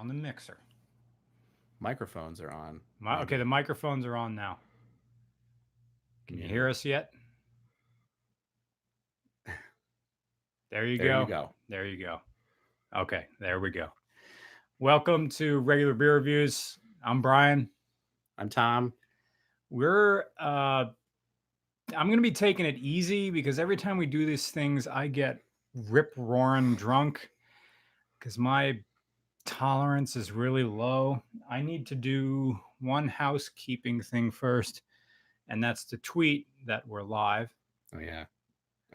on the mixer. Microphones are on. Okay, the microphones are on now. Can you hear us yet? There you go. There you go. Okay, there we go. Welcome to Regular Beer Reviews. I'm Brian. I'm Tom. I'm going to be taking it easy because every time we do these things, I get rip-roaring drunk because my tolerance is really low. I need to do one housekeeping thing first, and that's to tweet that we're live. Oh, yeah.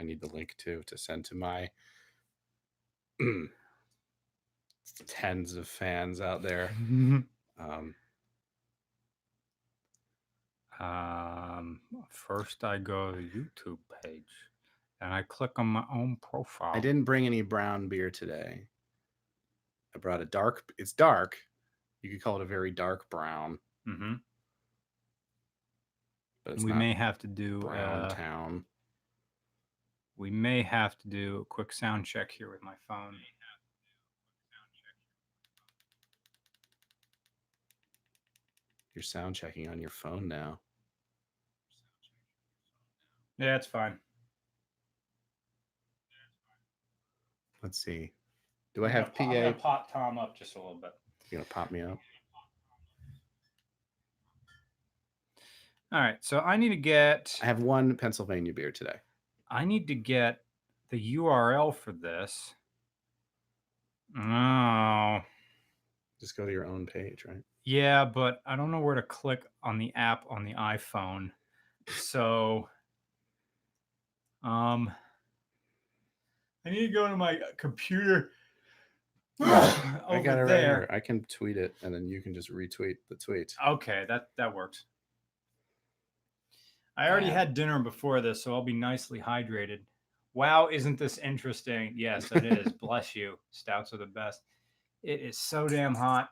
I need the link, too, to send to my tens of fans out there. First, I go to the YouTube page, and I click on my own profile. I didn't bring any brown beer today. I brought a dark. It's dark. You could call it a very dark brown. Mm-hmm. But we may have to do Brown Town. We may have to do a quick sound check here with my phone. You're sound checking on your phone now. Yeah, it's fine. Let's see. Do I have PA? I'm going to pop Tom up just a little bit. You're going to pop me up? All right. So I need to get... I have one Pennsylvania beer today. I need to get the URL for this. Oh. Just go to your own page, right? Yeah, but I don't know where to click on the app on the iPhone. So... I need to go to my computer. I got it right here. I can tweet it, and then you can just retweet the tweet. Okay, that works. I already had dinner before this, so I'll be nicely hydrated. Wow, isn't this interesting? Yes, it is. Bless you. Stouts are the best. It is so damn hot.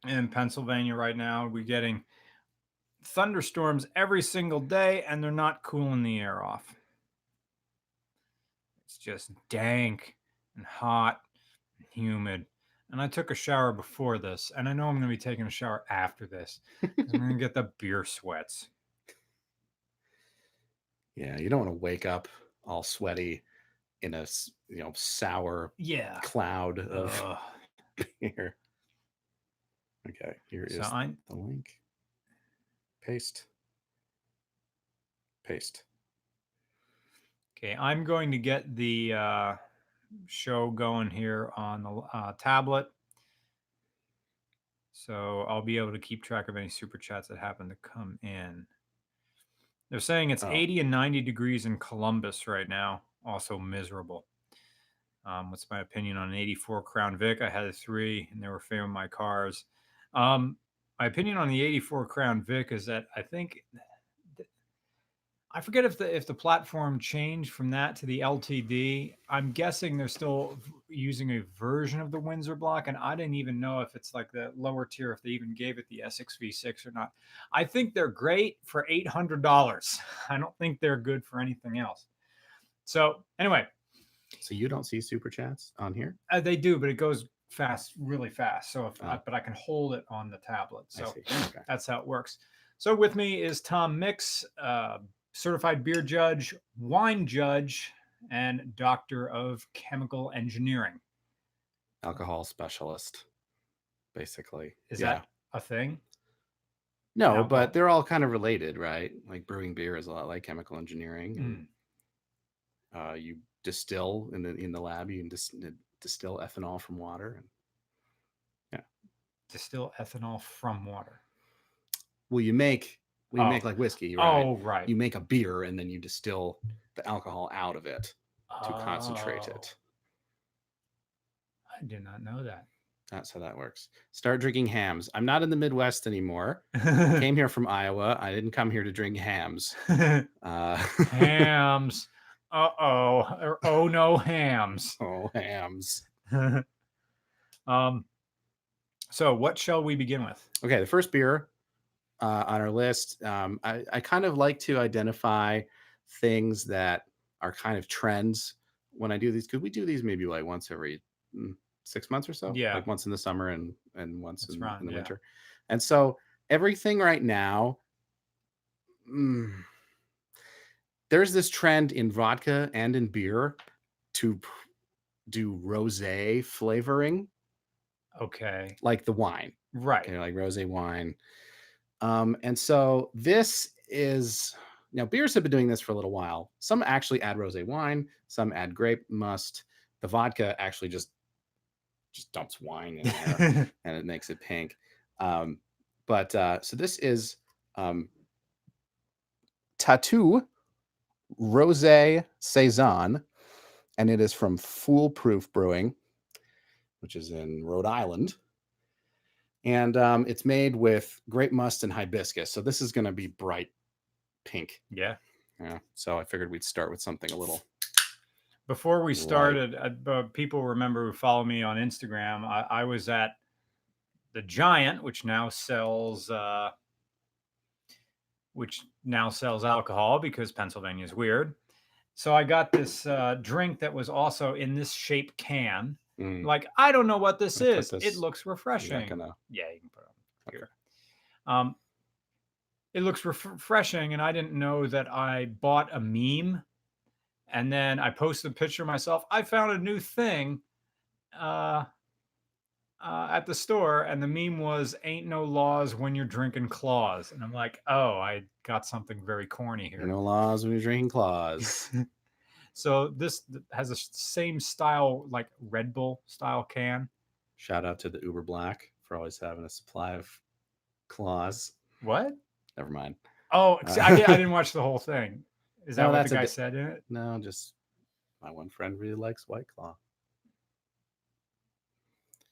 In Pennsylvania right now, we're getting thunderstorms every single day, and they're not cooling the air off. It's just dank and hot and humid. And I took a shower before this, and I know I'm going to be taking a shower after this. I'm going to get the beer sweats. Yeah, you don't want to wake up all sweaty in a sour cloud of beer. Okay, here is the link. Paste. Okay, I'm going to get the show going here on the tablet. So I'll be able to keep track of any super chats that happen to come in. They're saying it's 80 and 90 degrees in Columbus right now. Also miserable. What's my opinion on an 84 Crown Vic? I had a 3, and they were favoring my cars. My opinion on the 84 Crown Vic is that I think... I forget if the platform changed from that to the LTD. I'm guessing they're still using a version of the Windsor block, and I didn't even know if it's like the lower tier, if they even gave it the SXV6 or not. I think they're great for $800. I don't think they're good for anything else. So anyway. So you don't see super chats on here? They do, but it goes fast, really fast. So but I can hold it on the tablet. So that's how it works. So with me is Tom Mix, certified beer judge, wine judge, and doctor of chemical engineering. Alcohol specialist, basically. Is that a thing? No, but they're all kind of related, right? Like brewing beer is a lot like chemical engineering. And, you distill in the lab. You can distill ethanol from water. And, distill ethanol from water. Well, you make like whiskey, right? Oh, right. You make a beer and then you distill the alcohol out of it to concentrate it. I did not know that. That's how that works. Start drinking hams. I'm not in the Midwest anymore. I came here from Iowa. I didn't come here to drink hams. Hams. Uh-oh. Oh, no, hams. Oh, hams. So what shall we begin with? Okay, the first beer on our list, I kind of like to identify things that are kind of trends when I do these, because we do these maybe like once every 6 months or so. Yeah. Like once in the summer and once in the yeah. winter. And so everything right now, there's this trend in vodka and in beer to do rosé flavoring. Okay. Like the wine. Right. Okay, like rosé wine. And so this is, beers have been doing this for a little while. Some actually add rosé wine, some add grape must. The vodka actually just dumps wine in there and it makes it pink. So this is Tattoo Rose Saison, and it is from Foolproof Brewing, which is in Rhode Island. And it's made with grape must and hibiscus. So this is going to be bright pink. Yeah. So I figured we'd start with something a little. Before we started, people remember who follow me on Instagram. I was at the Giant, which now sells alcohol because Pennsylvania is weird. So I got this drink that was also in this shape can. Like, I don't know what this is. It looks refreshing. Yeah, you can put it on here. It looks refreshing, and I didn't know that I bought a meme, and then I posted a picture of myself. I found a new thing at the store, and the meme was "Ain't no laws when you're drinking claws," and I'm like, oh, I got something very corny here. Ain't no laws when you're drinking claws. So this has the same style, like Red Bull style can. Shout out to the Uber Black for always having a supply of claws. What? Never mind. Oh, I didn't watch the whole thing. Is that what the guy said in it? No, just my one friend really likes White Claw.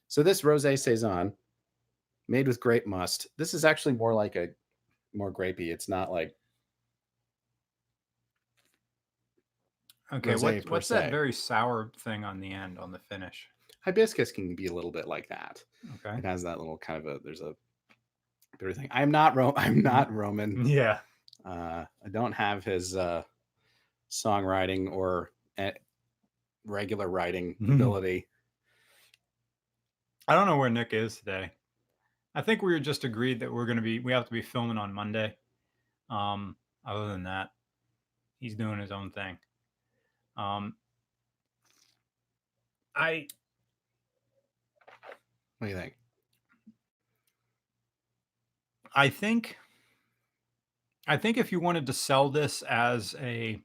So this Rosé Saison, made with grape must. This is actually more grapey. It's not like. Okay, what's that very sour thing on the end, on the finish? Hibiscus can be a little bit like that. Okay. It has that little kind of there's a bitter thing. I'm not Roman. Yeah. I don't have his songwriting or regular writing ability. I don't know where Nick is today. I think we just agreed that we have to be filming on Monday. Other than that, he's doing his own thing. What do you think? I think if you wanted to sell this as like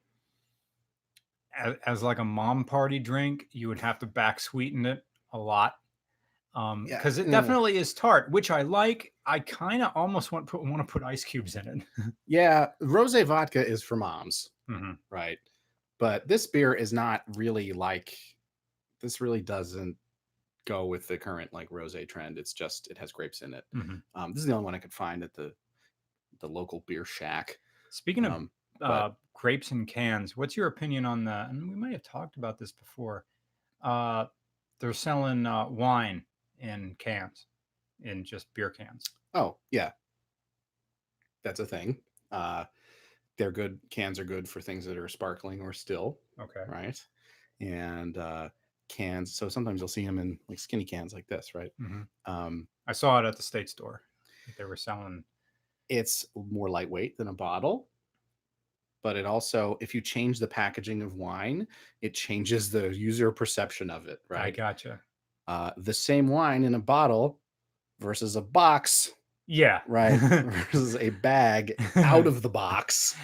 a mom party drink, you would have to back sweeten it a lot. Because it definitely is tart, which I like. I kind of almost want to put ice cubes in it. Yeah, rosé vodka is for moms, right? But this beer is not really like. This really doesn't go with the current like rosé trend. It's just it has grapes in it. This is the only one I could find at the local beer shack. Speaking of grapes in cans, what's your opinion on that? And we might have talked about this before. They're selling wine in cans, in just beer cans. Oh, yeah. That's a thing. They're good. Cans are good for things that are sparkling or still. Okay. Right. And cans. So sometimes you'll see them in like skinny cans like this, right? I saw it at the state store. They were selling. It's more lightweight than a bottle. But it also, if you change the packaging of wine, it changes the user perception of it, right? I gotcha. The same wine in a bottle versus a box. Yeah. Right. Versus a bag out of the box,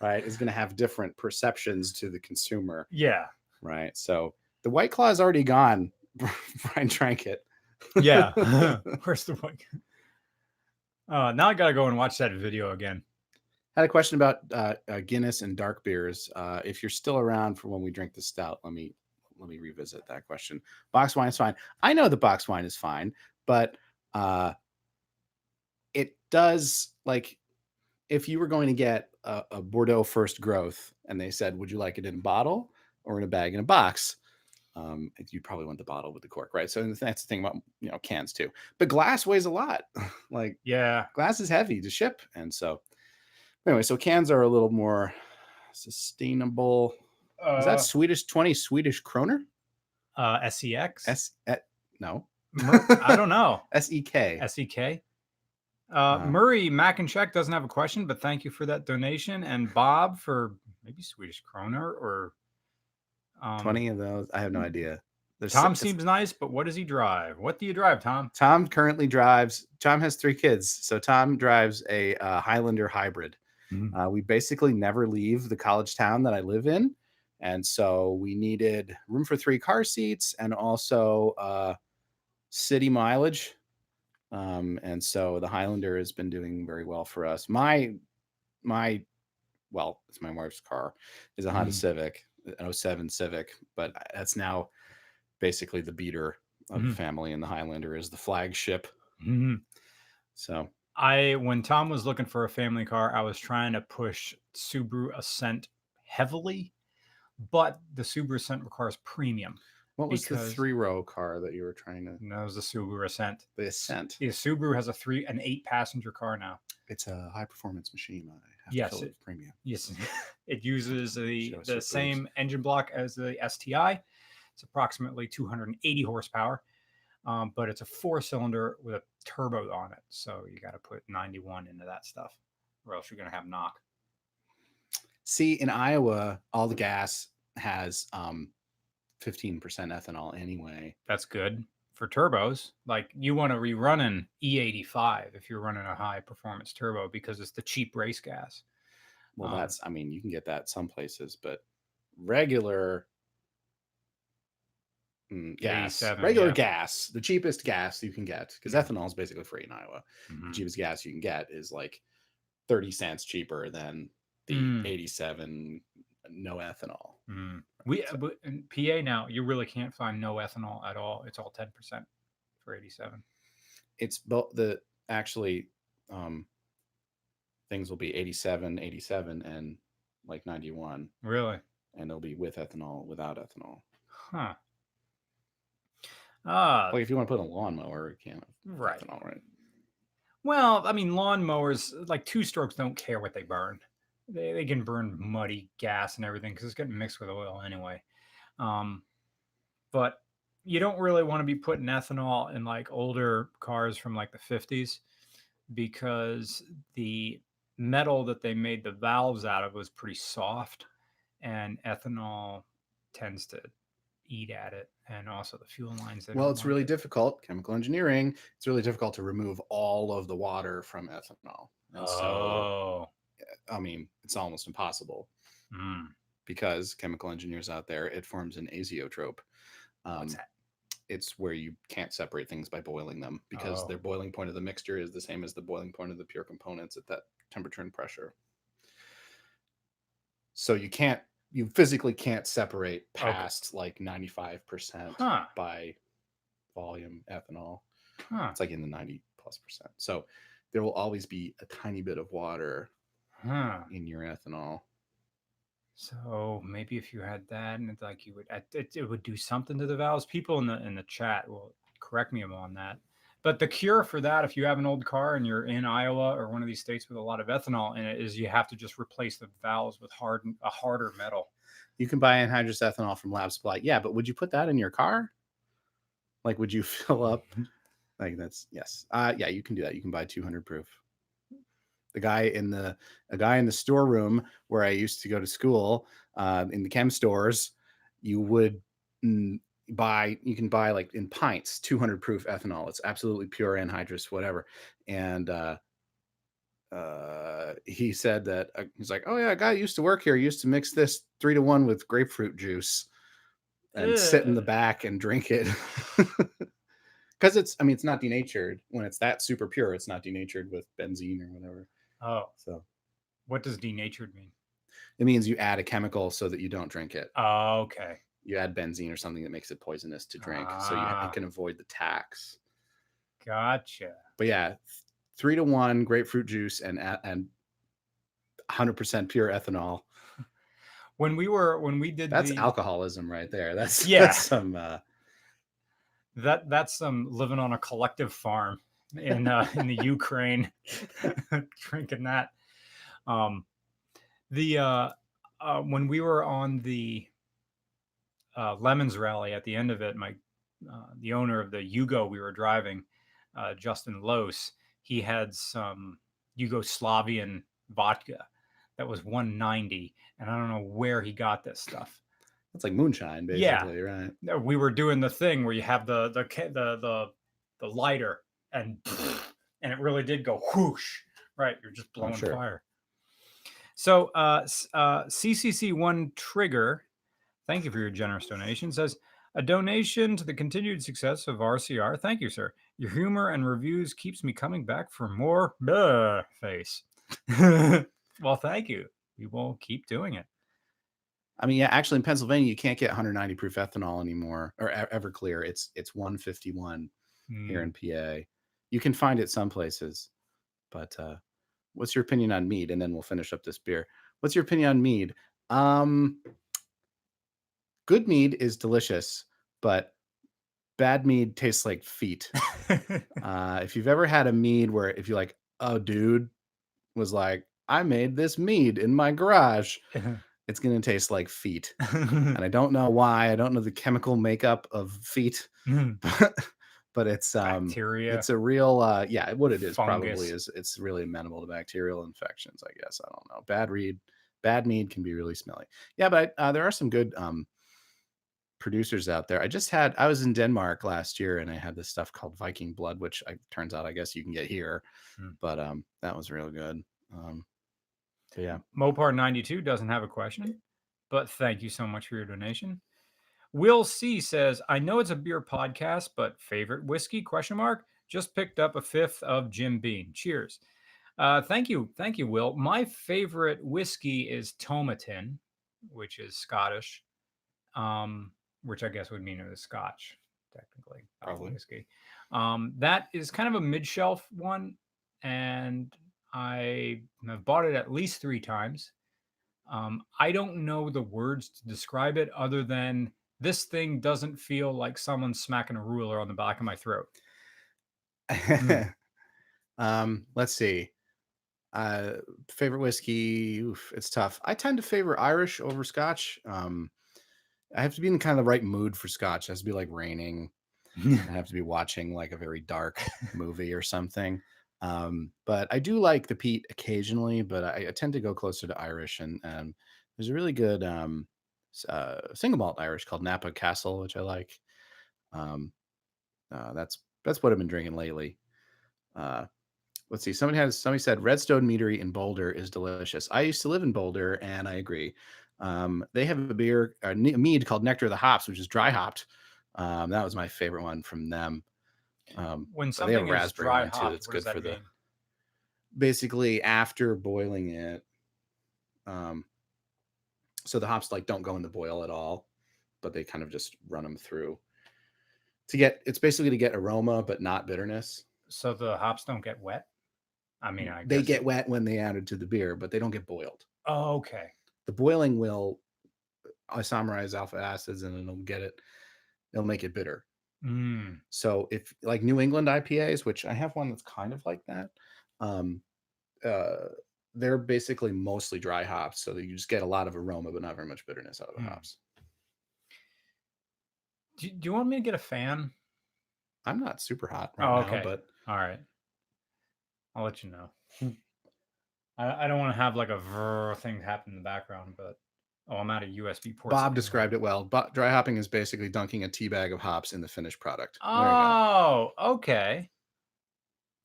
right, is going to have different perceptions to the consumer. Yeah. Right. So the White Claw is already gone. Brian drank it. Yeah. Where's the White? Now I got to go and watch that video again. I had a question about Guinness and dark beers. If you're still around for when we drink the stout, let me revisit that question. Box wine is fine. I know the box wine is fine, but it does, like, if you were going to get a Bordeaux first growth and they said, would you like it in a bottle or in a bag in a box? You probably want the bottle with the cork, right? So that's the thing about cans too. But glass weighs a lot. Like, yeah, glass is heavy to ship, and so anyway, so cans are a little more sustainable. Is that Swedish 20 Swedish kroner? SEX. No. I don't know. SEK. SEK. Murray Mac and Check doesn't have a question, but thank you for that donation. And Bob for maybe Swedish kroner or 20 of those. I have no idea. Tom seems nice, but what does he drive? What do you drive, Tom? Tom currently drives. Tom has 3 kids, so Tom drives a Highlander hybrid. We basically never leave the college town that I live in, and so we needed room for 3 car seats and also city mileage. And so the Highlander has been doing very well for us. Well, it's my wife's car, is a Honda Civic, an 07 Civic, but that's now basically the beater of the family, and the Highlander is the flagship. So when Tom was looking for a family car, I was trying to push Subaru Ascent heavily, but the Subaru Ascent requires premium. What was the 3-row car that you were trying to? That was the Subaru Ascent. The Ascent. Yeah, Subaru has an 8-passenger car now. It's a high-performance machine. Yes, premium. Yes, it uses the same engine block as the STI. It's approximately 280 horsepower, but it's a 4-cylinder with a turbo on it. So you got to put 91 into that stuff, or else you're going to have knock. See, in Iowa, all the gas has 15% ethanol anyway. That's good for turbos. Like you want to rerun an E85 if you're running a high performance turbo because it's the cheap race gas. Well, you can get that some places, but regular gas, gas, the cheapest gas you can get, because ethanol is basically free in Iowa. The cheapest gas you can get is like 30 cents cheaper than the 87 no ethanol. In PA now, you really can't find no ethanol at all. It's all 10% for 87. It's things will be 87, and like 91. Really? And it'll be with ethanol, without ethanol. Huh. Like if you want to put a lawnmower, you can't have ethanol, right? Well, I mean, lawnmowers, like 2-strokes, don't care what they burn. They can burn muddy gas and everything because it's getting mixed with oil anyway. But you don't really want to be putting ethanol in like older cars from like the 50s because the metal that they made the valves out of was pretty soft, and ethanol tends to eat at it, and also the fuel lines. Well, it's really difficult. Chemical engineering. It's really difficult to remove all of the water from ethanol. And so, I mean, it's almost impossible because chemical engineers out there, it forms an azeotrope. What's that? It's where you can't separate things by boiling them because their boiling point of the mixture is the same as the boiling point of the pure components at that temperature and pressure. So you physically can't separate past like 95% by volume ethanol. It's like in the 90+%. So there will always be a tiny bit of water in your ethanol. So maybe if you had that, and it's like it would do something to the valves. People in the chat will correct me on that. But the cure for that, if you have an old car and you're in Iowa or one of these states with a lot of ethanol in it, is you have to just replace the valves with a harder metal. You can buy anhydrous ethanol from Lab Supply. Yeah, but would you put that in your car? Like, would you fill up? Like, that's yes. Yeah, you can do that. You can buy 200 proof. A guy in the storeroom where I used to go to school, in the chem stores, you can buy like in pints 200 proof ethanol. It's absolutely pure anhydrous, whatever. And he said that he's like, oh yeah, a guy used to work here. He used to mix this 3-to-1 with grapefruit juice and sit in the back and drink it. Because it's not denatured. When it's that super pure, it's not denatured with benzene or whatever. Oh, so what does denatured mean? It means you add a chemical so that you don't drink it. Oh, okay. You add benzene or something that makes it poisonous to drink, so you can avoid the tax. Gotcha. But yeah, 3-to-1 grapefruit juice and 100% pure ethanol. When we did that's alcoholism right there. That's some that's some living on a collective farm in the Ukraine, drinking that. When we were on the Lemons Rally. At the end of it, the owner of the Yugo we were driving, Justin Lose, he had some Yugoslavian vodka that was 190, and I don't know where he got this stuff. It's like moonshine, basically, right? We were doing the thing where you have the lighter, and it really did go whoosh. Right, you're just blowing fire. So CCC1 Trigger, thank you for your generous donation, says, a donation to the continued success of RCR. Thank you, sir. Your humor and reviews keeps me coming back for more face. Well, thank you. We will keep doing it. I mean, yeah, actually in Pennsylvania, you can't get 190 proof ethanol anymore, or Everclear. It's 151 here in PA. You can find it some places, but what's your opinion on mead? And then we'll finish up this beer. What's your opinion on mead? Good mead is delicious, but bad mead tastes like feet. If you've ever had a mead where if you're like, oh, dude was like, I made this mead in my garage, it's going to taste like feet. And I don't know why. I don't know the chemical makeup of feet, but it's bacteria. It's a real what it is fungus. Probably is it's really amenable to bacterial infections, I guess. I don't know. Bad mead can be really smelly. Yeah, but there are some good producers out there. I was in Denmark last year and I had this stuff called Viking Blood, which turns out I guess you can get here. But that was real good. So yeah. Mopar 92 doesn't have a question, but thank you so much for your donation. Will C says, I know it's a beer podcast, but favorite whiskey, ? Just picked up a fifth of Jim Beam. Cheers. Thank you, Will. My favorite whiskey is Tomatin, which is Scottish, which I guess would mean it was Scotch, technically, probably whiskey. That is kind of a mid-shelf one, and I have bought it at least 3 times. I don't know the words to describe it other than this thing doesn't feel like someone smacking a ruler on the back of my throat. Let's see. Favorite whiskey. Oof, it's tough. I tend to favor Irish over Scotch. I have to be in kind of the right mood for Scotch. It has to be like raining. I have to be watching like a very dark movie or something. But I do like the peat occasionally, but I tend to go closer to Irish. And there's a really good single malt Irish called Napa Castle, which I like. That's what I've been drinking lately. Let's see. Somebody said Redstone Meadery in Boulder is delicious. I used to live in Boulder, and I agree. They have a mead called Nectar of the Hops, which is dry hopped. That was my favorite one from them. When something is dry hopped, that's good for the. Basically, after boiling it, so the hops like don't go in the boil at all, but they kind of just run them through it's basically to get aroma but not bitterness. So the hops don't get wet. I mean, they get wet when they added to the beer, but they don't get boiled. Oh, okay. The boiling will isomerize alpha acids and it'll make it bitter. So if like New England IPAs, which I have one that's kind of like that, they're basically mostly dry hops, so you just get a lot of aroma but not very much bitterness out of the hops. Do you want me to get a fan? I'm not super hot right now, but all right, I'll let you know. I don't want to have like a thing happen in the background, but I'm out of USB ports. Bob described it well. Dry hopping is basically dunking a tea bag of hops in the finished product. Oh, okay.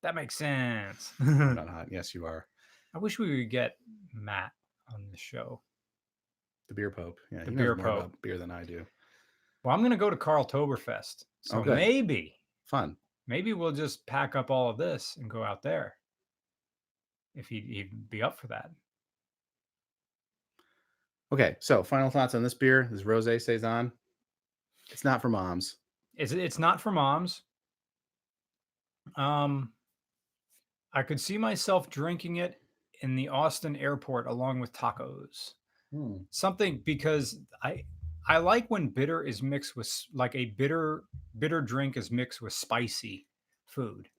That makes sense. You're not hot. Yes, you are. I wish we would get Matt on the show. The Beer Pope. Yeah, the Beer Pope. Pope. More about beer than I do. Well, I'm going to go to Karltoberfest. So maybe. Fun. Maybe we'll just pack up all of this and go out there. If he'd be up for that. Okay, so final thoughts on this beer. This is Rose Saisons. It's not for moms. It's not for moms. I could see myself drinking it in the Austin airport along with tacos. Something, because I like when bitter is mixed with, like, a bitter drink is mixed with spicy food.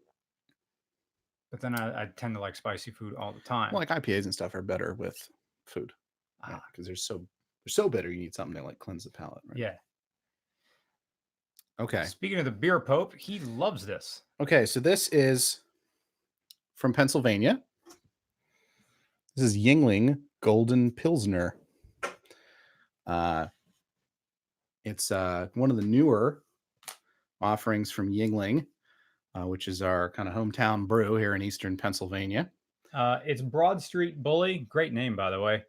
But then I tend to like spicy food all the time. Well, like IPAs and stuff are better with food. Because they're so bitter. You need something to like cleanse the palate. Right? Yeah. Okay. Speaking of the beer Pope, he loves this. Okay, so this is from Pennsylvania. This is Yuengling Golden Pilsner. It's one of the newer offerings from Yuengling, which is our kind of hometown brew here in eastern Pennsylvania. It's Broad Street Bully. Great name, by the way.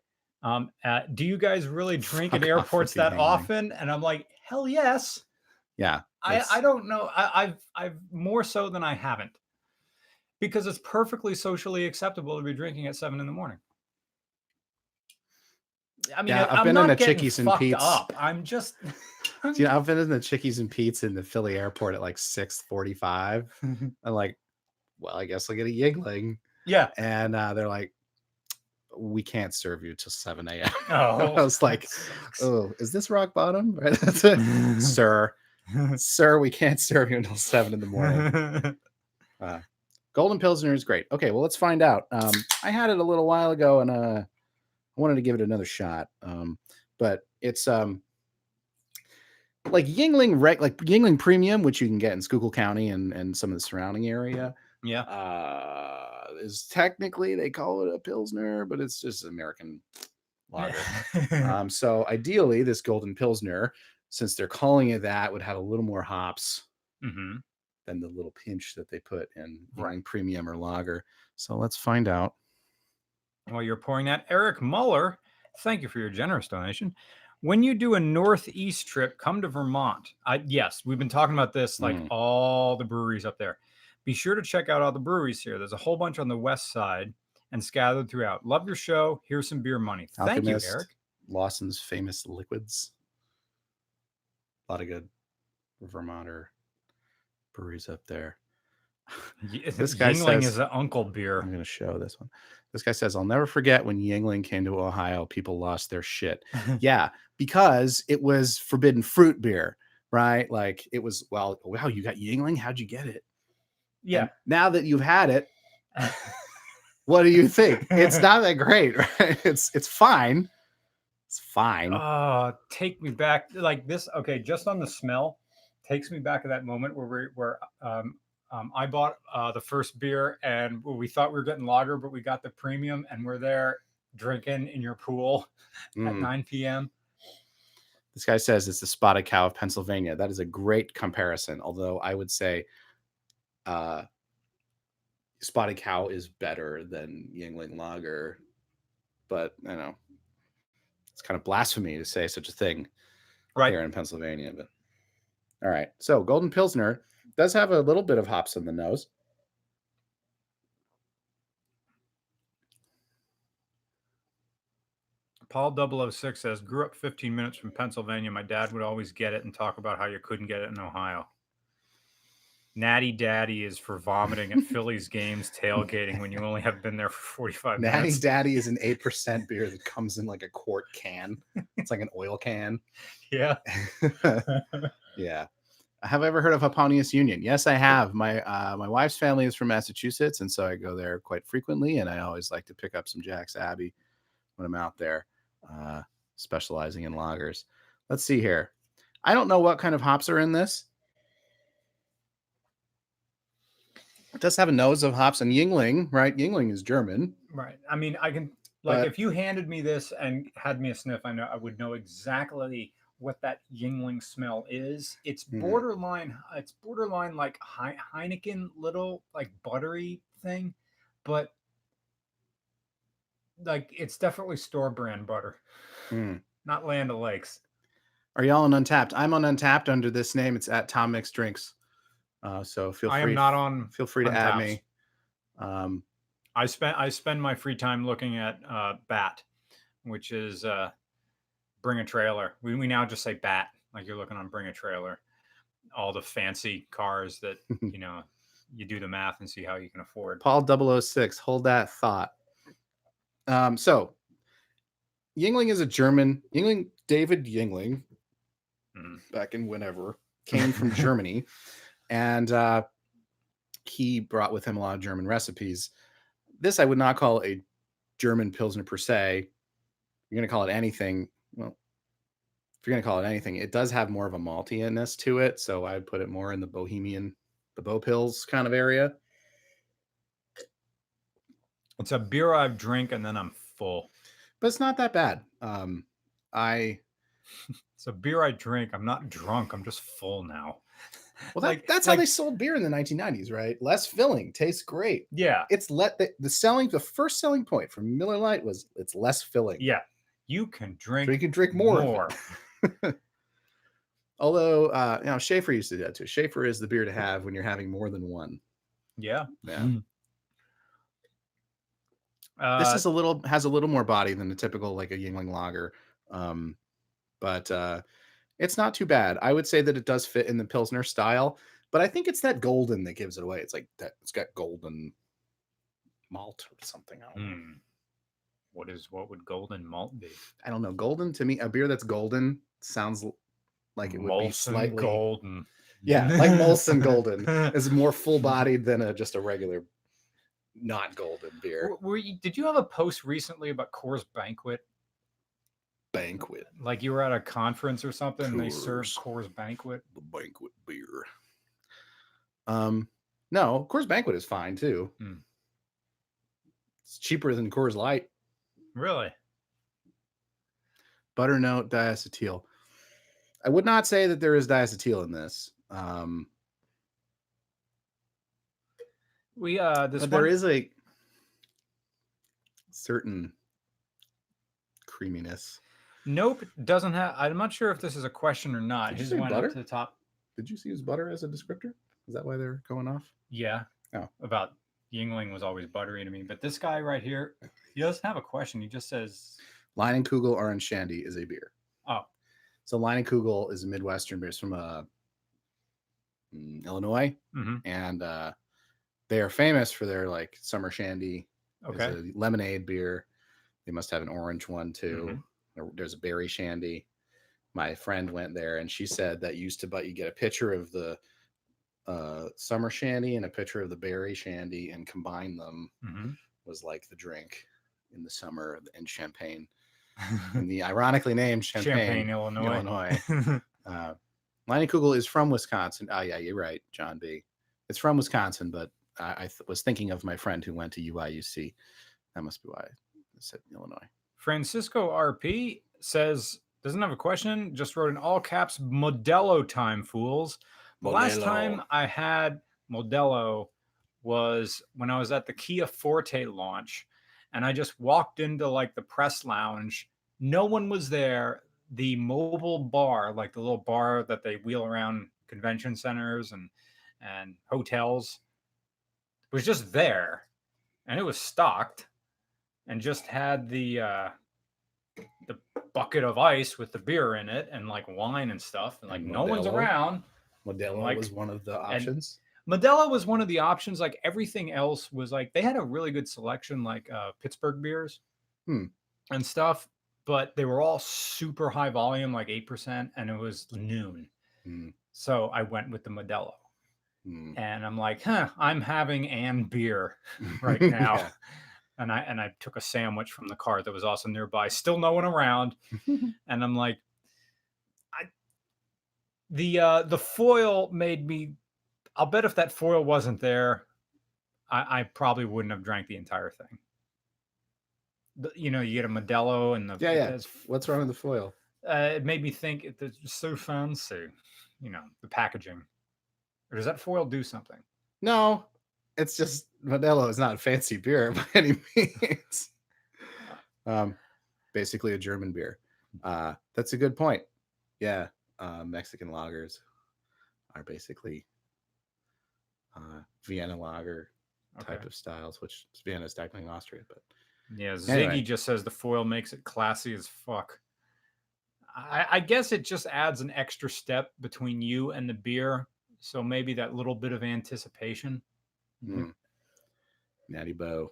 Do you guys really drink at airports that often? And I'm like, hell yes. Yeah. I don't know. I've more so than I haven't, because it's perfectly socially acceptable to be drinking at 7 a.m. I mean, yeah, I'm been not in the Chickies and Pete's. Up. I'm just. I've been in the Chickies and Pete's in the Philly airport at like 6:45. I'm like, well, I guess I'll get a Yuengling. Yeah. And they're like, we can't serve you till 7 a.m. Oh, I was like, oh, is this rock bottom? Sir, we can't serve you until 7 in the morning. Golden Pilsner is great. Okay, well, let's find out. I had it a little while ago, and I wanted to give it another shot. But it's like Yuengling like Yuengling Premium, which you can get in Schuylkill County and some of the surrounding area. Yeah. Is technically they call it a Pilsner, but it's just American lager. So ideally, this Golden Pilsner, since they're calling it that, would have a little more hops than the little pinch that they put in Premium or lager. So let's find out. While you're pouring that, Eric Muller, thank you for your generous donation. When you do a northeast trip, come to Vermont. Yes, we've been talking about this, like all the breweries up there. Be sure to check out all the breweries here. There's a whole bunch on the west side and scattered throughout. Love your show. Here's some beer money. Thank you, Eric. Lawson's Famous Liquids. A lot of good Vermonter breweries up there. This guy Yuengling is an uncle beer. I'm going to show this one. This guy says, I'll never forget when Yuengling came to Ohio, people lost their shit. Yeah, because it was forbidden fruit beer, right? Like it was, well, wow, you got Yuengling? How'd you get it? Yeah. And now that you've had it, what do you think? It's not that great, right? It's fine. It's fine. Take me back like this. Okay, just on the smell, takes me back to that moment where I bought the first beer and we thought we were getting lager, but we got the premium, and we're there drinking in your pool at 9 p.m. This guy says it's the Spotted Cow of Pennsylvania. That is a great comparison. Although I would say Spotted Cow is better than Yuengling Lager. But, you know, it's kind of blasphemy to say such a thing here in Pennsylvania. But all right. So Golden Pilsner does have a little bit of hops in the nose. Paul 006 says, grew up 15 minutes from Pennsylvania. My dad would always get it and talk about how you couldn't get it in Ohio. Natty Daddy is for vomiting at Phillies games, tailgating when you only have been there for 45 minutes. Natty Daddy is an 8% beer that comes in like a quart can. It's like an oil can. Yeah. Yeah. Have I ever heard of Hoponius Union? Yes, I have. My wife's family is from Massachusetts, and so I go there quite frequently, and I always like to pick up some Jack's Abbey when I'm out there, specializing in lagers. Let's see here. I don't know what kind of hops are in this. It does have a nose of hops, and Yuengling, right? Yuengling is German. Right. I mean, I can, like, if you handed me this and had me a sniff, I would know exactly what that Yuengling smell is. It's borderline. It's borderline like Heineken, little like buttery thing, but like it's definitely store brand butter, not Land O'Lakes. Are y'all on Untappd? I'm on Untappd under this name. It's at Tom Mix Drinks. So feel free. I am not on. Feel free to add me. I spend my free time looking at BAT, which is Bring a Trailer. We now just say BAT, like you're looking on Bring a Trailer. All the fancy cars that you do the math and see how you can afford. Paul 006, hold that thought. So Yuengling is a German. David Yuengling, back in whenever, came from Germany. And he brought with him a lot of German recipes. This I would not call a German Pilsner per se. You're going to call it anything. Well, if you're gonna call it anything, it does have more of a maltiness to it. So I'd put it more in the Bohemian, the Bow Pills kind of area. It's a beer I drink and then I'm full. But it's not that bad. It's a beer I drink. I'm not drunk. I'm just full now. Well, that's how they sold beer in the 1990s, right? Less filling, tastes great. Yeah. It's the first selling point for Miller Lite was it's less filling. Yeah. You can drink. So you can drink more. Although, Schaefer used to do that too. Schaefer is the beer to have when you're having more than one. Yeah. Yeah. This has a little more body than the typical like a Yuengling lager, but it's not too bad. I would say that it does fit in the Pilsner style, but I think it's that golden that gives it away. It's like that. It's got golden malt or something. I don't know. What would golden malt be? I don't know. Golden to me, a beer that's golden sounds like it would be slightly golden. Yeah, like Molson Golden is more full-bodied than just a regular not golden beer. Did you have a post recently about Coors Banquet? Like you were at a conference or something and they served Coors Banquet? The Banquet beer. No, Coors Banquet is fine too. It's cheaper than Coors Light. Really? Butternut diacetyl. I would not say that there is diacetyl in this. There is a certain creaminess. Nope, doesn't have. I'm not sure if this is a question or not. Did you say butter? Up to the top. Did you use butter as a descriptor? Is that why they're going off? Yeah. Oh. About Yuengling was always buttery to me, but this guy right here, he doesn't have a question. He just says Leinenkugel Orange Shandy is a beer. Oh. So Leinenkugel is a Midwestern beer. It's from Illinois, and they are famous for their like summer shandy. Okay. It's a lemonade beer. They must have an orange one too. There's a berry shandy. My friend went there and she said that you get a picture of the summer shandy and a picture of the berry shandy and combine them was like the drink in the summer in Champaign. And the ironically named Champaign, Illinois. Leinenkugel is from Wisconsin. Oh yeah, you're right, John B. It's from Wisconsin, but I was thinking of my friend who went to UIUC. That must be why I said Illinois. Francisco RP says, doesn't have a question, just wrote in all caps, Modelo time, fools. The last time I had Modelo was when I was at the Kia Forte launch, and I just walked into like the press lounge. No one was there. The mobile bar, like the little bar that they wheel around convention centers and hotels, was just there, and it was stocked and just had the bucket of ice with the beer in it and like wine and stuff, and like no one's around. Modelo was one of the options. Modelo was one of the options. Like everything else was like they had a really good selection, like Pittsburgh beers and stuff, but they were all super high volume, like 8%, and it was noon. So I went with the Modelo. And I'm like, I'm having an beer right now. Yeah. And I took a sandwich from the cart that was also nearby. Still no one around. And I'm like, the foil made me. I'll bet if that foil wasn't there, I probably wouldn't have drank the entire thing. You get a Modelo and the What's wrong with the foil? It made me think it's so fancy. The packaging. Or does that foil do something? No, it's just Modelo is not a fancy beer by any means. Basically a German beer. That's a good point. Yeah, Mexican lagers are basically Vienna lager type of styles, which Vienna is technically Austria. But yeah, Ziggy just says the foil makes it classy as fuck. I guess it just adds an extra step between you and the beer. So maybe that little bit of anticipation. Natty Bow.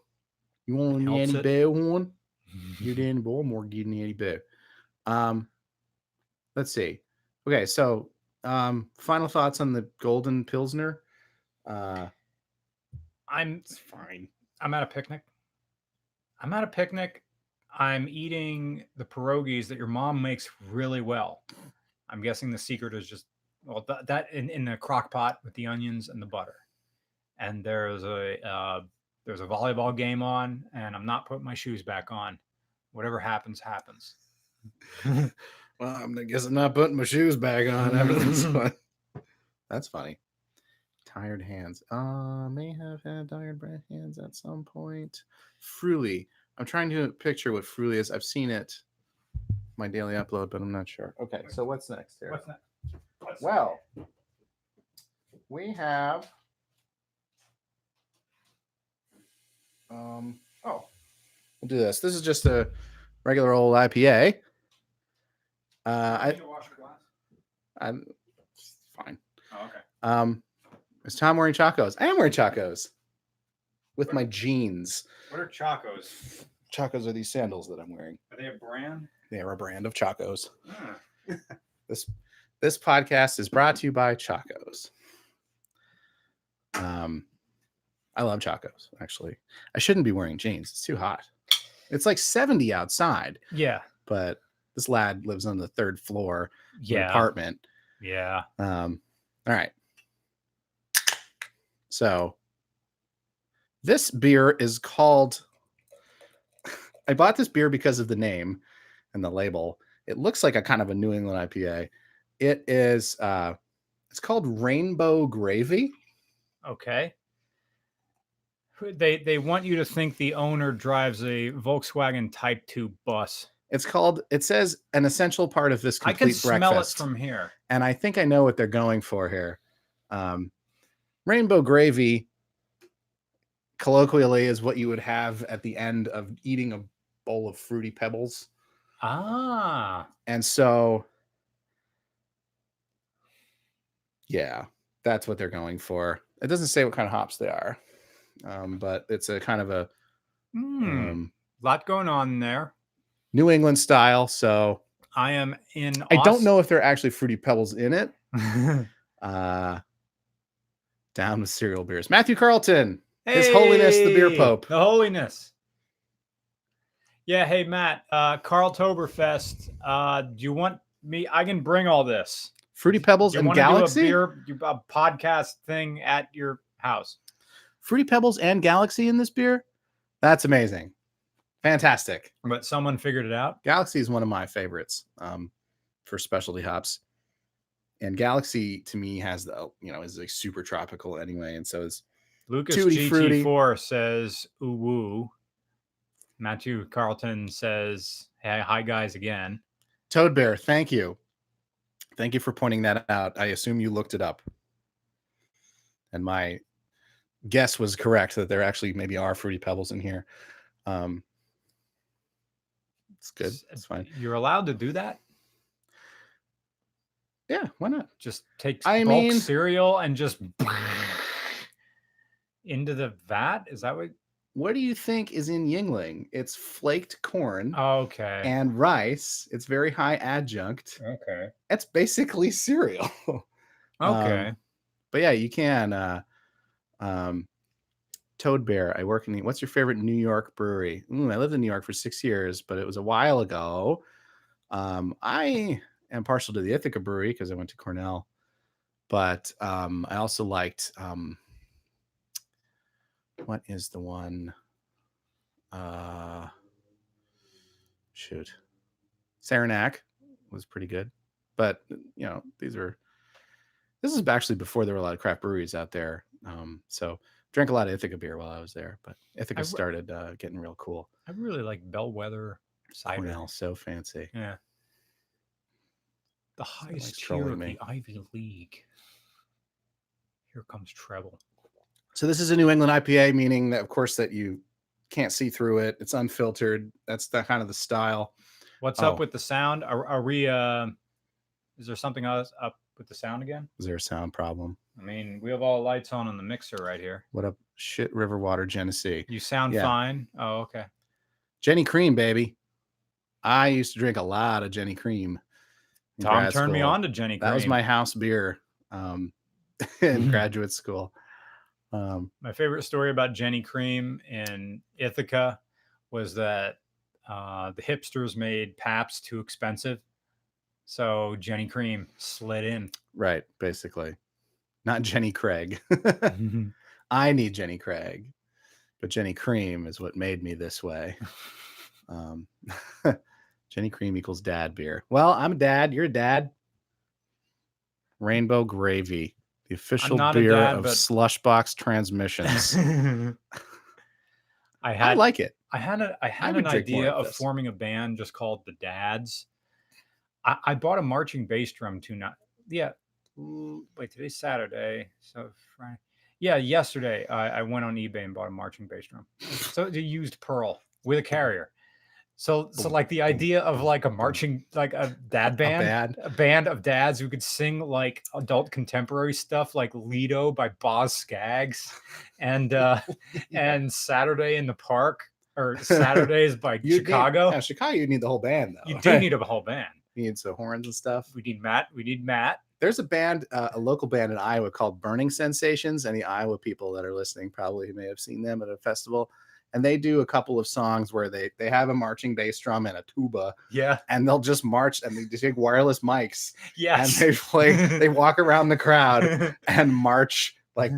You want a Natty Bow one? You're Danny Bow, more get Natty Bow. Let's see. Okay, so final thoughts on the Golden Pilsner. It's fine. I'm at a picnic. I'm eating the pierogies that your mom makes really well. I'm guessing the secret is just that in the crock pot with the onions and the butter. And there's a volleyball game on, and I'm not putting my shoes back on. Whatever happens, happens. Well, I guess I'm not putting my shoes back on after this one. That's funny. Tired hands. May have had tired hands at some point. Fruly. I'm trying to picture what Fruly is. I've seen it, my daily upload, but I'm not sure. Okay, so what's next here? What's next? Well, we have. We'll do this. This is just a regular old IPA. I'm fine. Oh, okay. Is Tom wearing Chacos? I am wearing Chacos with my jeans. What are Chacos? Chacos are these sandals that I'm wearing. Are they a brand? They are a brand of Chacos. This podcast is brought to you by Chacos. I love Chacos, actually. I shouldn't be wearing jeans. It's too hot. It's like 70 outside. Yeah. But this lad lives on the 3rd floor of an apartment. Yeah. All right. So this beer is called, I bought this beer because of the name and the label. It looks like a kind of a New England IPA. It is, it's called Rainbow Gravy. Okay. They want you to think the owner drives a Volkswagen Type 2 bus. It says an essential part of this complete breakfast. I can smell it from here. And I think I know what they're going for here. Rainbow Gravy, colloquially, is what you would have at the end of eating a bowl of Fruity Pebbles. Ah. And so, yeah, that's what they're going for. It doesn't say what kind of hops they are, but it's a kind of a lot going on there. New England style. So I am in. I don't know if there are actually Fruity Pebbles in it. Down with cereal beers. Matthew Carlton, His Holiness the Beer Pope. The Holiness. Yeah, hey Matt, Carltoberfest. Do you want me? I can bring all this. Fruity Pebbles and Galaxy? Do a podcast thing at your house. Fruity Pebbles and Galaxy in this beer? That's amazing. Fantastic. But someone figured it out. Galaxy is one of my favorites for specialty hops. And Galaxy to me has is like super tropical anyway. And so is Lucas GT4 says ooh woo. Matthew Carlton says, hey, hi guys again. Toad Bear, thank you. Thank you for pointing that out. I assume you looked it up. And my guess was correct that there actually maybe are Fruity Pebbles in here. It's good. It's fine. You're allowed to do that? Yeah, why not? Just take bulk cereal and just into the vat? Is that what do you think is in Yuengling? It's flaked corn. Okay. And rice. It's very high adjunct. Okay. It's basically cereal. Okay. But yeah, you can. Toad Bear, I work in what's your favorite New York brewery? I lived in New York for 6 years, but it was a while ago. I am partial to the Ithaca Brewery because I went to Cornell. But I also liked... what is the one? Saranac was pretty good. But, this is actually before there were a lot of craft breweries out there. So drank a lot of Ithaca beer while I was there. But Ithaca started getting real cool. I really like Bellwether cider. Cornell, so fancy. Yeah. The highest tier of the Ivy League. Here comes treble. So this is a New England IPA, meaning that, of course, that you can't see through it. It's unfiltered. That's the kind of the style. What's up with the sound? Are we? Is there something else up with the sound again? Is there a sound problem? I mean, we have all the lights on the mixer right here. What up, shit river water, Genesee? You sound fine. Oh, okay. Jenny Cream, baby. I used to drink a lot of Jenny Cream. Tom turned me on to Jenny Cream. That was my house beer in graduate school. My favorite story about Jenny Cream in Ithaca was that The hipsters made Pabst too expensive, so Jenny Cream slid in. Right, basically. Not Jenny Craig. I need Jenny Craig, but Jenny Cream is what made me this way. Jenny Cream equals dad beer. Well, I'm a dad. You're a dad. Rainbow Gravy, the official beer of Slushbox Transmissions. I like it. I had an idea of forming a band just called the Dads. I bought a marching bass drum wait, today's Saturday, so Friday. Yeah, yesterday I went on eBay and bought a marching bass drum. So it used Pearl with a carrier. So like the idea of like a marching, like a dad band, a band of dads who could sing like adult contemporary stuff like Lido by Boz Scaggs and and Saturday in the Park or Saturdays by Chicago. Chicago, you need the whole band though. You do need a whole band. You need some horns and stuff. We need Matt. There's a band, a local band in Iowa called Burning Sensations. Any Iowa people that are listening probably may have seen them at a festival. And they do a couple of songs where they have a marching bass drum and a tuba. Yeah. And they'll just march and they just take wireless mics. Yes. And they walk around the crowd and march like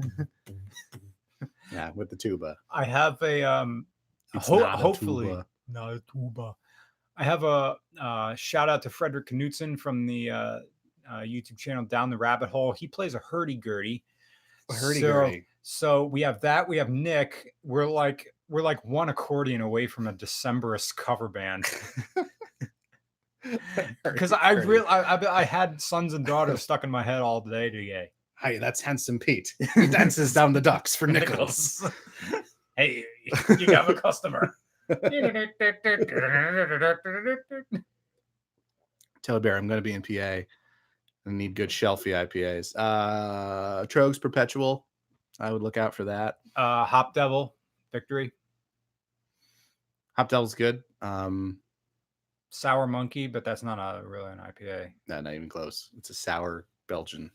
with the tuba. I have a hopefully not a tuba. I have a shout out to Frederick Knutson from the YouTube channel Down the Rabbit Hole. He plays a hurdy-gurdy. So we have that. We have Nick. We're like one accordion away from a Decemberist cover band. Because I had sons and daughters stuck in my head all day today. Hey, that's Handsome Pete. Dances down the ducks for nickels. Hey, you got a customer. Taylor Bear, I'm going to be in PA. I need good shelfy IPAs. Trogs Perpetual. I would look out for that. Hop Devil Victory. Hop Devil's good. Sour Monkey, but that's not really an IPA. No, not even close. It's a sour Belgian.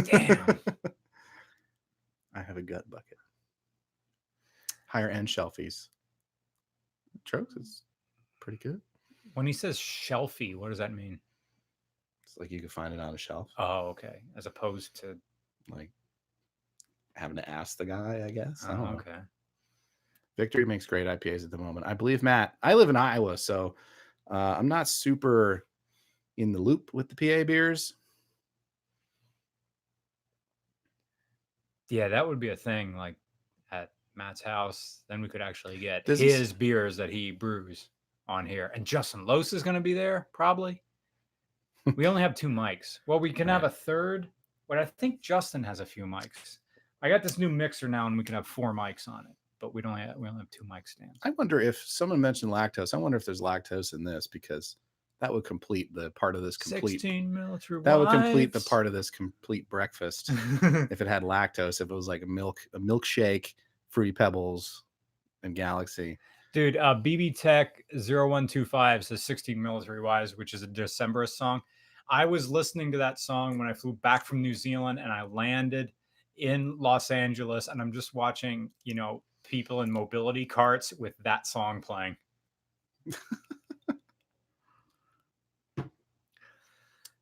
Damn. I have a gut bucket. Higher end shelfies. Trogs is pretty good. When he says shelfie, what does that mean? It's like you can find it on a shelf. Oh, okay. As opposed to like having to ask the guy, I guess. I don't know. Okay. Victory makes great IPAs at the moment. I believe Matt. I live in Iowa, so I'm not super in the loop with the PA beers. Yeah, that would be a thing. Like at Matt's house, then we could actually get his beers that he brews on here. And Justin Lose is going to be there, probably. We only have 2 mics. Well, we can have a third, but I think Justin has a few mics. I got this new mixer now, and we can have 4 mics on it, but we only have 2 mic stands. I wonder if someone mentioned lactose. I wonder if there's lactose in this because that would complete the part of this complete. 16 military. That would complete the part of this complete breakfast if it had lactose. If it was like a milkshake, Fruity Pebbles, and Galaxy. Dude, BB Tech 0125 says 16 Military Wise, which is a Decemberist song. I was listening to that song when I flew back from New Zealand and I landed in Los Angeles, and I'm just watching, people in mobility carts with that song playing.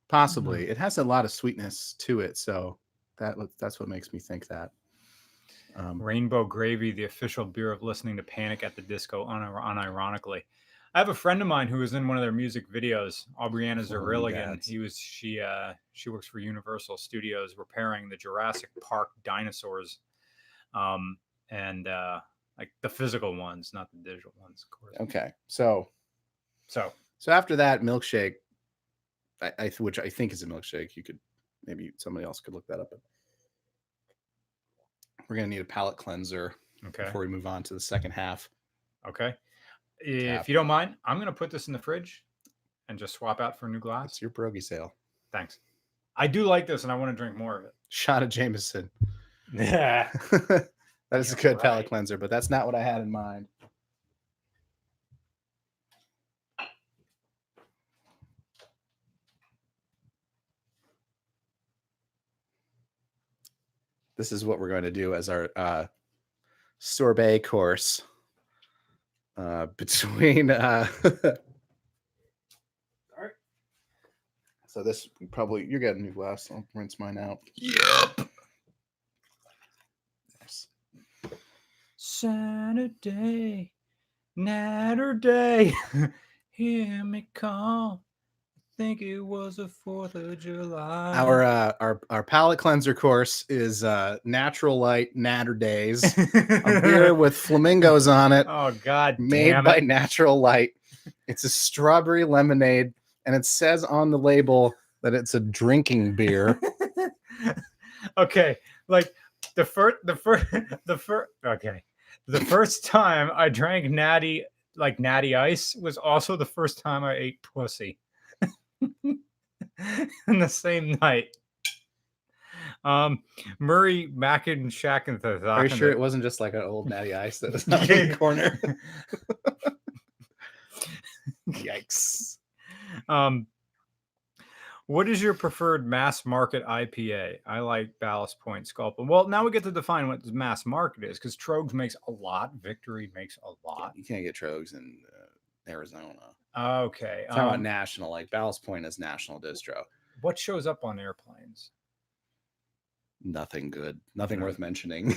Possibly. It has a lot of sweetness to it, so that's what makes me think that. Rainbow Gravy, the official beer of listening to Panic at the Disco, unironically. I have a friend of mine who was in one of their music videos, Aubriana Zerilligan. She works for Universal Studios repairing the Jurassic Park dinosaurs, and like the physical ones, not the digital ones, of course. Okay, so after that milkshake, which I think is a milkshake, maybe somebody else could look that up. We're going to need a palate cleanser before we move on to the second half. Okay. If you don't mind, I'm going to put this in the fridge and just swap out for a new glass. It's your pierogi sale. Thanks. I do like this and I want to drink more of it. Shot of Jameson. Yeah. That is a good palate cleanser, but that's not what I had in mind. This is what we're going to do as our sorbet course between so this probably you're getting a new glass. I'll rinse mine out. Yep. Nice. Saturday, Natter Day, hear me call. Think it was the 4th of July. Our palate cleanser course is Natural Light Natter Days, a beer with flamingos on it. Oh God, made by Natural Light. It's a strawberry lemonade, and it says on the label that it's a drinking beer. Okay, like the first time I drank Natty Ice was also the first time I ate pussy. In the same night. Murray Mackin Shack and the Are you sure it wasn't just like an old Natty Ice that was on the corner? Yikes. What is your preferred mass market IPA? I like Ballast Point Sculpin. Well, now we get to define what the mass market is, because Trogs makes a lot. Victory makes a lot. You can't get Trogs in Arizona. Okay. Talking about national, like Ballast Point is national distro. What shows up on airplanes? Nothing good. Nothing worth mentioning.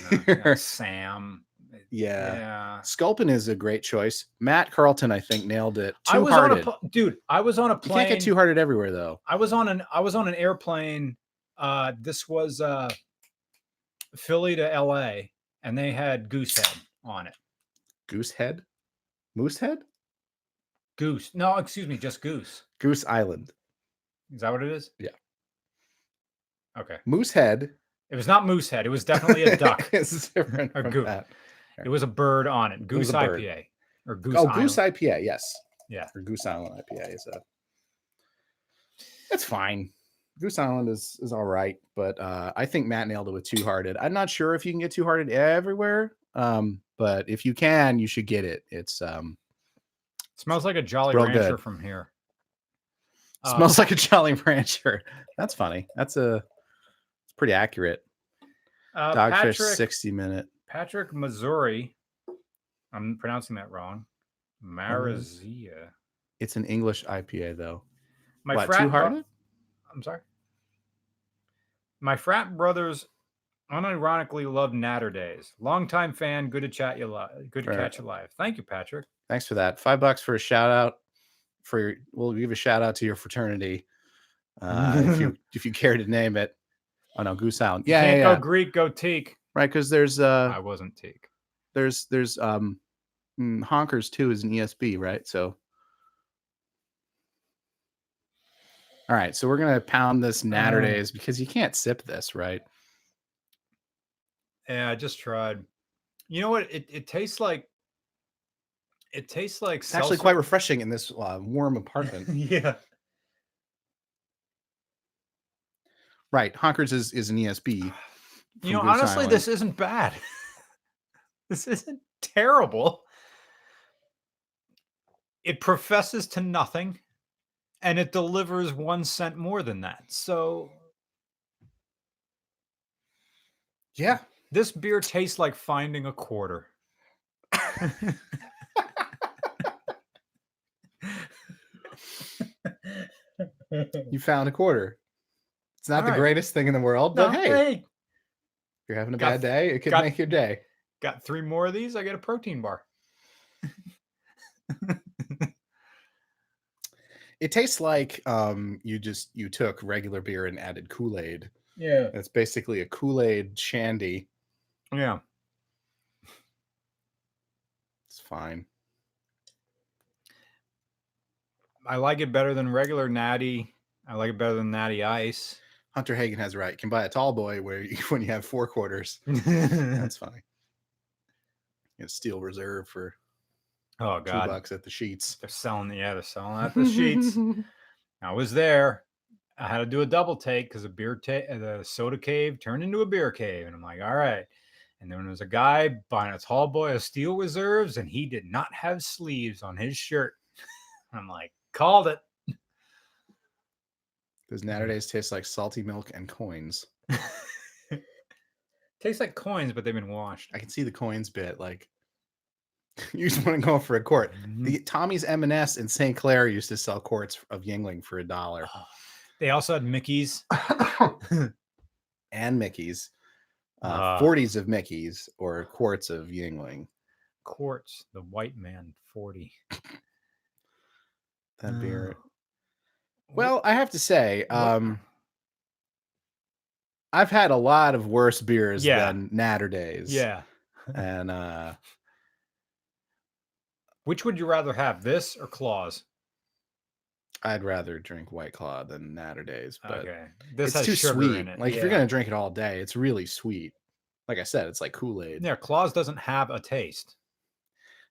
Sam. Yeah. Sculpin is a great choice. Matt Carlton, I think, nailed it. I was on a plane. You can't get Two Hearted everywhere, though. I was on an airplane. This was Philly to LA, and they had Goosehead on it. Goosehead? Moosehead? Goose. No, excuse me, just Goose. Goose Island. Is that what it is? Yeah. Okay. Moosehead. It was not Moosehead. It was definitely a duck. It's different from goose. That. It was a bird on it. Goose IPA. Or Goose Island. Goose IPA, yes. Yeah. Or Goose Island IPA is that's fine. Goose Island is all right, but I think Matt nailed it with Two Hearted. I'm not sure if you can get Two Hearted everywhere, but if you can, you should get it. It's smells like a Jolly Rancher from here. Smells like a Jolly Rancher. That's funny. It's pretty accurate. Dogfish 60-minute. Patrick Missouri. I'm pronouncing that wrong. Marizia. It's an English IPA though. Two Hearted? I'm sorry. My frat brothers unironically love Natter Days. Longtime fan. Good to chat you live. Good to catch you live. Thank you, Patrick. Thanks for that. $5 for a shout out. We'll give a shout out to your fraternity if you care to name it. Oh no, Goose Island. Yeah, Go Greek, go Teak. Right, because there's I wasn't Teak. There's Honkers too is an ESB, right? So all right, so we're gonna pound this Natter Days because you can't sip this, right? Yeah, I just tried. You know what? It tastes like. It's actually quite refreshing in this warm apartment. Yeah. Right, Honkers is an ESB. You know, honestly, this isn't bad. This isn't terrible. It professes to nothing, and it delivers 1 cent more than that. So, yeah, this beer tastes like finding a quarter. You found a quarter. It's not the greatest thing in the world, but hey, if you're having a bad day, it could make your day. Got 3 more of these, I get a protein bar. It tastes like you took regular beer and added Kool-Aid. Yeah. It's basically a Kool-Aid shandy. Yeah. It's fine. I like it better than regular Natty. I like it better than Natty Ice. Hunter Hagen has right. You can buy a tall boy when you have 4 quarters. That's funny. You know, Steel Reserve for $2 at the Sheets. They're selling at the Sheets. I was there. I had to do a double take because the soda cave turned into a beer cave. And I'm like, all right. And then there was a guy buying a tall boy of Steel Reserves, and he did not have sleeves on his shirt. I'm like, called it. Does Natter Days taste like salty milk and coins? Tastes like coins, but they've been washed. I can see the coins bit. Like, You just want to go for a quart. The Tommy's M&S in St. Clair used to sell quarts of Yuengling for $1. They also had Mickey's and Mickey's, 40s of Mickey's or quarts of Yuengling. Quarts, the white man 40. That beer. Well, I have to say, I've had a lot of worse beers than Natter Days. Yeah. And which would you rather have, this or Claws? I'd rather drink White Claw than Natter Days, but this has too sugar sweet. in it. Like if you're gonna drink it all day, it's really sweet. Like I said, it's like Kool-Aid. Yeah, Claws doesn't have a taste,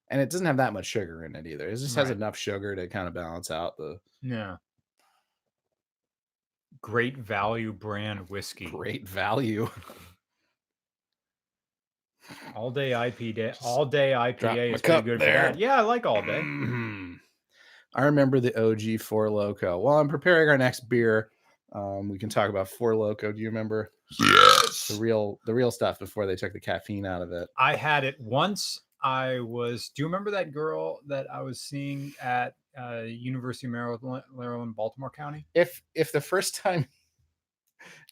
and it doesn't have that much sugar in it either. It just has enough sugar to kind of balance out the. Yeah. Great Value brand whiskey. Great Value. All day IPA. All day IPA is pretty good for that. Yeah, I like All Day. I remember the OG Four Loko. While I'm preparing our next beer, we can talk about Four Loko. Do you remember? Yes. The real stuff before they took the caffeine out of it. I had it once. Do you remember that girl that I was seeing at University of Maryland, Baltimore County? If the first time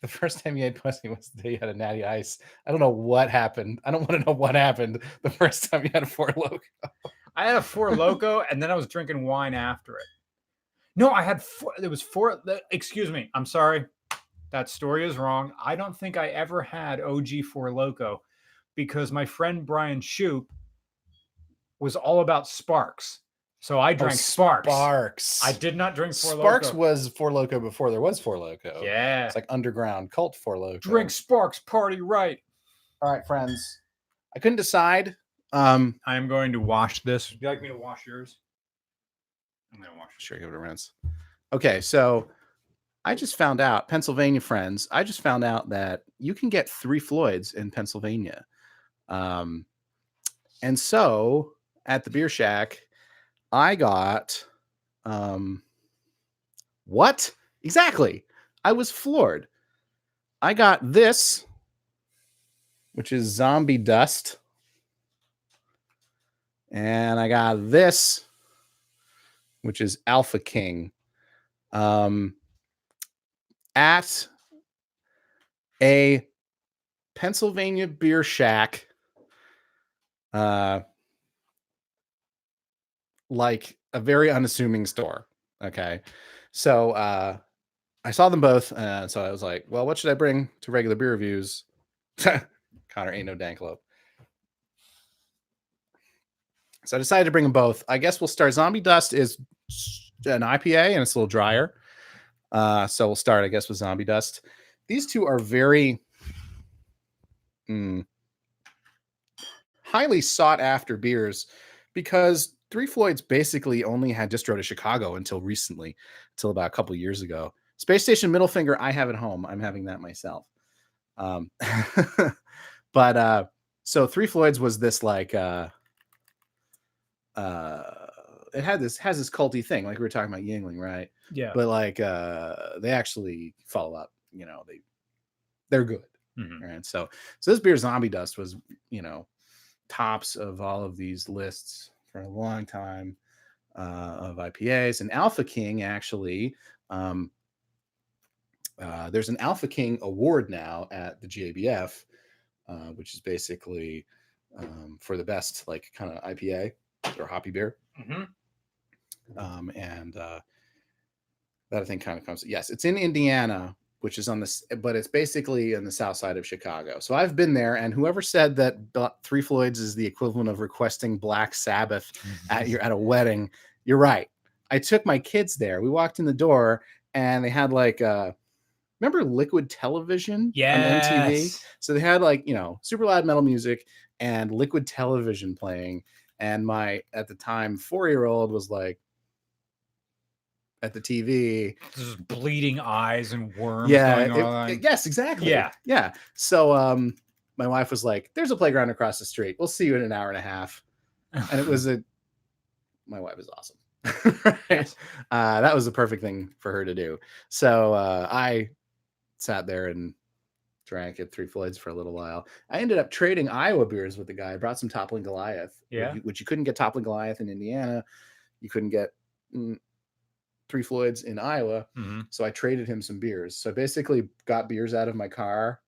you had pussy was the day you had a Natty Ice, I don't know what happened. I don't want to know what happened the first time you had a Four Loko. I had a Four Loko, and then I was drinking wine after it. No, I had four. There was four. Excuse me. I'm sorry. That story is wrong. I don't think I ever had OG Four Loko because my friend Brian Shoup was all about Sparks. So I drank Sparks. I did not drink Four Loko. Sparks was Four Loko before there was Four Loko. Yeah. It's like underground cult Four Loko. Drink Sparks, party right. All right, friends. I couldn't decide. I am going to wash this. Would you like me to wash yours? I'm going to wash it. Sure, give it a rinse. Okay, so I just found out, Pennsylvania friends, that you can get 3 Floyds in Pennsylvania. And so at the Beer Shack, I got, what? Exactly. I was floored. I got this, which is Zombie Dust. And I got this, which is Alpha King. At a Pennsylvania Beer Shack, like a very unassuming store. Okay. So I saw them both. So I was like, well, what should I bring to regular beer reviews? Connor ain't no Danklope. So I decided to bring them both. I guess we'll start. Zombie Dust is an IPA and it's a little drier. So we'll start, I guess, with Zombie Dust. These two are very highly sought after beers because Three Floyds basically only had distro to Chicago until recently, until about a couple of years ago. Space Station Middle Finger, I have at home. I'm having that myself. But so Three Floyds was this like it has this culty thing, like we were talking about Yuengling, right? Yeah. But like they actually follow up, they're good. Right. So this beer Zombie Dust was, tops of all of these lists for a long time of IPAs. And Alpha King actually, there's an Alpha King award now at the GABF, which is basically for the best like kind of IPA or hoppy beer. And that I think kind of comes. Yes, it's in Indiana, which is on this, but it's basically in the south side of Chicago. So I've been there, and whoever said that Three Floyds is the equivalent of requesting Black Sabbath at a wedding, you're right. I took my kids there. We walked in the door, and they had like remember Liquid Television on MTV? So they had like super loud metal music and Liquid Television playing. And my at the time 4-year-old was like, at the TV, just bleeding eyes and worms. Yes, exactly. Yeah. So my wife was like, "There's a playground across the street. We'll see you in an hour and a half." And it was my wife is awesome. Right? Yes. That was the perfect thing for her to do. So I sat there and drank at Three Floyds for a little while. I ended up trading Iowa beers with the guy. I brought some Toppling Goliath, which you couldn't get Toppling Goliath in Indiana. You couldn't get Three Floyds in Iowa. Mm-hmm. So I traded him some beers. So I basically got beers out of my car.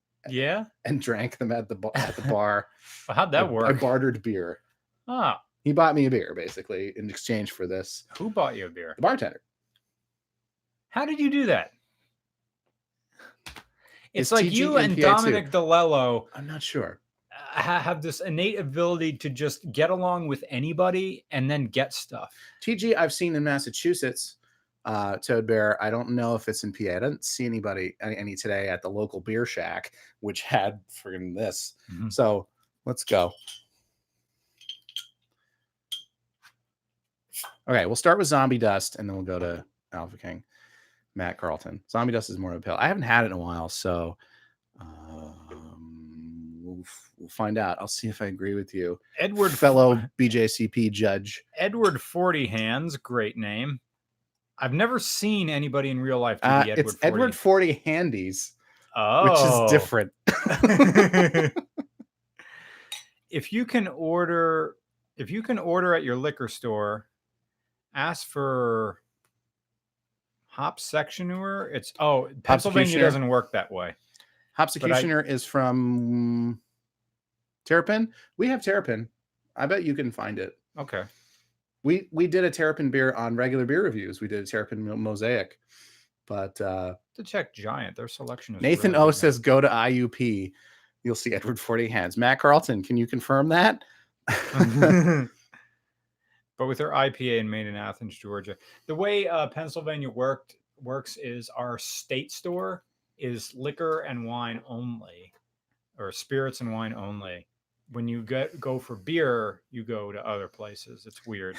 And drank them at the bar. Well, how'd that work? I bartered beer. Ah. He bought me a beer, basically, in exchange for this. Who bought you a beer? The bartender. How did you do that? It's like TG you and Dominic DeLello. I'm not sure. Have this innate ability to just get along with anybody and then get stuff. TG, I've seen in Massachusetts. Toad Bear. I don't know if it's in PA. I didn't see any today at the local beer shack, which had friggin' this. Mm-hmm. So let's go. Okay, we'll start with Zombie Dust, and then we'll go to Alpha King. Matt Carlton. Zombie Dust is more of a pale. I haven't had it in a while, so we'll find out. I'll see if I agree with you. Edward, fellow BJCP judge. Edward 40 Hands, great name. I've never seen anybody in real life do the Edward it's 40. Edward 40 Handies, which is different. If you can order at your liquor store, ask for Hop Sectioner. Pennsylvania doesn't work that way. Hop Sectioner is from Terrapin. We have Terrapin. I bet you can find it. Okay. We did a Terrapin beer on regular beer reviews. We did a Terrapin Mosaic, but to check Giant, their selection is Nathan really O says go to IUP. You'll see Edward 40 Hands. Matt Carlton, can you confirm that? But with their IPA in Maine and Athens, Georgia, the way Pennsylvania works is our state store is liquor and wine only, or spirits and wine only. When you go for beer, you go to other places. It's weird.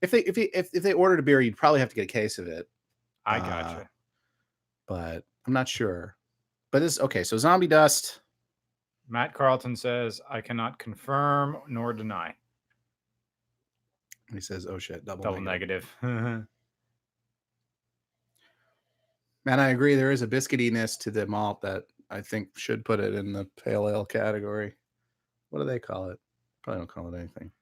If they ordered a beer, you'd probably have to get a case of it. I gotcha. But I'm not sure. But this okay. So Zombie Dust. Matt Carlton says, I cannot confirm nor deny. He says, oh shit, double negative. Man, I agree. There is a biscuitiness to the malt that I think should put it in the pale ale category. What do they call it? Probably don't call it anything.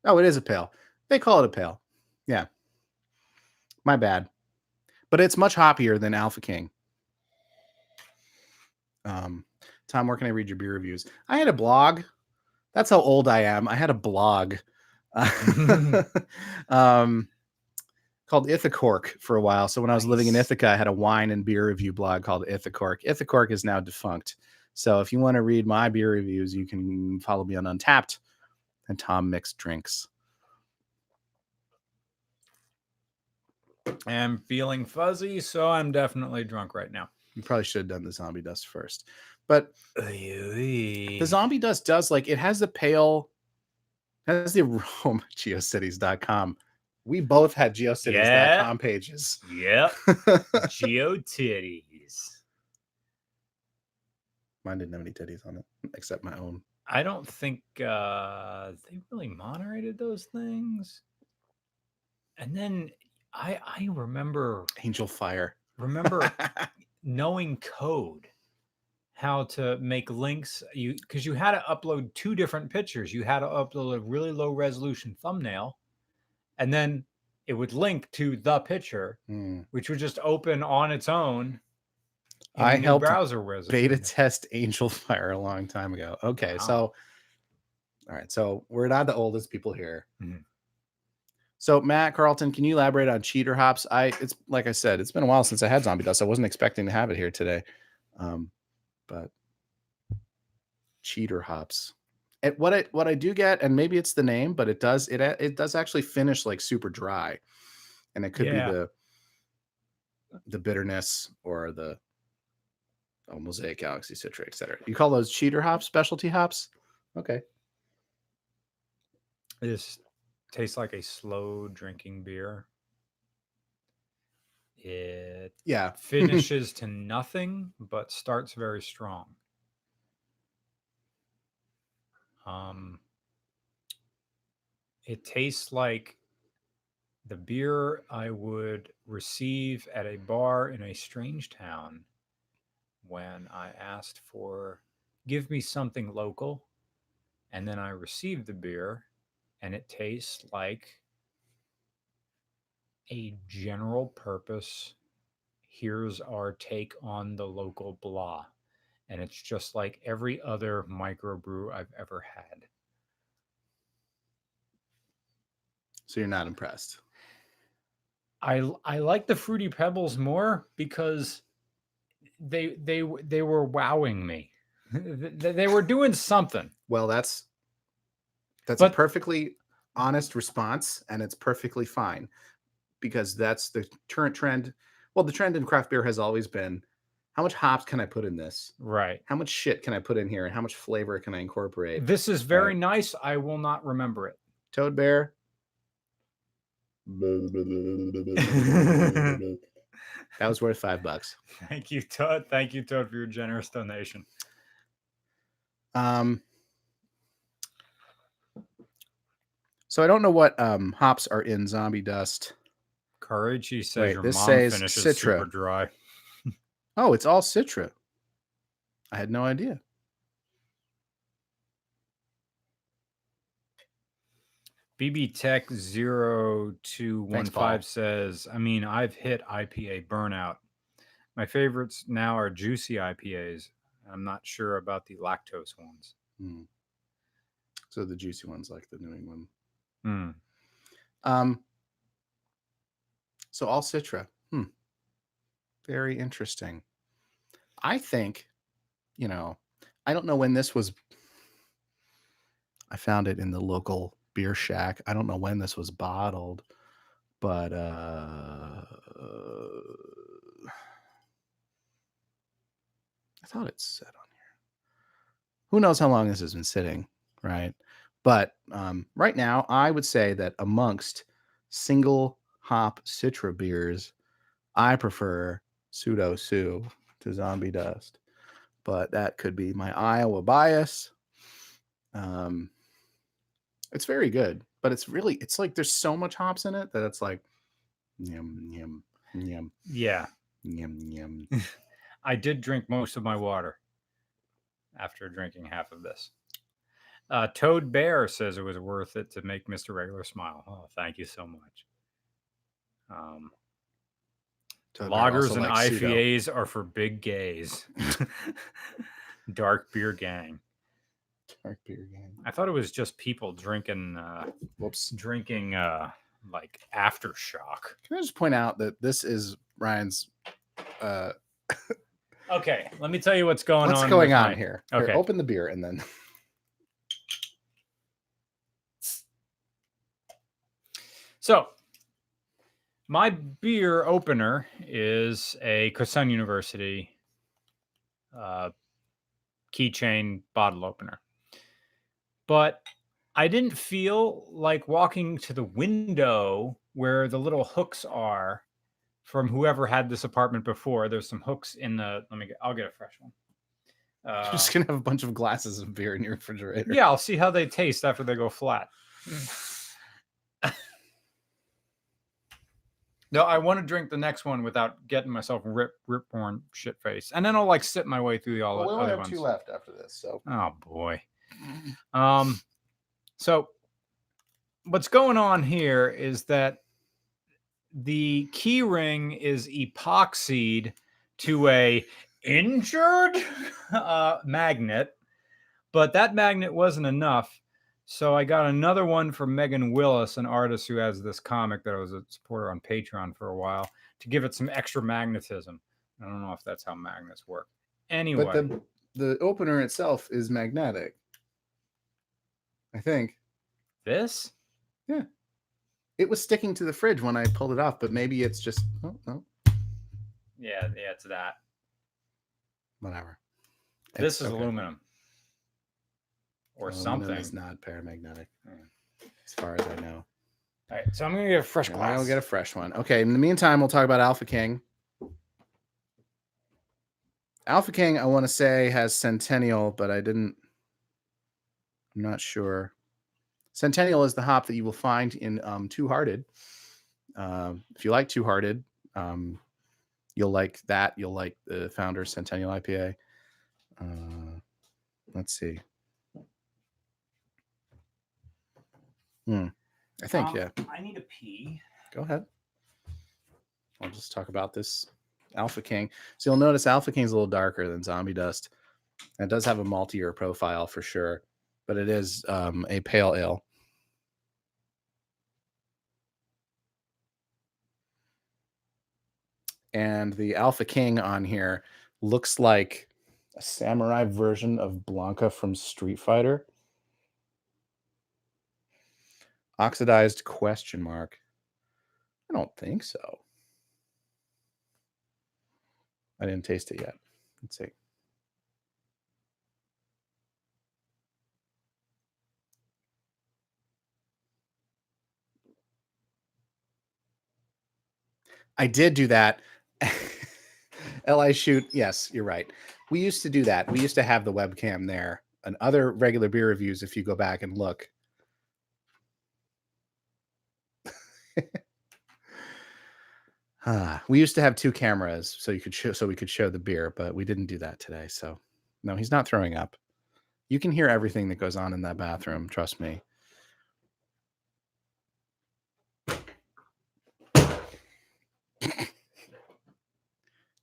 Oh, it is a pale. They call it a pale. Yeah. My bad. But it's much hoppier than Alpha King. Tom, where can I read your beer reviews? I had a blog. That's how old I am. I had a blog called Ithacork for a while. So when I was living in Ithaca, I had a wine and beer review blog called Ithacork. Ithacork is now defunct. So if you want to read my beer reviews, you can follow me on Untapped and Tom Mixed Drinks. I'm feeling fuzzy, so I'm definitely drunk right now. You probably should have done the Zombie Dust first. But the Zombie Dust does, like, it has the pale, has the aroma. GeoCities.com. We both had GeoCities.com pages. Yep. GeoTitties. Mine didn't have any titties on it, except my own. I don't think they really moderated those things. And then I remember Angel Fire. Remember knowing code, how to make links. Because you had to upload two different pictures. You had to upload a really low resolution thumbnail, and then it would link to the picture, which would just open on its own. I helped beta test Angel Fire a long time ago. Okay, wow. So all right, so we're not the oldest people here. Mm-hmm. So Matt Carlton, can you elaborate on cheater hops? It's like I said, it's been a while since I had Zombie Dust. I wasn't expecting to have it here today, but cheater hops. What I do get, and maybe it's the name, but it does actually finish like super dry, and it could be the bitterness or the Mosaic, Galaxy, Citra, etc. You call those cheater hops, specialty hops? Okay. It just tastes like a slow drinking beer. It finishes to nothing, but starts very strong. It tastes like the beer I would receive at a bar in a strange town when I asked for give me something local, and then I received the beer, and it tastes like a general purpose. Here's our take on the local blah. And it's just like every other microbrew I've ever had. So you're not impressed? I like the Fruity Pebbles more because they were wowing me. They were doing something. Well, that's a perfectly honest response, and it's perfectly fine because that's the current trend. Well, the trend in craft beer has always been, how much hops can I put in this? Right. How much shit can I put in here? And how much flavor can I incorporate? This is very nice. I will not remember it. Toad Bear. That was worth $5. Thank you, Todd. Thank you, Todd, for your generous donation. So I don't know what hops are in Zombie Dust. Courage, he says. Wait, your mom finishes Citra. Super dry. Oh, it's all Citra. I had no idea. BB Tech 0215 says, I mean, I've hit IPA burnout. My favorites now are juicy IPAs. I'm not sure about the lactose ones. So the juicy ones, like the New England. So all Citra. Very interesting. I think, I don't know when this was. I found it in the local beer shack. I don't know when this was bottled, but I thought it said on here. Who knows how long this has been sitting, right? But right now, I would say that amongst single hop Citra beers, I prefer Pseudo Sue to Zombie Dust. But that could be my Iowa bias. It's very good, but it's like there's so much hops in it that it's like, yum, yum, yum. Yeah. Yum, yum. I did drink most of my water after drinking half of this. Toad Bear says it was worth it to make Mr. Regular smile. Oh, thank you so much. Lagers and IPAs are for big gays. Dark beer gang. Dark beer gang. I thought it was just people drinking. Drinking like aftershock. Can I just point out that this is Ryan's? Okay, let me tell you what's going on. What's going on here? Okay, here, open the beer and then. So, my beer opener is a Kusan University keychain bottle opener. But I didn't feel like walking to the window where the little hooks are from whoever had this apartment before. There's some hooks in the, I'll get a fresh one. You're just going to have a bunch of glasses of beer in your refrigerator. Yeah, I'll see how they taste after they go flat. No, I want to drink the next one without getting myself rip-torn shit face. And then I'll like sit my way through the all we'll other have 2 left after this. So. Oh boy. So what's going on here is that the key ring is epoxied to a injured magnet, but that magnet wasn't enough. So I got another one from Megan Willis, an artist who has this comic that I was a supporter on Patreon for a while, to give it some extra magnetism. I don't know if that's how magnets work. Anyway. But the opener itself is magnetic. I think. This? Yeah. It was sticking to the fridge when I pulled it off, but maybe it's just... Oh, no. Yeah, it's that. Whatever. This is aluminum. Or aluminum something. Is not paramagnetic, as far as I know. All right, so I'm going to get a fresh glass. I'll get a fresh one. Okay, in the meantime, we'll talk about Alpha King. Alpha King, I want to say, has Centennial, but I'm not sure. Centennial is the hop that you will find in Two Hearted. If you like Two Hearted, You'll like that. You'll like the Founders Centennial IPA. Let's see. I think, yeah. I need a pee. Go ahead. I'll just talk about this Alpha King. So you'll notice Alpha King's a little darker than Zombie Dust. It does have a maltier profile for sure, but it is a pale ale. And the Alpha King on here looks like a samurai version of Blanca from Street Fighter. Oxidized ? I don't think so. I didn't taste it yet. Let's see. I did do that. Li Shoot. Yes, you're right. We used to do that. We used to have the webcam there. And other regular beer reviews, if you go back and look. We used to have 2 cameras so we could show the beer, but we didn't do that today. So no, he's not throwing up. You can hear everything that goes on in that bathroom. Trust me.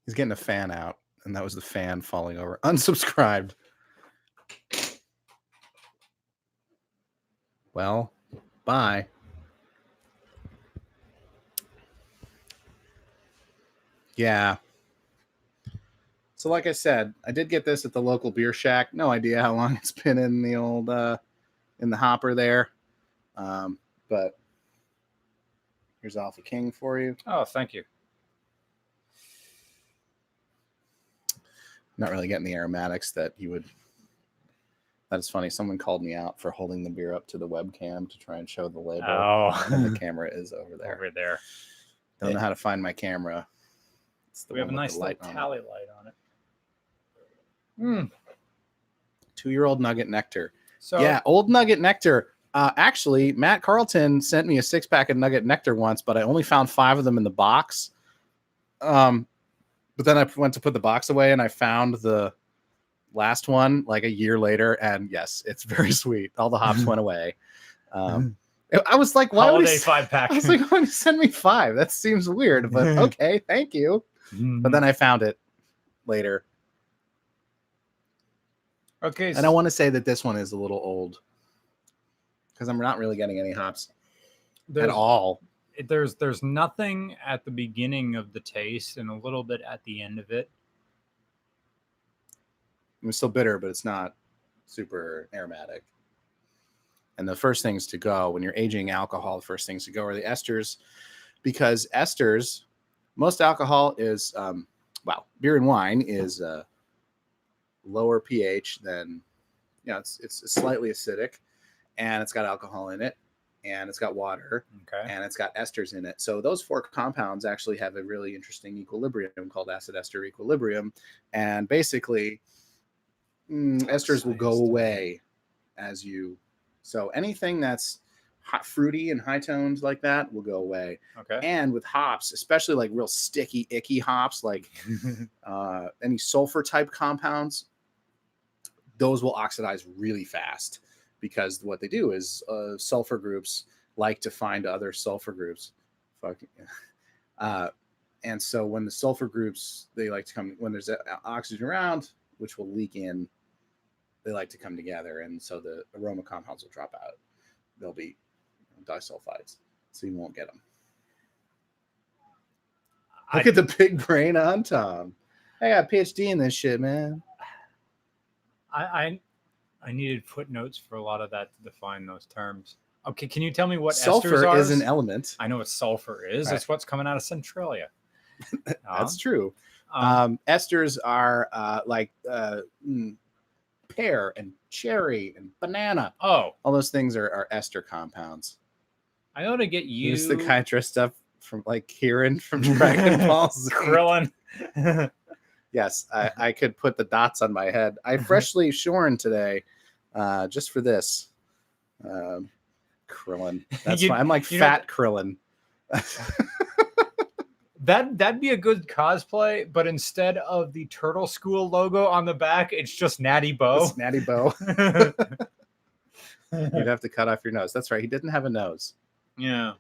He's getting a fan out, and that was the fan falling over. Unsubscribed. Well, bye. Yeah. So like I said, I did get this at the local beer shack. No idea how long it's been in the old in the hopper there. But here's Alpha King for you. Oh, thank you. Not really getting the aromatics that you would. That is funny. Someone called me out for holding the beer up to the webcam to try and show the label. Oh. And the camera is over there. Over there. Don't know how to find my camera. We have a nice little tally light on it. 2-year-old Nugget Nectar. So yeah, old Nugget Nectar. Actually, Matt Carlton sent me a 6-pack of Nugget Nectar once, but I only found 5 of them in the box. But then I went to put the box away, and I found the last one like a year later, and yes, it's very sweet. All the hops went away. I was like, why would he 5-pack? I was like, why would he send me 5? That seems weird, but okay, thank you. But then I found it later. Okay. And I want to say that this one is a little old because I'm not really getting any hops at all. There's nothing at the beginning of the taste and a little bit at the end of it. It's still bitter, but it's not super aromatic. And the first things to go when you're aging alcohol, the first things to go are the esters, because esters, most alcohol is, beer and wine is lower pH than, it's slightly acidic, and it's got alcohol in it, and it's got water, and it's got esters in it. So those 4 compounds actually have a really interesting equilibrium called acid-ester equilibrium. And basically, esters will go away as you... So anything that's hot, fruity and high toned like that will go away. And with hops, especially like real sticky, icky hops, like any sulfur type compounds, those will oxidize really fast, because what they do is sulfur groups like to find other sulfur groups. And so when the sulfur groups, they like to come, when there's oxygen around, which will leak in, they like to come together. And so the aroma compounds will drop out. They'll be disulfides. So you won't get them. Look at the big brain on Tom. I got a PhD in this shit, man. I needed footnotes for a lot of that to define those terms. Okay, can you tell me what sulfur esters are? Is an element. I know what sulfur is. Right. That's what's coming out of Centralia. That's true. Esters are like pear and cherry and banana. Oh, all those things are ester compounds. I ought to get you. Who's the guy dressed up from like Kieran from Dragon Ball Z? Krillin. Yes, I could put the dots on my head. I freshly shorn today, just for this. Krillin. That's fine. I'm like fat Krillin. That'd be a good cosplay, but instead of the Turtle School logo on the back, it's just Natty Bo. It's Natty Bo. You'd have to cut off your nose. That's right. He didn't have a nose. Yeah.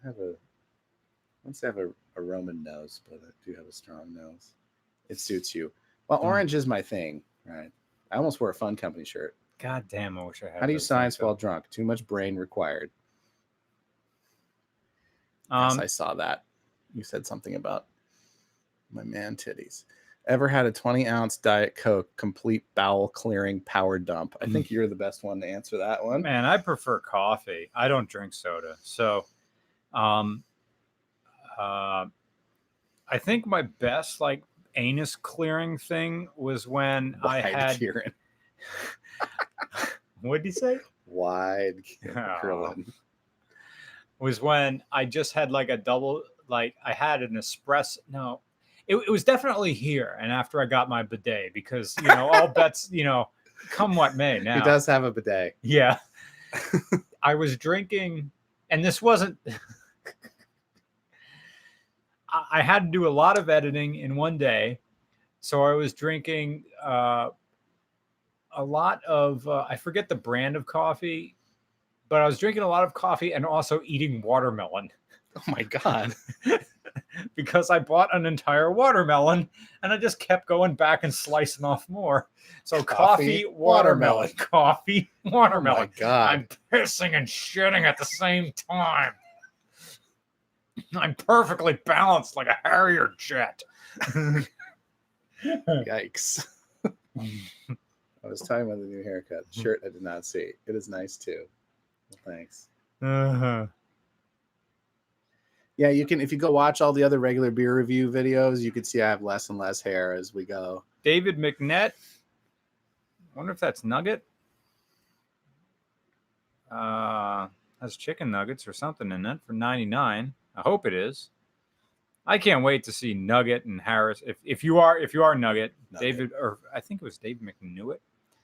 I once I have a Roman nose, but I do have a strong nose. It suits you. Well, orange is my thing, right? I almost wore a Fun Company shirt. God damn, I wish I had. How do you science while drunk? Too much brain required. Yes, I saw that. You said something about my man titties. Ever had a 20-ounce Diet Coke complete bowel clearing power dump? I think you're the best one to answer that one. Man, I prefer coffee. I don't drink soda. So I think my best like anus clearing thing was when I had Kieran. What did you say? Wide curling. Was when I just had like a double, like I had an espresso. No, it was definitely here. And after I got my bidet, because, you know, all bets, you know, come what may now. He does have a bidet. Yeah. I was drinking, and this wasn't, I had to do a lot of editing in one day. So I was drinking a lot of, I forget the brand of coffee, but I was drinking a lot of coffee and also eating watermelon. Oh my God. Because I bought an entire watermelon and I just kept going back and slicing off more. So coffee, watermelon, coffee, watermelon. Oh my God. I'm pissing and shitting at the same time. I'm perfectly balanced like a Harrier jet. Yikes. I was talking about the new haircut. Shirt I did not see. It is nice too. Well, thanks. Uh-huh. Yeah, you can, if you go watch all the other regular beer review videos, you can see I have less and less hair as we go. David McNett. I wonder if that's Nugget. Has chicken nuggets or something in it for $99. I hope it is. I can't wait to see Nugget and Harris. If you are Nugget, David, or I think it was David McNewitt.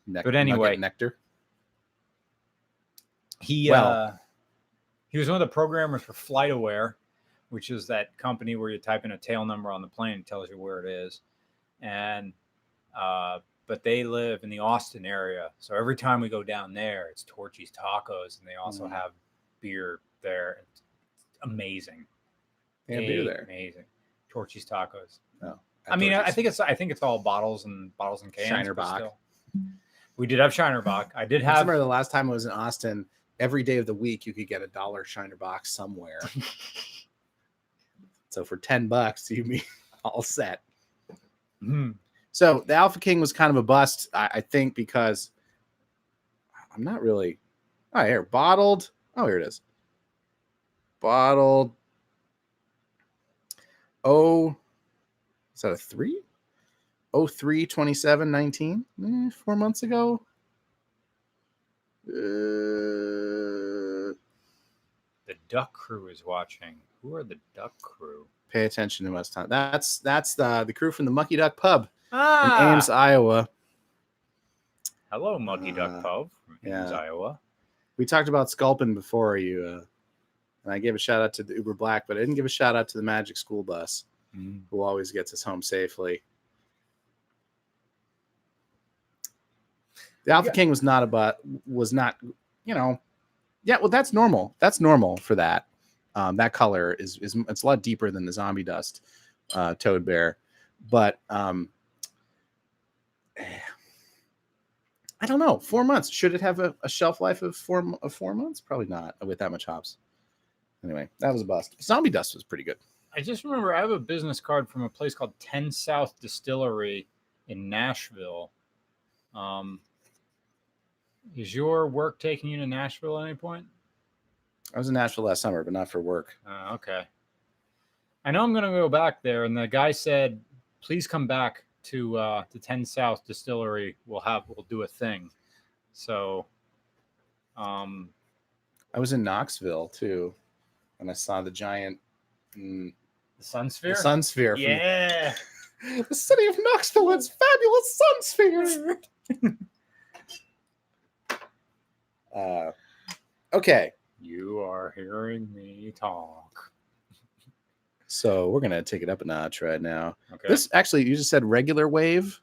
But anyway, Nectar. He was one of the programmers for FlightAware, which is that company where you type in a tail number on the plane and it tells you where it is. And but they live in the Austin area, so every time we go down there, it's Torchy's Tacos, and they also have beer there. It's amazing. They have beer there. Amazing. Torchy's Tacos. Oh, I mean, I think it's all bottles and cans. Shinerbach. We did have Shinerbach. I did have. I remember the last time I was in Austin. Every day of the week, you could get $1 Shinerbach somewhere. So for $10, you'd be all set. Mm. So the Alpha King was kind of a bust, I think, because I'm not really. Oh, here, bottled. Oh, here it is. Bottled. Oh, is that a 3? 03/27/19? 4 months ago. The Duck Crew is watching. Who are the Duck Crew? Pay attention to West Town. That's the crew from the Mucky Duck Pub in Ames, Iowa. Hello, Mucky Duck Pub from Ames, Iowa. We talked about Sculpin before and I gave a shout out to the Uber Black, but I didn't give a shout out to the Magic School Bus, who always gets us home safely. The Alpha King was not, you know, yeah, well, that's normal. That's normal for that. That color is it's a lot deeper than the Zombie Dust Toad Bear, but I don't know. 4 months. Should it have a shelf life of 4 months? Probably not with that much hops. Anyway, that was a bust. Zombie Dust was pretty good. I just remember I have a business card from a place called 10 South Distillery in Nashville. Is your work taking you to Nashville at any point? I was in Nashville last summer, but not for work. Okay. I know I'm going to go back there, and the guy said, please come back to 10 South Distillery. We'll do a thing. So, I was in Knoxville too, and I saw the giant, the Sun Sphere. The Sun Sphere. Yeah. The city of Knoxville. It's fabulous Sun Sphere. Okay. You are hearing me talk. So we're gonna take it up a notch right now. Okay. This actually, you just said regular wave.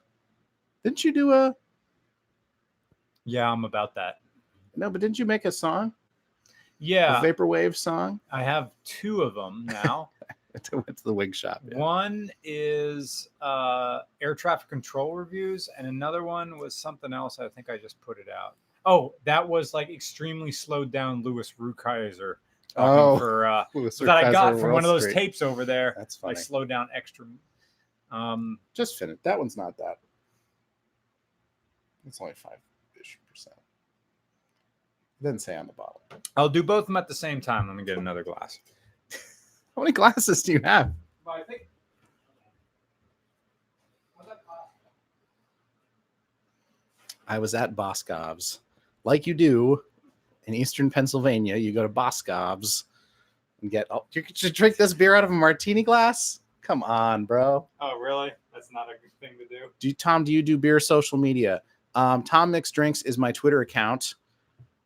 Didn't you do a? Yeah, I'm about that. No, but didn't you make a song? Yeah, a vaporwave song. I have 2 of them now. What's the wig shop? Yeah. One is air traffic control reviews, and another one was something else. I think I just put it out. Oh, that was like extremely slowed down Louis Rukeyser. For that I got from one of those tapes over there. That's funny. Like slowed down extra. Just finish. That one's not that. It's only 5-ish %. It doesn't say on the bottle. I'll do both of them at the same time. Let me get another glass. How many glasses do you have? Well, I think. I was at Boscov's. Like you do in Eastern Pennsylvania, you go to Boscov's and get. Oh, you should drink this beer out of a martini glass? Come on, bro. Oh, really? That's not a good thing to do. Tom, do you do beer social media? Tom Mix Drinks is my Twitter account.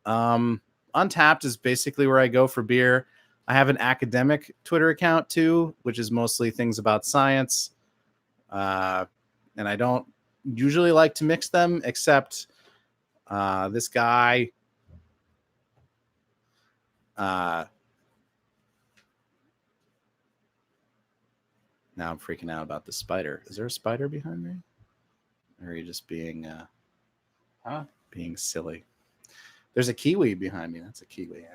Untapped is basically where I go for beer. I have an academic Twitter account too, which is mostly things about science. And I don't usually like to mix them, except this guy. Now I'm freaking out about the spider. Is there a spider behind me? Or are you just being being silly? There's a kiwi behind me. That's a kiwi.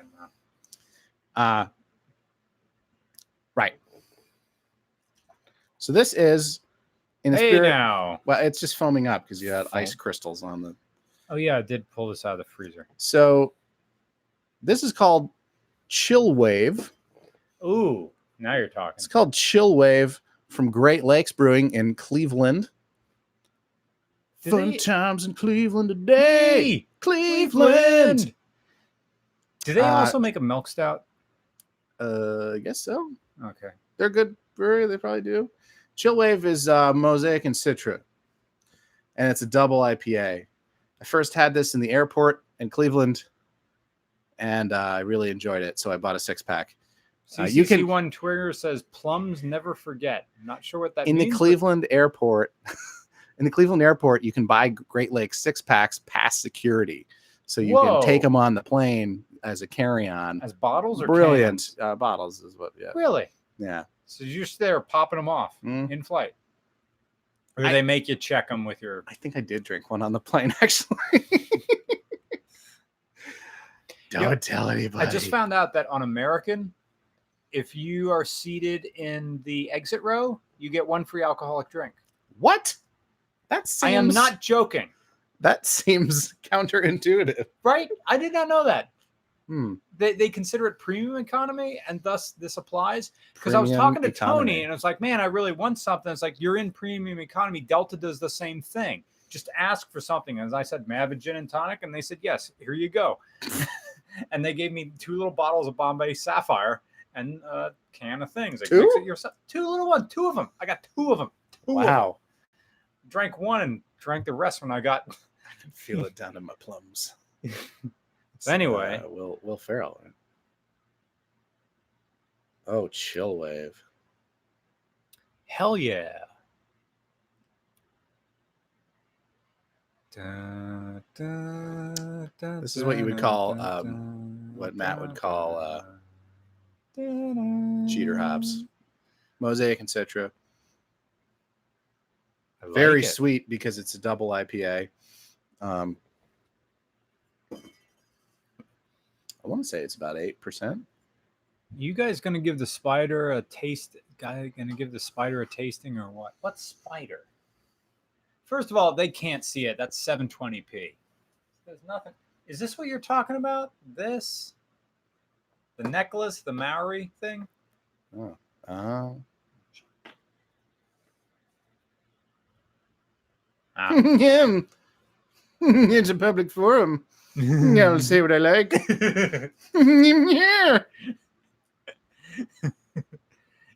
Right. So this is in the spirit. Now. Well, it's just foaming up because you had ice crystals on the. Oh yeah, I did pull this out of the freezer. So this is called Chill Wave. Ooh, now you're talking. It's called Chill Wave from Great Lakes Brewing in Cleveland. Fun times in Cleveland today. Hey, Cleveland. Do they also make a milk stout? I guess so. Okay. They're good brewery. They probably do. Chill Wave is Mosaic and Citra. And it's a double IPA. I first had this in the airport in Cleveland, and I really enjoyed it. So I bought a 6-pack. CCC1 Twitter says plums never forget. I'm not sure what that means. In the Cleveland airport, you can buy Great Lakes 6-packs past security. So you can take them on the plane as a carry-on. As bottles or brilliant bottles is what. Yeah. Really? Yeah. So you're just there popping them off in flight. Or do they make you check them with your... I think I did drink one on the plane, actually. Don't tell anybody. I just found out that on American, if you are seated in the exit row, you get 1 free alcoholic drink. What? That seems... I am not joking. That seems counterintuitive. Right? I did not know that. Hmm. They consider it premium economy, and thus this applies. Because I was talking to Tony, and I was like, man, I really want something. It's like, you're in premium economy. Delta does the same thing. Just ask for something. As I said, may I have a gin and tonic? And they said, yes, here you go. And they gave me 2 little bottles of Bombay Sapphire and a can of things. Like, 2? mix it yourself. 2 little ones. 2 of them. I got 2 of them. Wow. Drank 1 and drank the rest when I got... I can feel it down in my plums. So anyway, Will Ferrell. Oh, Chill Wave. Hell yeah. This is what you would call, what Matt would call cheater hops. Mosaic and Citra. Very sweet because it's a double IPA. I want to say it's about 8%. You guys gonna give the spider a taste? Guy gonna give the spider a tasting or what? What's spider? First of all, they can't see it. That's 720p. There's nothing. Is this what you're talking about? This? The necklace, the Maori thing? Oh. Him. It's a public forum. I'll say what I like. Yeah.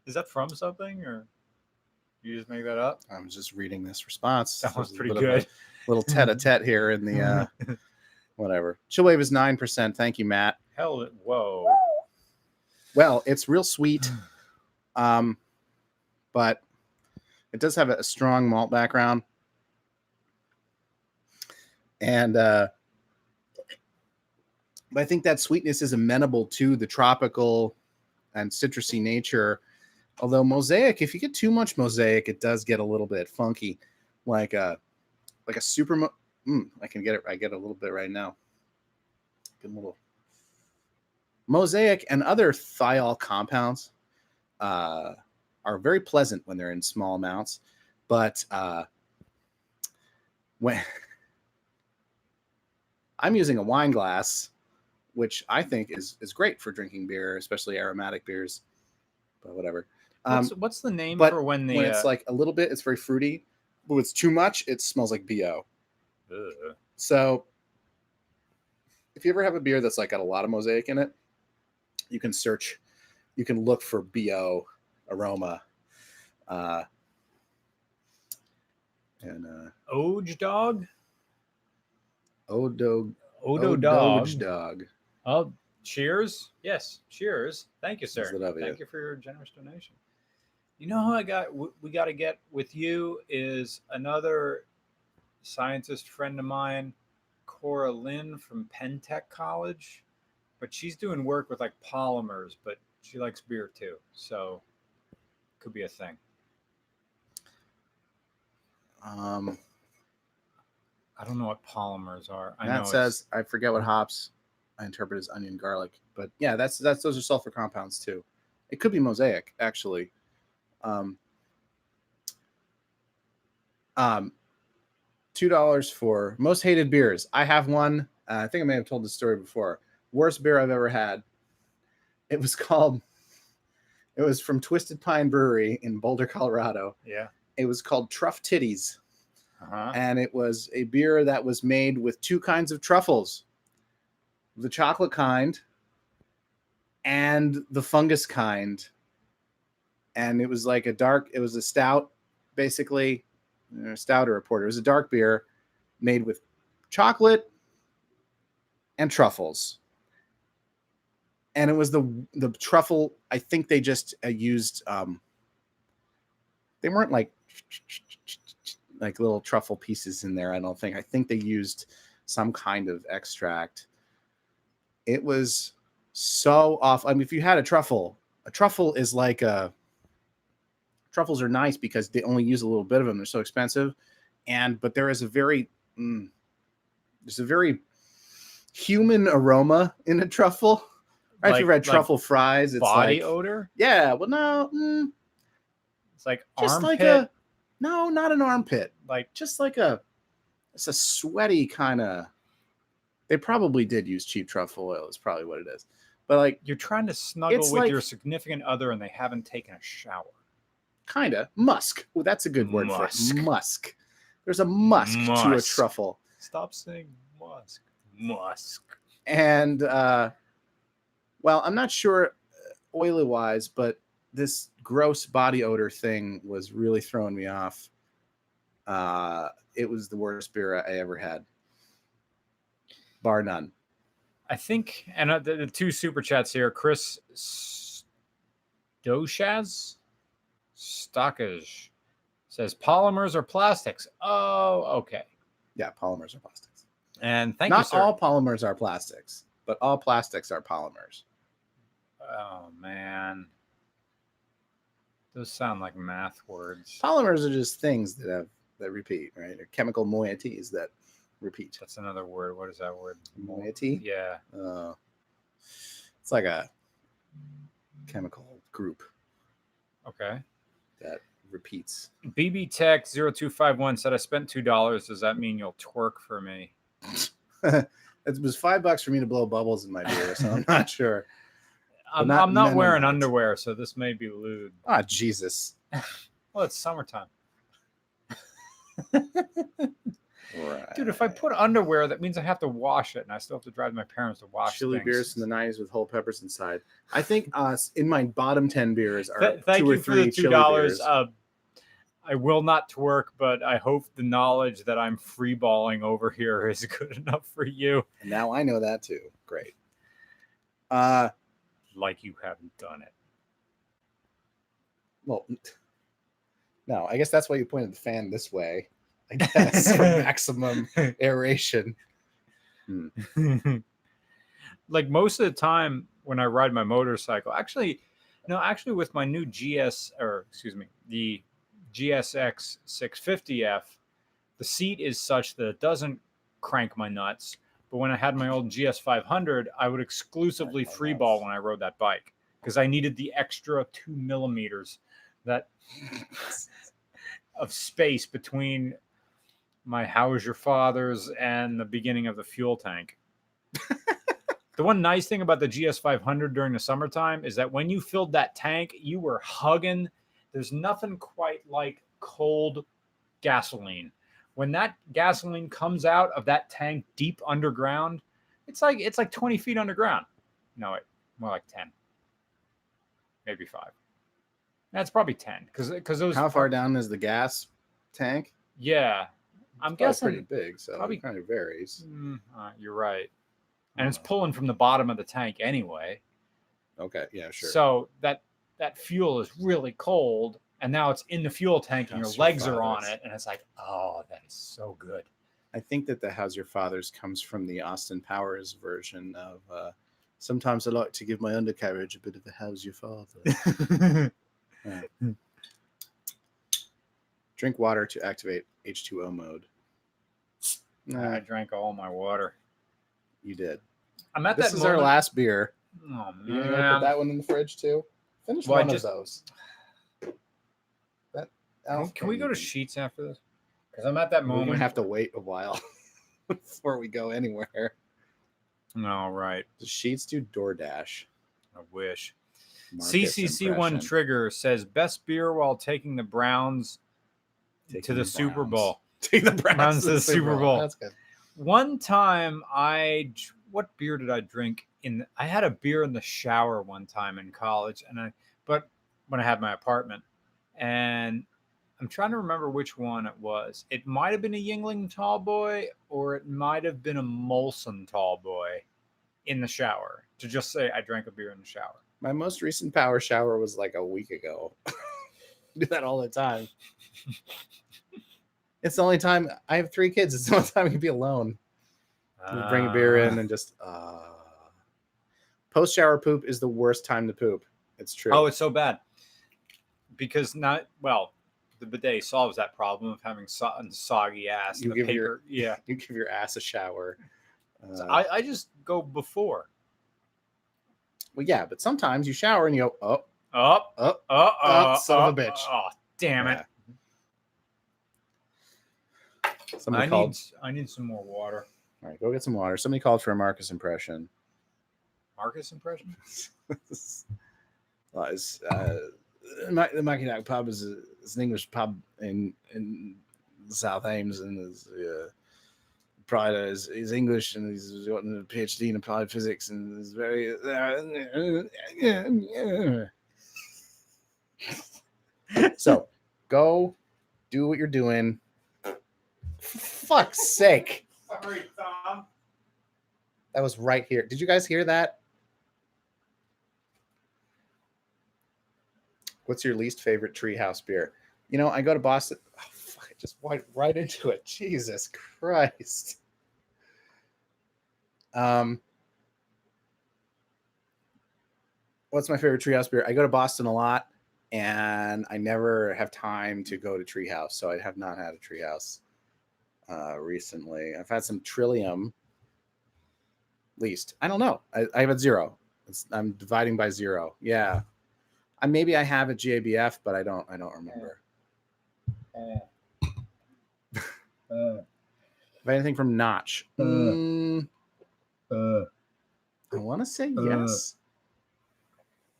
Is that from something, or you just make that up? I'm just reading this response. That was pretty good. Little tete-a-tete here in the whatever. Chill Wave is 9%. Thank you, Matt. Whoa. Well, it's real sweet. But it does have a strong malt background. And but I think that sweetness is amenable to the tropical and citrusy nature. Although Mosaic, if you get too much Mosaic, it does get a little bit funky, like a super. I can get it. I get a little bit right now. Get a little Mosaic and other thiol compounds are very pleasant when they're in small amounts, but when I'm using a wine glass, which I think is great for drinking beer, especially aromatic beers, but whatever. What's the name for when it's like a little bit, it's very fruity, but when it's too much, it smells like BO. Ugh. So if you ever have a beer that's like got a lot of Mosaic in it, you can look for BO aroma. Oj Dog? Odo Dog. Oh, cheers. Yes, cheers. Thank you, sir. Thank you for your generous donation. You know who we got to get with you is another scientist friend of mine, Cora Lynn from Penn Tech College, but she's doing work with like polymers, but she likes beer too, so could be a thing. I don't know what polymers are. That says I forget what hops I interpret as onion, garlic, but yeah, that's those are sulfur compounds too. It could be Mosaic actually. $2 for most hated beers. I have one. I think I may have told this story before. Worst beer I've ever had. It was from Twisted Pine Brewery in Boulder, Colorado. Yeah. It was called Truff Titties. And it was a beer that was made with two kinds of truffles, the chocolate kind and the fungus kind. And it was like it was a stout, basically, a stout or a porter. It was a dark beer made with chocolate and truffles. And it was the truffle. I think they just used, they weren't like little truffle pieces in there. I don't think. I think they used some kind of extract. It was so off. I mean, if you had a truffle is like truffles are nice because they only use a little bit of them. They're so expensive. But there is a very human aroma in a truffle. Right? Like, if you've had truffle fries, it's body like odor. Yeah. Well, no. It's like just armpit. No, not an armpit. Like just like it's a sweaty kind of. They probably did use cheap truffle oil. Is probably what it is. But like you're trying to snuggle with your significant other and they haven't taken a shower. Kinda musk. Oh, that's a good word for it. Musk. There's a musk to a truffle. Stop saying musk. Musk. And well, I'm not sure oily wise, but this gross body odor thing was really throwing me off. It was the worst beer I ever had, bar none. I think, and the two super chats here, Chris Stockage says polymers or plastics. Oh, okay. Yeah, polymers are plastics. And thank you, sir. Not all polymers are plastics, but all plastics are polymers. Oh, man. Those sound like math words. Polymers are just things that repeat, right? They're chemical moieties that repeat. That's another word. What is that word? Moiety? Yeah. It's like a chemical group. Okay. That repeats. BB Tech 0251 said, I spent $2. Does that mean you'll twerk for me? It was $5 for me to blow bubbles in my beer, so I'm not sure. I'm not wearing underwear, so this may be lewd. Ah, Jesus. Well, it's summertime. Right. Dude, if I put underwear, that means I have to wash it, and I still have to drive my parents to wash chili things. Beers from the 90s with whole peppers inside. I think in my bottom 10 beers are thank 2 or you 3 for the $2. I will not twerk, but I hope the knowledge that I'm freeballing over here is good enough for you. And now I know that too. Great. Like you haven't done it. Well, no, I guess that's why you pointed the fan this way. I guess for maximum aeration. Like most of the time when I ride my motorcycle, actually with my new the GSX 650F, the seat is such that it doesn't crank my nuts. But when I had my old GS 500, I would exclusively freeball when I rode that bike because I needed the extra 2 millimeters that of space between my "How's your father's" and the beginning of the fuel tank. The one nice thing about the GS 500 during the summertime is that when you filled that tank, you were hugging. There's nothing quite like cold gasoline. When that gasoline comes out of that tank deep underground, it's like 20 feet underground. No, wait, more like 10, maybe 5. That's probably 10 because those. How far down is the gas tank? Yeah, I'm guessing pretty big, so probably, it kind of varies. You're right, and it's pulling from the bottom of the tank anyway. Okay, yeah, sure. So that fuel is really cold, and now it's in the fuel tank, and your legs are on it, and it's like, oh, that is so good. I think that the "How's Your Father's" comes from the Austin Powers version of "Sometimes I like to give my undercarriage a bit of a "How's your father." Drink water to activate H2O mode. I drank all my water. You did. This is our last beer. Oh, man. You're going to put that one in the fridge too? Finish one of those. Can we go to Sheets after this? Because I'm at that moment. We're going to have to wait a while before we go anywhere. No, right. Does Sheets do DoorDash? I wish. CCC1 Trigger says best beer while taking the Browns to the Super Bowl. Take the Browns to the Super Bowl. That's good. One time what beer did I drink I had a beer in the shower one time in college but when I had my apartment, and I'm trying to remember which one it was. It might have been a Yuengling Tall Boy, or it might have been a Molson Tall Boy in the shower. To just say I drank a beer in the shower. My most recent power shower was like a week ago. I do that all the time. It's the only time I have 3 kids. It's the only time I can be alone. Bring a beer in and just post shower poop is the worst time to poop. It's true. Oh, it's so bad because the bidet solves that problem of having soggy ass. You give your ass a shower. I just go before. Well, yeah, but sometimes you shower and you go son of a bitch. Oh, damn it. I need some more water. All right, go get some water. Somebody called for a Marcus impression. Marcus impression? Well, the Monkey Dog Pub is an English pub in South Ames, and his pride is English, and he's gotten a PhD in applied physics, and is very. So, go do what you're doing. For fuck's sake. Sorry, Tom. That was right here. Did you guys hear that? What's your least favorite Treehouse beer? I go to Boston. Oh, fuck. I just went right into it. Jesus Christ. What's my favorite Treehouse beer? I go to Boston a lot, and I never have time to go to Treehouse, so I have not had a Treehouse recently. I've had some Trillium. Least. I don't know. I have a 0. I'm dividing by 0. Yeah. Maybe I have a GABF, but I don't remember. Have anything from Notch? I want to say yes.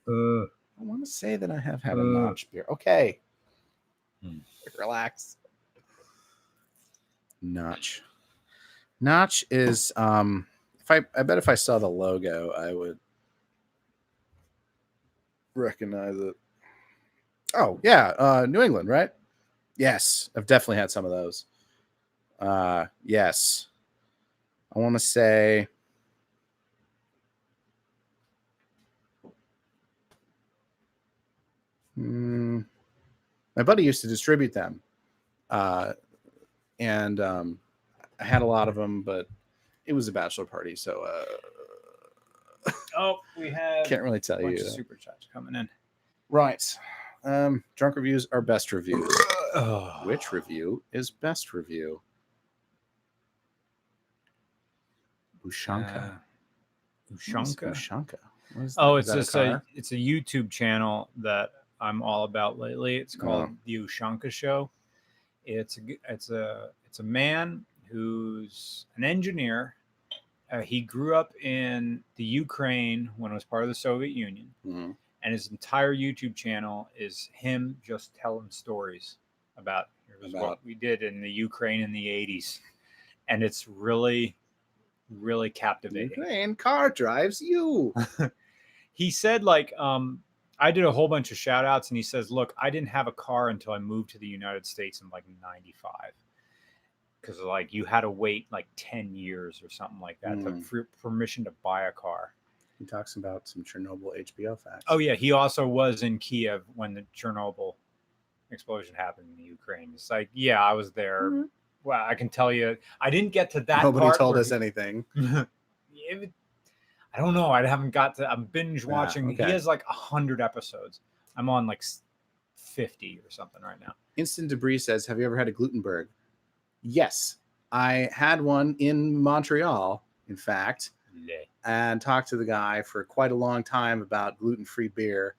I want to say that I have had a Notch beer. Okay. Relax. Notch is I bet if I saw the logo, I would recognize it. Oh, yeah. New England, right? Yes. I've definitely had some of those. Yes. I want to say My buddy used to distribute them, and I had a lot of them, but it was a bachelor party, so we have can't really tell a bunch you. of super chats coming in. Right. Drunk reviews are best reviews. Which review is best review? Ushanka. Ushanka. It's a YouTube channel that I'm all about lately. It's called The Ushanka Show. It's a man who's an engineer. He grew up in the Ukraine when it was part of the Soviet Union, and his entire YouTube channel is him just telling stories about what we did in the Ukraine in the 80s, and it's really, really captivating. Ukraine car drives you. He said, like, I did a whole bunch of shout outs, and he says, look, I didn't have a car until I moved to the United States in like 95. Because like you had to wait like 10 years or something like that for permission to buy a car. He talks about some Chernobyl HBO facts. Oh yeah, he also was in Kiev when the Chernobyl explosion happened in the Ukraine. It's like, yeah, I was there. Mm-hmm. Well, I can tell you, I didn't get to that. Nobody told us anything. I don't know. I haven't got to. I'm binge watching. Okay. He has like 100 episodes. I'm on like 50 or something right now. Instant Debris says, "Have you ever had a Glutenberg?" Yes, I had one in Montreal, in fact, and talked to the guy for quite a long time about gluten-free beer.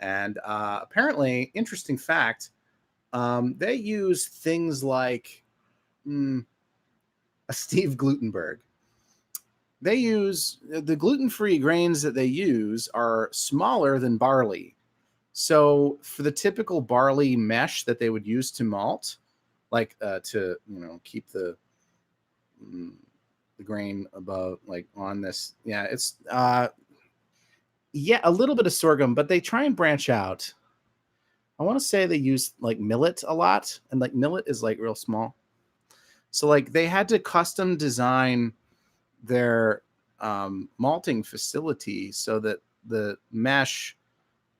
And apparently, interesting fact, they use things like a Steve Glutenberg. They use the gluten-free grains that they use are smaller than barley. So for the typical barley mesh that they would use to malt, like to keep the grain above, like on this, it's a little bit of sorghum, but they try and branch out. I want to say they use like millet a lot, and like millet is like real small, so like they had to custom design their malting facility so that the mesh.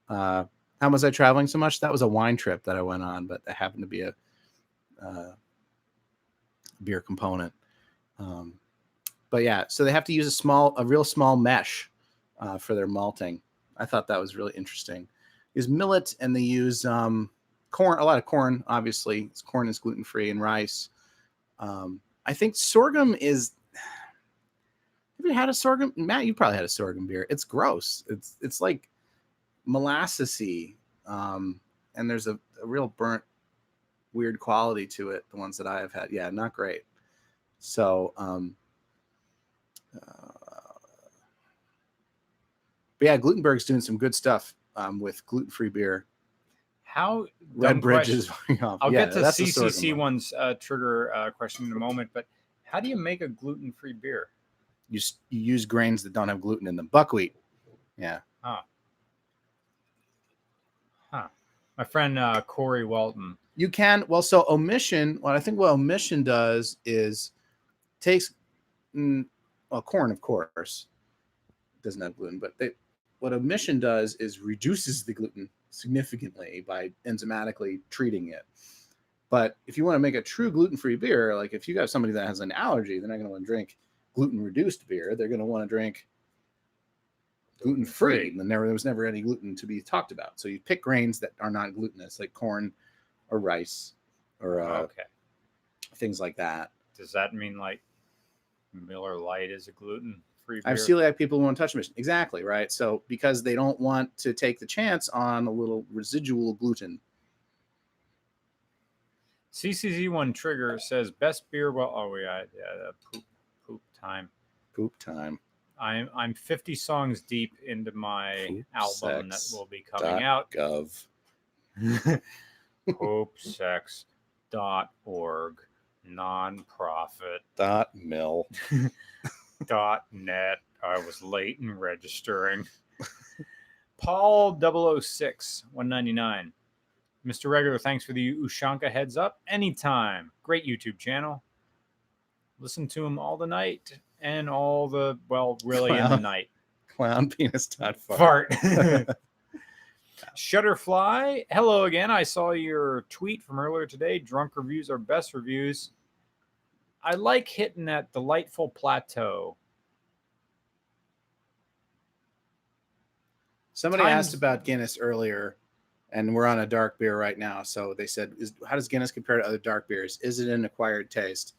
How was I traveling so much? That was a wine trip that I went on, but it happened to be a beer component. But yeah, so they have to use a real small mesh for their malting. I thought that was really interesting. They use millet, and they use corn, a lot of corn, obviously. Corn is gluten-free, and rice. I think sorghum is... Have you had a sorghum? Matt, you probably had a sorghum beer. It's gross. It's like molassesy, and there's a real burnt, weird quality to it. The ones that I have had, not great. So, but yeah, Glutenberg's doing some good stuff with gluten-free beer. How Red Bridge is off. I'll get to CCC one's trigger question in a moment, but how do you make a gluten-free beer? You use grains that don't have gluten in them. Buckwheat. Yeah. Huh. My friend Corey Walton. You can. Well, so Omission, what Omission does is takes, corn, of course, doesn't have gluten, but what Omission does is reduces the gluten significantly by enzymatically treating it. But if you want to make a true gluten-free beer, like if you have somebody that has an allergy, they're not going to want to drink gluten-reduced beer. They're going to want to drink gluten-free. And there was never any gluten to be talked about. So you pick grains that are not glutinous, like corn or rice or things like that. Does that mean like Miller Lite is a gluten-free beer? I have celiac people who won't touch Mission. Exactly, right? So because they don't want to take the chance on a little residual gluten. CCZ1 Trigger says best beer. Poop time. I'm 50 songs deep into my album that will be coming out. Poopsex.org, nonprofit. .mil. .net. I was late in registering. Paul 006 199. Mr. Regular, thanks for the Ushanka heads up. Anytime. Great YouTube channel. Listen to him all the night and all the, in the night. Clown penis. Fart. Shutterfly, hello again. I saw your tweet from earlier today. Drunk reviews are best reviews. I like hitting that delightful plateau. Somebody asked about Guinness earlier, and we're on a dark beer right now. So they said, how does Guinness compare to other dark beers? Is it an acquired taste?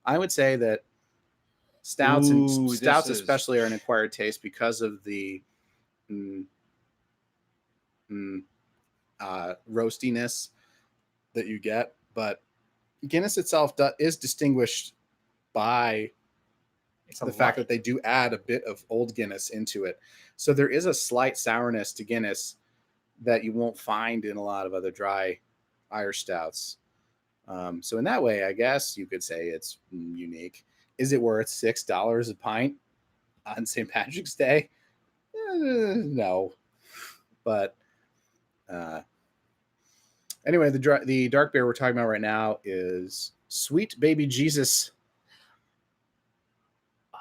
I would say that stouts especially are an acquired taste because of the roastiness that you get. But Guinness itself is distinguished by the fact that they do add a bit of old Guinness into it. So there is a slight sourness to Guinness that you won't find in a lot of other dry Irish stouts. So in that way, I guess you could say it's unique. Is it worth $6 a pint on St. Patrick's Day? No. But anyway, the dark beer we're talking about right now is Sweet Baby Jesus. Oh,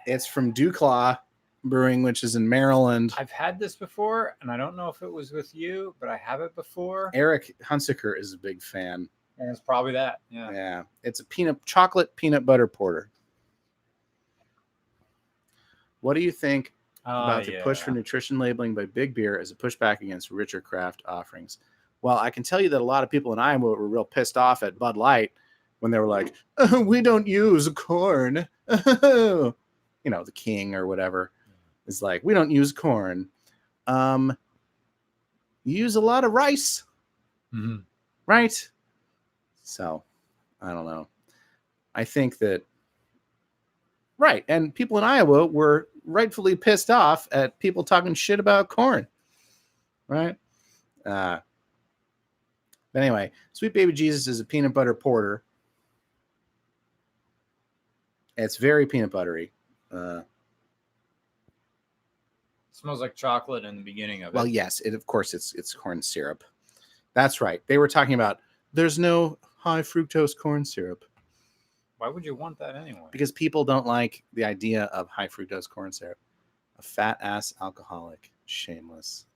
yeah. It's from Dewclaw Brewing, which is in Maryland. I've had this before, and I don't know if it was with you, but I have it before. Eric Hunsaker is a big fan. And it's probably that. Yeah. It's a chocolate peanut butter porter. What do you think about the push for nutrition labeling by Big Beer as a pushback against richer craft offerings? Well, I can tell you that a lot of people in Iowa were real pissed off at Bud Light when they were like, we don't use corn. The king or whatever is like, we don't use corn. You use a lot of rice. Mm-hmm. Right? So, I don't know. I think that right. And people in Iowa were rightfully pissed off at people talking shit about corn. Right? But anyway, Sweet Baby Jesus is a peanut butter porter. It's very peanut buttery. Smells like chocolate in the beginning of it. Well, yes. Of course, it's corn syrup. That's right. They were talking about there's no high fructose corn syrup. Why would you want that anyway? Because people don't like the idea of high fructose corn syrup. A fat ass alcoholic. Shameless.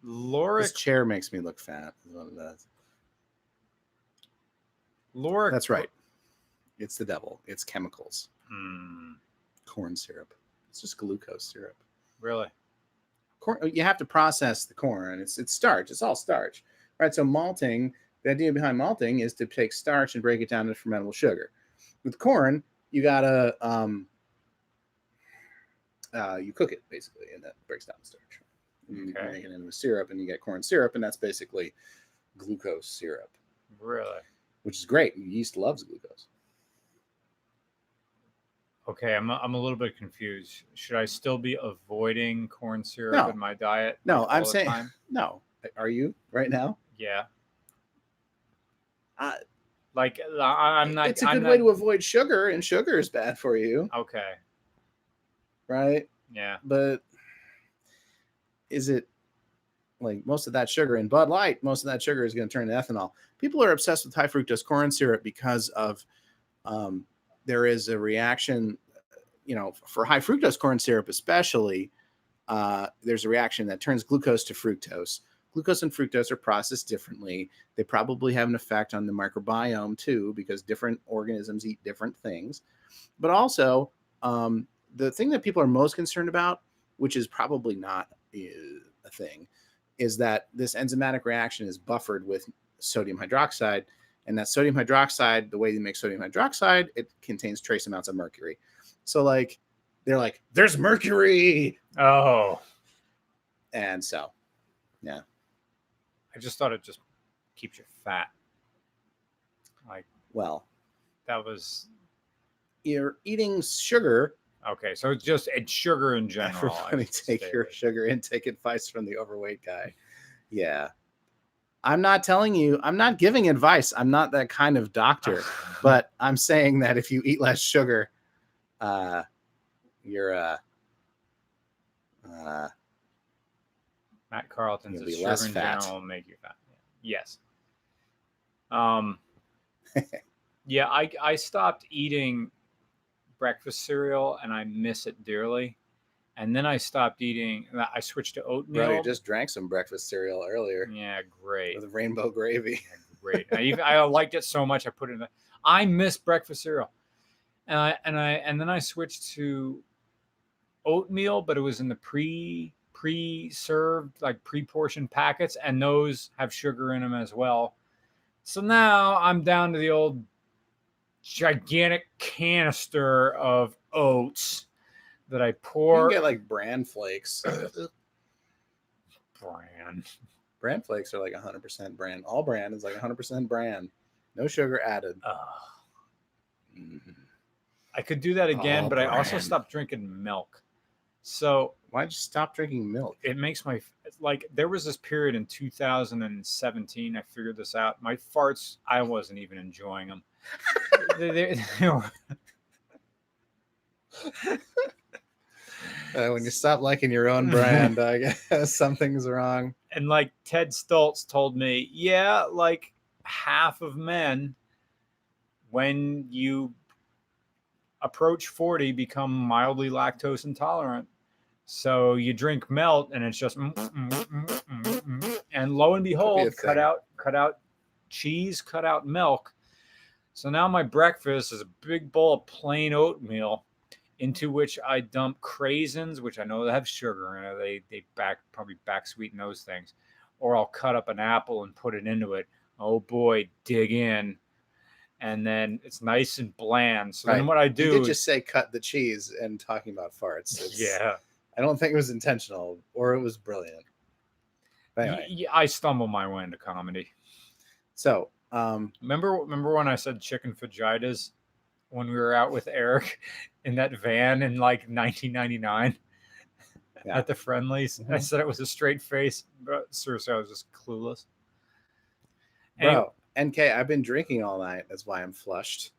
This chair makes me look fat, is what it does. That's right. It's the devil. It's chemicals. Corn syrup. It's just glucose syrup. Really? Corn. You have to process the corn. It's starch. It's all starch. Right? So malting, the idea behind malting is to take starch and break it down into fermentable sugar. With corn, you gotta you cook it basically, and that breaks down the starch. You make it into a syrup, and you get corn syrup, and that's basically glucose syrup. Really? Which is great. Yeast loves glucose. Okay, I'm a little bit confused. Should I still be avoiding corn syrup in my diet? No, I'm saying no. Are you right now? Yeah. I'm not. It's a good way to avoid sugar, and sugar is bad for you. Okay. Right? Yeah. But is it like most of that sugar in Bud Light? Most of that sugar is going to turn to ethanol. People are obsessed with high fructose corn syrup because of there is a reaction, for high fructose corn syrup especially. There's a reaction that turns glucose to fructose. Glucose and fructose are processed differently. They probably have an effect on the microbiome too, because different organisms eat different things. But also, the thing that people are most concerned about, which is probably not a thing, is that this enzymatic reaction is buffered with sodium hydroxide. And that sodium hydroxide, the way you make sodium hydroxide, it contains trace amounts of mercury. So they're like, there's mercury. Oh. And so, yeah. I just thought it just keeps you fat. You're eating sugar. Okay, so it's sugar in general. Everybody take your sugar intake advice from the overweight guy. Yeah. I'm not giving advice. I'm not that kind of doctor, but I'm saying that if you eat less sugar, you're Matt Carlton's be sugar less in fat. general will make you fat. Yes. Yeah, I stopped eating breakfast cereal and I miss it dearly. And then I stopped eating. I switched to oatmeal. Bro, you just drank some breakfast cereal earlier. Yeah, great. With rainbow gravy. Yeah, great. I liked it so much I put it in. I miss breakfast cereal, and then I switched to oatmeal, but it was in the pre-served, like pre-portioned packets, and those have sugar in them as well. So now I'm down to the old gigantic canister of oats that I pour. You can get like bran flakes. Bran flakes are like 100% bran. All bran is like 100% bran. No sugar added. I could do that again, All but bran. I also stopped drinking milk. So why'd you stop drinking milk? It makes my, like, there was this period in 2017. I figured this out. My farts, I wasn't even enjoying them. they were... When you stop liking your own brand, I guess something's wrong. And like Ted Stouts told me, yeah, like half of men, when you approach 40, become mildly lactose intolerant. So you drink milk and it's just, and lo and behold, cut out cheese, cut out milk. So now my breakfast is a big bowl of plain oatmeal, into which I dump craisins, which I know they have sugar in it. They probably back sweeten those things. Or I'll cut up an apple and put it into it. Oh boy, dig in. And then it's nice and bland. So then what I do... You did just say cut the cheese and talking about farts. Yeah. I don't think it was intentional or it was brilliant. But anyway. I stumble my way into comedy. So, remember when I said chicken fajitas when we were out with Eric in that van in like 1999 at the Friendlies? I said it was a straight face, but seriously, I was just clueless. Bro, NK, I've been drinking all night. That's why I'm flushed.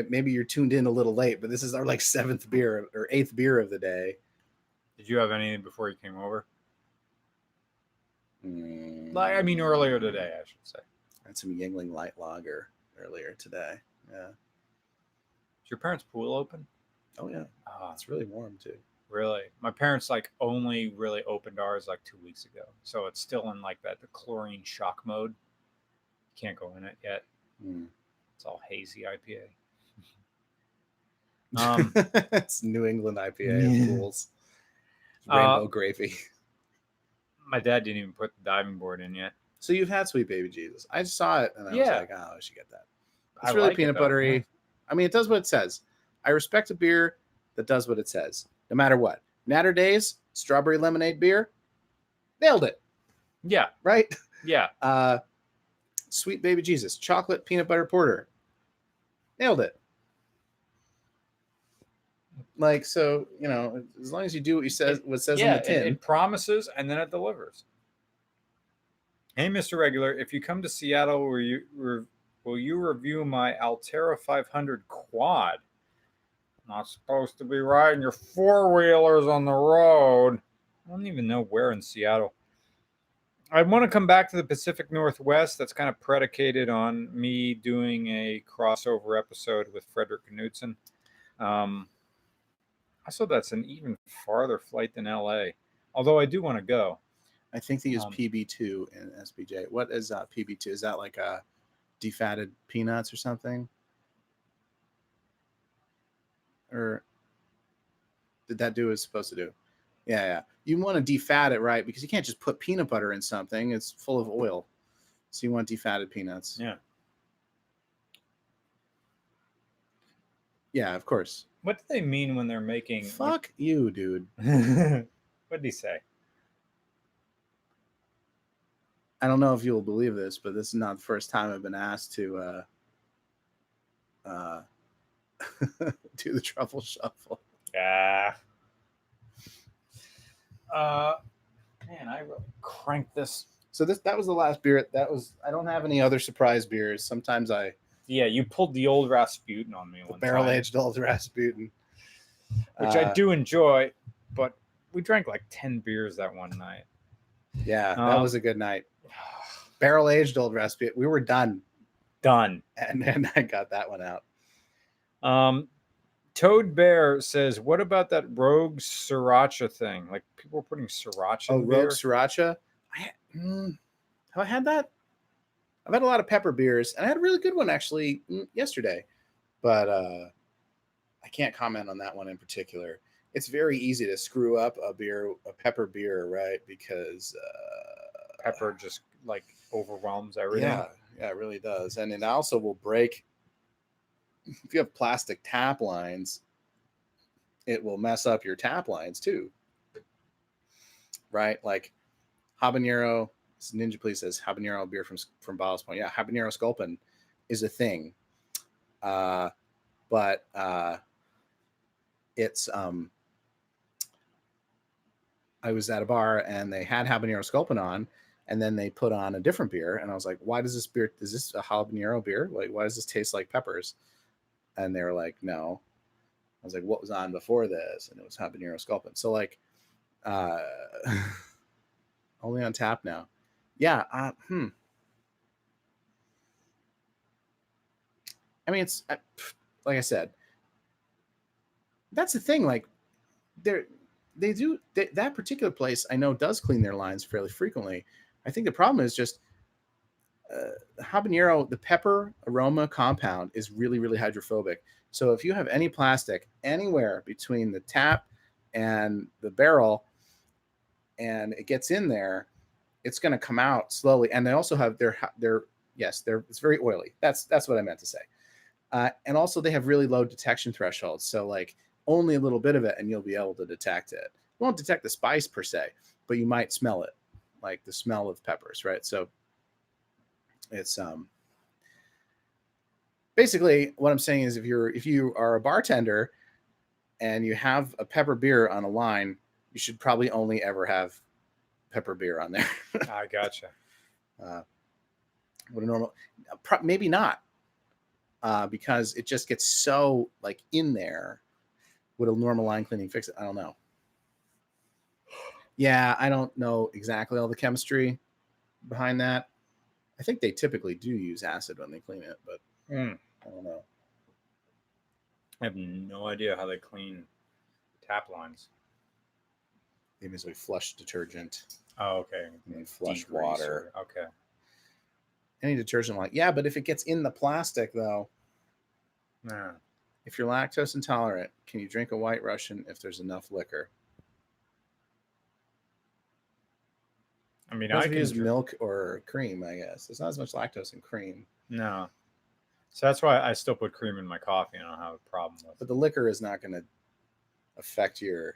Maybe you're tuned in a little late, but this is our like 7th beer or 8th beer of the day. Did you have anything before you came over? Like, I mean, earlier today, I should say. I had some Yuengling light lager earlier today. Yeah. Is your parents' pool open? Oh yeah. It's really warm too. Really? My parents like only really opened ours like 2 weeks ago. So it's still in like the chlorine shock mode. Can't go in it yet. It's all hazy IPA. It's New England IPA of pools. Rainbow gravy. My dad didn't even put the diving board in yet. So you've had Sweet Baby Jesus. I saw it and I was like, oh, I should get that. It's I really like peanut buttery. Yeah. I mean, it does what it says. I respect a beer that does what it says, no matter what. Natter Days, strawberry lemonade beer, nailed it. Yeah. Right? Yeah. Sweet Baby Jesus, chocolate peanut butter porter, nailed it. Like, so, you know, as long as you do what says on the tin. It promises and then it delivers. Hey, Mr. Regular, if you come to Seattle, will you review my Altera 500 quad? Not supposed to be riding your four-wheelers on the road. I don't even know where in Seattle. I want to come back to the Pacific Northwest. That's kind of predicated on me doing a crossover episode with Frederick Knudsen. I saw that's an even farther flight than LA, although I do want to go. I think they use PB2 in SBJ. What is PB2? Is that like a defatted peanuts or something? Or did that do what it's supposed to do? Yeah. You want to defat it, right? Because you can't just put peanut butter in something. It's full of oil. So you want defatted peanuts. Yeah. Yeah, of course. What do they mean when they're making... Fuck you, dude. What did he say? I don't know if you'll believe this, but this is not the first time I've been asked to do the truffle shuffle. Yeah. Man, I really cranked this. So that was the last beer. I don't have any other surprise beers. Sometimes Yeah, you pulled the old Rasputin on me one time. Barrel-aged old Rasputin. Which I do enjoy, but we drank like 10 beers that one night. Yeah, that was a good night. Barrel-aged old Rasputin. We were done. Done. And then I got that one out. Toad Bear says, "What about that Rogue Sriracha thing? Like people are putting sriracha in beer?" Rogue Sriracha. Have I had that? I've had a lot of pepper beers, and I had a really good one actually yesterday, but I can't comment on that one in particular. It's very easy to screw up a pepper beer, right? Because pepper just like overwhelms everything. Yeah, it really does, and it also will break. If you have plastic tap lines, it will mess up your tap lines too, right? Like habanero. Ninja Please says habanero beer from Ballast Point. Yeah, habanero sculpin is a thing, but it's I was at a bar and they had habanero sculpin on, and then they put on a different beer, and I was like, "Why does this beer? Is this a habanero beer? Like, why does this taste like peppers?" And they were like, "No." I was like, "What was on before this?" And it was habanero sculpin. So like, only on tap now. Yeah. I mean, it's like I said. That's the thing. Like, that particular place I know does clean their lines fairly frequently. I think the problem is just habanero, the pepper aroma compound is really, really hydrophobic. So if you have any plastic anywhere between the tap and the barrel and it gets in there, it's going to come out slowly. And they also have it's very oily. That's what I meant to say. And also they have really low detection thresholds. So like only a little bit of it and you'll be able to detect it. You won't detect the spice per se, but you might smell it, like the smell of peppers, right? So it's basically what I'm saying is if you are a bartender and you have a pepper beer on a line, you should probably only ever have pepper beer on there. I gotcha. What a normal, maybe not, because it just gets so like in there. Would a normal line cleaning fix it? I don't know. Yeah, I don't know exactly all the chemistry behind that. I think they typically do use acid when they clean it, but I don't know. I have no idea how they clean tap lines. They usually flush detergent. Oh, okay. And then flush water. Okay. Any detergent like, yeah, but if it gets in the plastic though. Yeah. If you're lactose intolerant, can you drink a White Russian if there's enough liquor? I mean, I can use milk or cream, I guess. There's not as much lactose in cream. No. So that's why I still put cream in my coffee and I don't have a problem with it. But the liquor is not going to affect your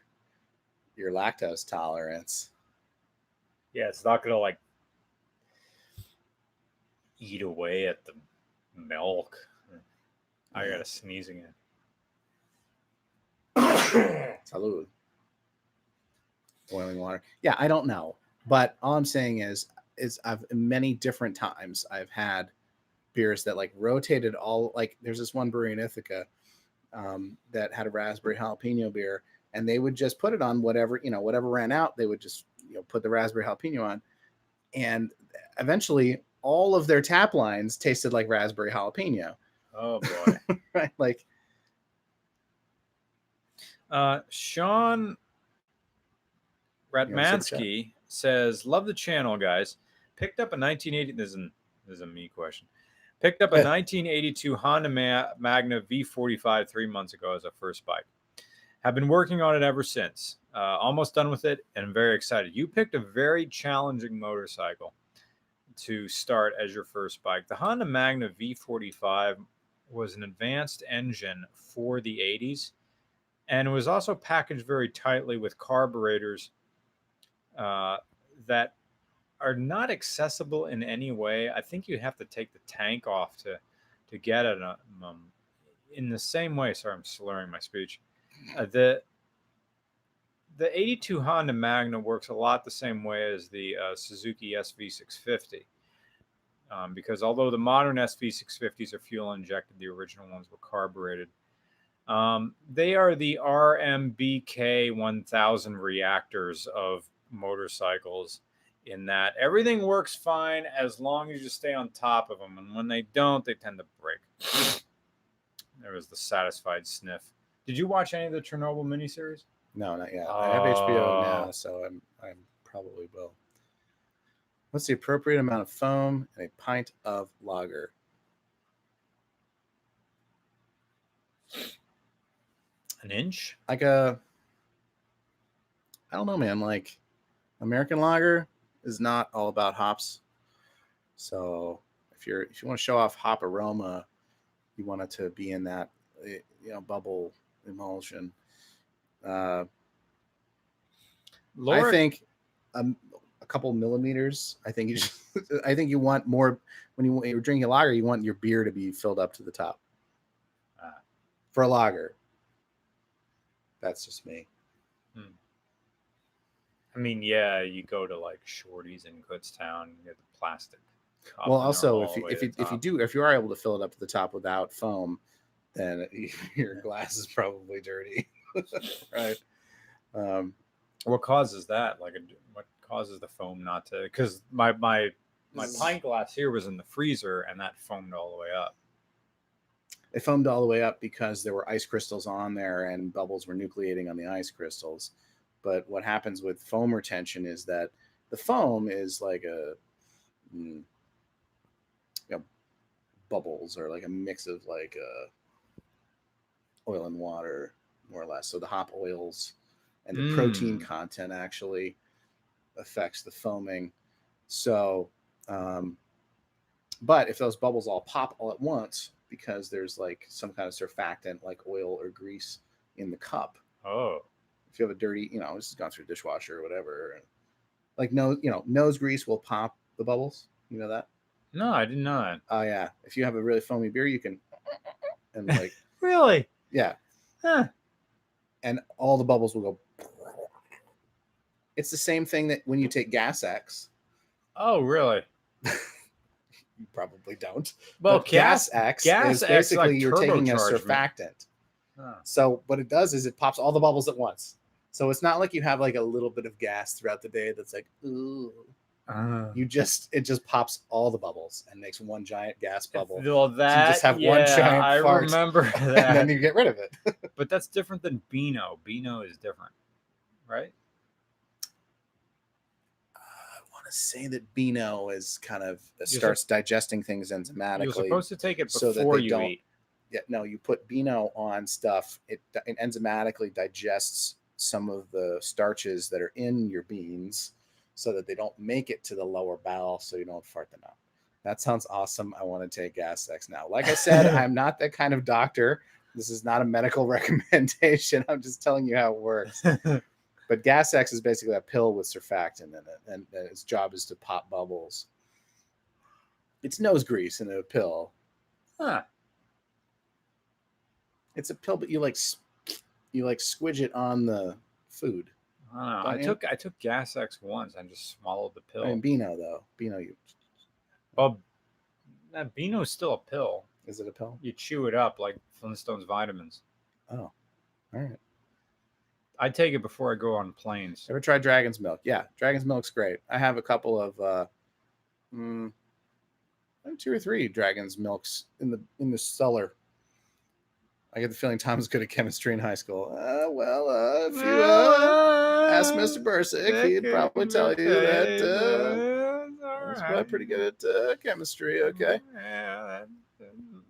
lactose tolerance. Yeah, it's not going to like eat away at the milk. I got a sneeze again. Salud. Boiling water. Yeah, I don't know. But all I'm saying is I've many different times I've had beers that like rotated all, like there's this one brewery in Ithaca that had a raspberry jalapeno beer, and they would just put it on whatever ran out. They would just put the raspberry jalapeno on, and eventually all of their tap lines tasted like raspberry jalapeno. Oh boy. Right? Like Sean Ratmansky says, "Love the channel, guys. Picked up a 1980." This is a me question. Picked up a 1982 Honda Magna V45 3 months ago as a first bike. Have been working on it ever since. Almost done with it, and I'm very excited. You picked a very challenging motorcycle to start as your first bike. The Honda Magna V45 was an advanced engine for the 80s, and it was also packaged very tightly with carburetors that are not accessible in any way. I think you have to take the tank off to get it. In the same way, sorry, I'm slurring my speech. The 82 Honda Magna works a lot the same way as the Suzuki SV650. Because although the modern SV650s are fuel injected, the original ones were carbureted. They are the RMBK 1000 reactors of motorcycles, in that everything works fine as long as you stay on top of them, and when they don't, they tend to break. There was the satisfied sniff Did you watch any of the Chernobyl miniseries? No, not yet. I have HBO now, so I'm probably will. What's the appropriate amount of foam in a pint of lager? An inch? Like I don't know, man. Like American lager is not all about hops. So if you want to show off hop aroma, you want it to be in that bubble emulsion. I think a couple millimeters. I think I think you want more when you're drinking a lager. You want your beer to be filled up to the top. For a lager, that's just me. I mean, yeah, you go to like Shorty's in Kutztown, you get the plastic cup. Well, also if you are able to fill it up to the top without foam, then your glass is probably dirty, right? What causes that? Like, what causes the foam not to? Because my pint glass here was in the freezer, and that foamed all the way up. It foamed all the way up because there were ice crystals on there, and bubbles were nucleating on the ice crystals. But what happens with foam retention is that the foam is like bubbles, or like a mix of like oil and water, more or less. So the hop oils and the protein content actually affects the foaming. So, but if those bubbles all pop all at once, because there's like some kind of surfactant like oil or grease in the cup. Oh. If you have a dirty, this has gone through a dishwasher or whatever, like nose grease will pop the bubbles. You know that? No, I didn't know that. Oh yeah. If you have a really foamy beer, you can and like really? Yeah. Huh. And all the bubbles will go. It's the same thing that when you take Gas X. Oh, really? You probably don't. Well, Gas X is basically like you're taking a surfactant. Huh. So what it does is it pops all the bubbles at once. So it's not like you have like a little bit of gas throughout the day that's like, ooh. It just pops all the bubbles and makes one giant gas bubble. Well, that, so you just have one giant fart, remember that. And then you get rid of it. But that's different than Beano. Beano is different, right? I want to say that Beano is kind of starts digesting things enzymatically. You're supposed to take it before you eat. Yeah, no, you put Beano on stuff. It enzymatically digests some of the starches that are in your beans so that they don't make it to the lower bowel, so you don't fart them out. That sounds awesome. I want to take Gas X now. Like I said, I'm not that kind of doctor. This is not a medical recommendation. I'm just telling you how it works. But Gas X is basically a pill with surfactant in it, and its job is to pop bubbles. It's nose grease in a pill. Huh. It's a pill, but you squidge it on the food. I took Gas X once and just swallowed the pill. I mean, Beano though. Beano, well, that Beano's still a pill. Is it a pill? You chew it up like Flintstones vitamins. Oh, all right. I take it before I go on planes. Ever tried Dragon's Milk? Yeah, Dragon's Milk's great. I have a couple of 2 or 3 Dragon's Milks in the cellar. I get the feeling Tom's good at chemistry in high school. If you ask Mr. Bursick, he'd probably tell you that he's probably pretty good at chemistry. Okay.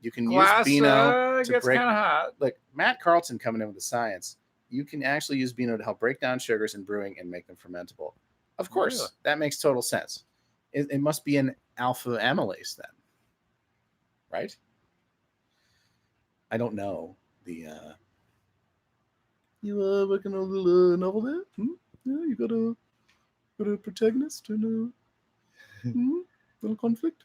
You can use Beano to break. Like Matt Carlton coming in with the science. You can actually use Beano to help break down sugars in brewing and make them fermentable. Of course, that makes total sense. It must be an alpha amylase then, right? I don't know the. You working on the novel there? Yeah, you got a protagonist and little conflict.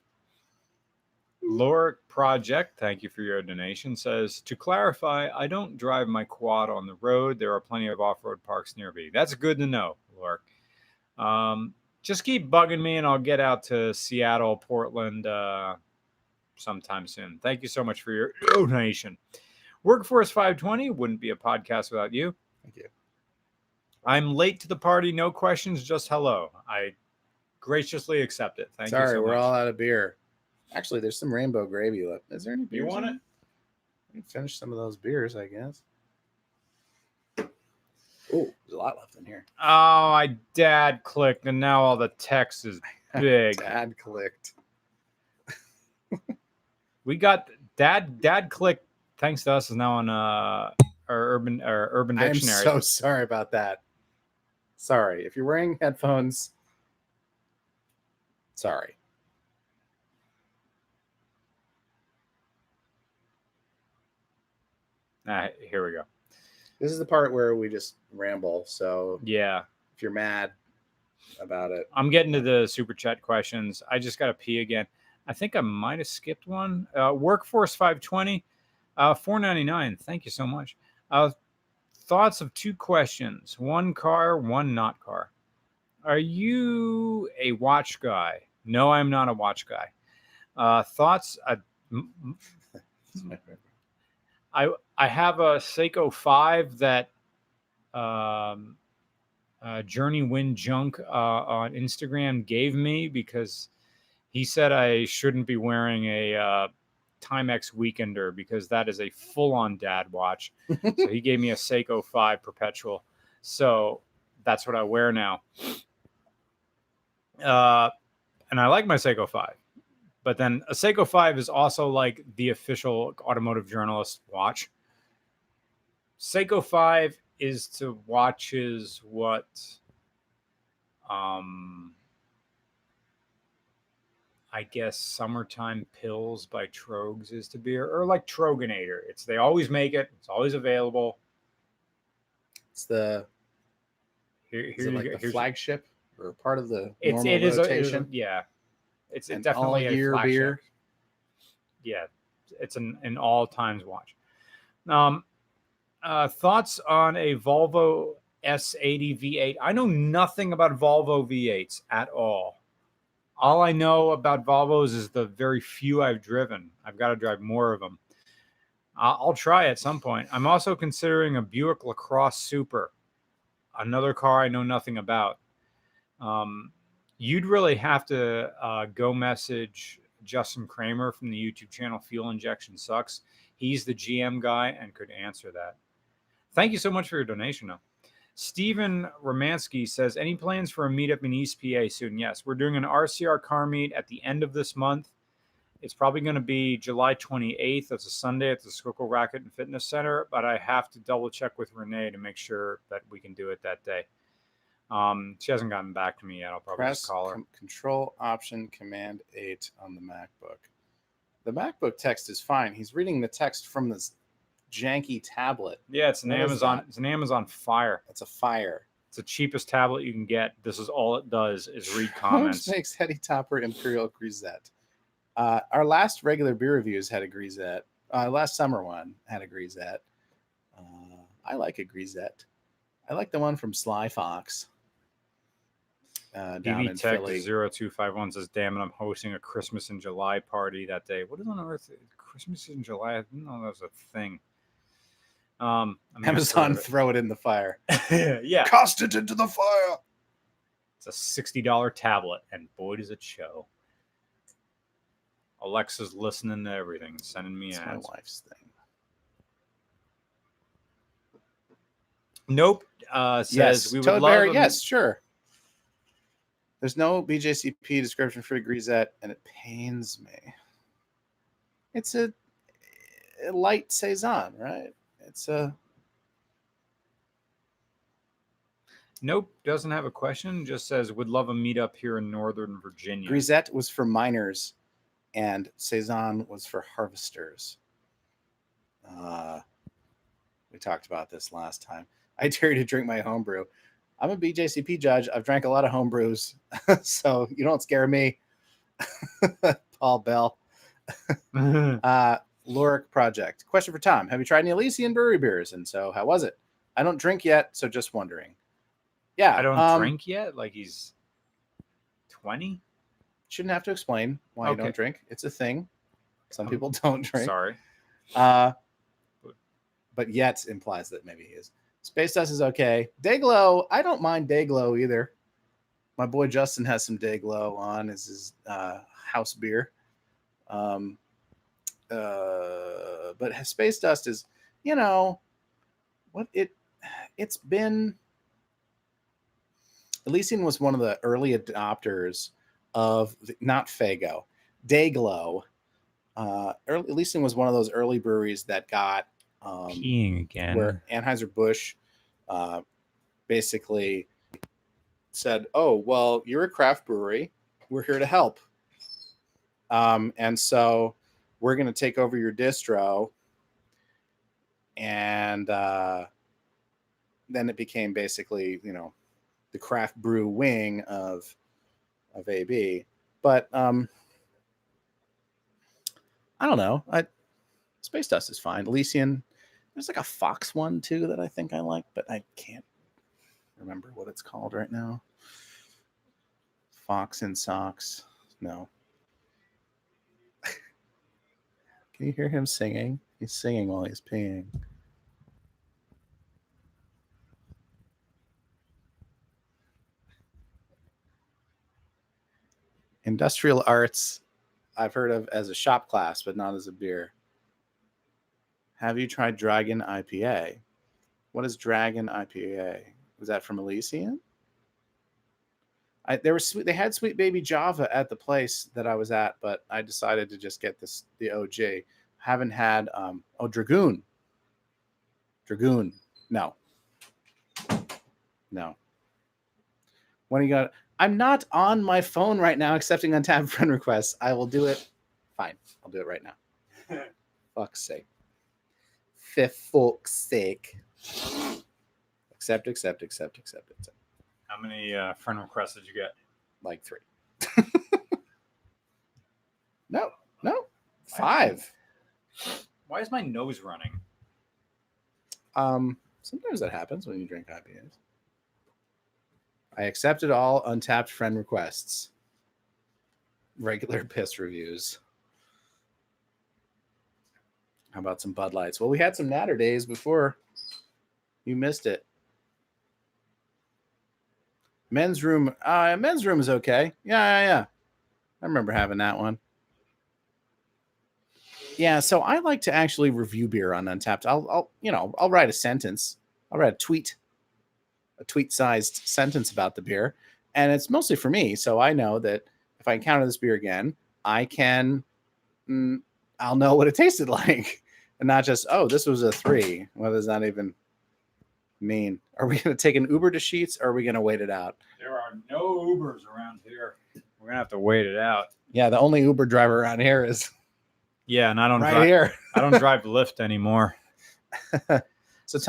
Loric Project, thank you for your donation, says, to clarify, I don't drive my quad on the road. There are plenty of off-road parks near me. That's good to know, Loric. Just keep bugging me and I'll get out to Seattle, Portland sometime soon. Thank you so much for your donation. Workforce 520 wouldn't be a podcast without you. Thank you. I'm late to the party. No questions, just hello. I graciously accept it. Thank you so much. Sorry, we're all out of beer. Actually, there's some rainbow gravy left. Is there any beer? You want it? We can finish some of those beers, I guess. Oh, there's a lot left in here. Oh, I dad clicked, and now all the text is big. Dad clicked. We got dad clicked. Thanks to us is now on our urban dictionary. I'm so sorry about that. Sorry. If you're wearing headphones, sorry. Here we go. This is the part where we just ramble. So yeah, if you're mad about it, I'm getting to the super chat questions. I just got to pee again. I think I might have skipped one. Workforce 520, $4.99. Thank you so much. Thoughts of 2 questions: one car, one not car. Are you a watch guy? No, I'm not a watch guy. Thoughts? I have a Seiko 5 that Journey Wind Junk on Instagram gave me because he said I shouldn't be wearing a Timex Weekender because that is a full-on dad watch. So he gave me a Seiko 5 Perpetual. So that's what I wear now. And I like my Seiko 5. But then a Seiko 5 is also like the official automotive journalist watch. Seiko 5 is to watches what I guess Summertime Pills by Trogs is to be, or like Troganator. They always make it. It's always available. It's the flagship or part of the normal rotation. Yeah. It's definitely a flagship. Beer. Yeah, it's an all times watch. Thoughts on a Volvo S80 V8? I know nothing about Volvo V8s at all. All I know about Volvos is the very few I've driven. I've got to drive more of them. I'll try at some point. I'm also considering a Buick LaCrosse Super, another car I know nothing about. You'd really have to go message Justin Kramer from the YouTube channel Fuel Injection Sucks. He's the GM guy and could answer that. Thank you so much for your donation, though. Steven Romansky says, any plans for a meetup in East PA soon? Yes, we're doing an RCR car meet at the end of this month. It's probably going to be July 28th. That's a Sunday at the Schuylkill Racket and Fitness Center, but I have to double check with Renee to make sure that we can do it that day. She hasn't gotten back to me yet. I'll probably just call her. Control Option Command 8 on the MacBook. The MacBook text is fine. He's reading the text from this janky tablet. Yeah, it's an Amazon. It's an Amazon Fire. It's a Fire. It's the cheapest tablet you can get. This is all it does is read comments. Makes Heady Topper Imperial Grisette. Our last regular beer reviews had a Grisette. Last summer one had a Grisette. I like a Grisette. I like the one from Sly Fox. Down in Philly. 0251 says, damn it, I'm hosting a Christmas in July party that day. What is on earth? Christmas in July? I didn't know that was a thing. Amazon, throw it in the fire. Yeah. Cast it into the fire. It's a $60 tablet, and boy, does it show. Alexa's listening to everything, sending me ads. My wife's thing. Nope. Says yes, we would Toad love Bear, yes, sure. There's no BJCP description for the Grisette, and it pains me. It's a light Saison, right? It's a... Nope, doesn't have a question. Just says, would love a meetup here in Northern Virginia. Grisette was for miners, and Saison was for harvesters. We talked about this last time. I dare you to drink my homebrew. I'm a BJCP judge. I've drank a lot of homebrews, so you don't scare me. Paul Bell. Loric Project. Question for Tom. Have you tried any Elysian brewery beers? And so how was it? I don't drink yet, so just wondering. Yeah. I don't drink yet? Like he's 20? Shouldn't have to explain why you don't drink. It's a thing. Some people don't drink. Sorry. But yet implies that maybe he is. Space Dust is okay. Dayglow, I don't mind Dayglow either. My boy Justin has some Dayglow on as his house beer. But Space Dust is, it's been Elysian was one of the early adopters of not Fago, Dayglow. Elysian was one of those early breweries that got peeing again, where Anheuser-Busch basically said, "Oh, well, you're a craft brewery. We're here to help, and so we're going to take over your distro." And then it became basically, the craft brew wing of AB. But I don't know. Space Dust is fine. Elysian, there's like a Fox one too that I think I like, but I can't remember what it's called right now. Fox in Socks. No. Can you hear him singing? He's singing while he's peeing. Industrial arts, I've heard of as a shop class, but not as a beer. Have you tried Dragon IPA? What is Dragon IPA? Was that from Elysian? They had Sweet Baby Java at the place that I was at, but I decided to just get the OG. Haven't had Dragoon. Dragoon. No. When you got, I'm not on my phone right now accepting untapped friend requests. I will do it. Fine. I'll do it right now. Fuck's sake. Fuck's sake. Accept. How many friend requests did you get? Like 3. No. 5. Why is my nose running? Sometimes that happens when you drink IPAs. I accepted all untapped friend requests. Regular piss reviews. How about some Bud Lights? Well, we had some Natter Days before. You missed it. Men's room. Men's room is okay. Yeah. I remember having that one. Yeah, so I like to actually review beer on Untapped. I'll write a sentence. I'll write a tweet-sized sentence about the beer, and it's mostly for me. So I know that if I encounter this beer again, I'll know what it tasted like, and not just, oh, this was a 3. What does that even mean? Are we going to take an Uber to Sheetz, or are we going to wait it out? There are no Ubers around here. We're going to have to wait it out. Yeah, the only Uber driver around here is and I don't here. I don't drive Lyft anymore. So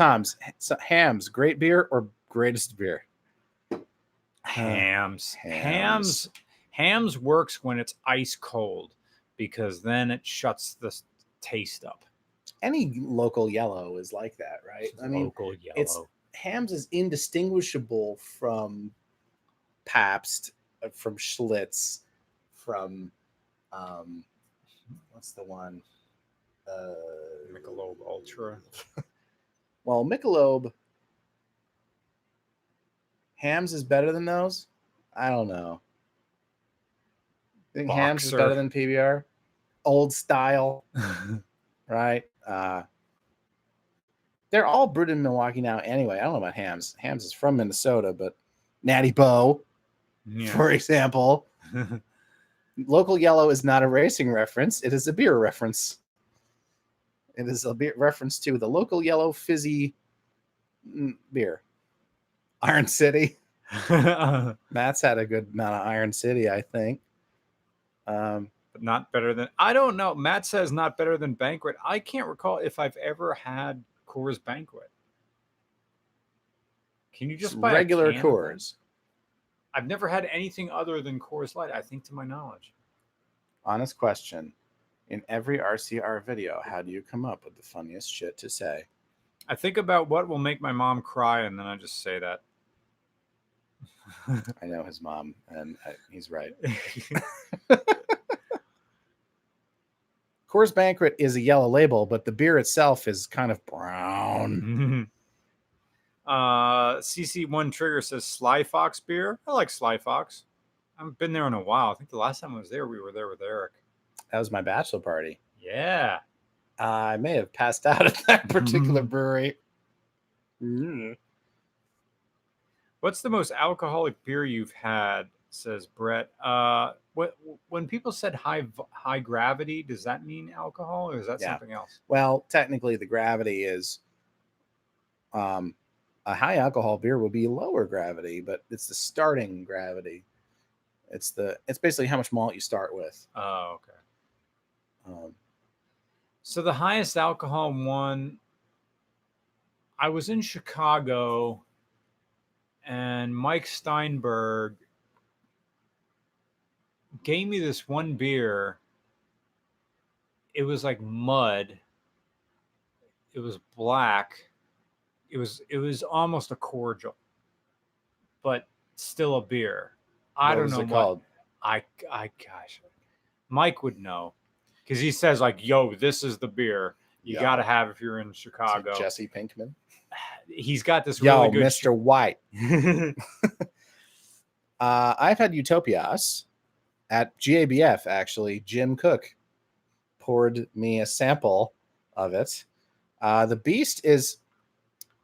Hams, great beer or greatest beer? Hams works when it's ice cold, because then it shuts the taste up. Any local yellow is like that, right? I mean, local yellow. Hams is indistinguishable from Pabst, from Schlitz, from what's the one? Michelob Ultra. Well, Michelob. Hams is better than those? I don't know. I think Hams is better than PBR. Old style, right? They're all brewed in Milwaukee now anyway. I don't know about Hams. Hams is from Minnesota, but Natty Boh, for example. Local yellow is not a racing reference. It is a beer reference. It is a beer reference to the local yellow fizzy beer. Iron City. Matt's had a good amount of Iron City, I think. But not better than, I don't know. Matt says not better than Banquet. I can't recall if I've ever had Coors Banquet. Can you just buy regular Coors? I've never had anything other than Coors Light, I think, to my knowledge. Honest question. In every RCR video, how do you come up with the funniest shit to say? I think about what will make my mom cry, and then I just say that. I know his mom, and he's right. Coors Banquet is a yellow label, but the beer itself is kind of brown. CC1 Trigger says Sly Fox beer. I like Sly Fox. I haven't been there in a while. I think the last time I was there, we were there with Eric. That was my bachelor party. Yeah. I may have passed out at that particular brewery. What's the most alcoholic beer you've had? Says Brett. When people said high gravity, does that mean alcohol or is that something else? Well, technically, the gravity is a high alcohol beer will be lower gravity, but it's the starting gravity. It's basically how much malt you start with. Oh, okay. So the highest alcohol one, I was in Chicago, and Mike Steinberg gave me this one beer. It was like mud. It was black. It was almost a cordial, but still a beer. I don't know what called. Gosh, Mike would know because he says like, "Yo, this is the beer you got to have if you're in Chicago." Jesse Pinkman. He's got this really good. Mr. White. I've had Utopias at GABF. Actually, Jim Cook poured me a sample of it. The Beast is,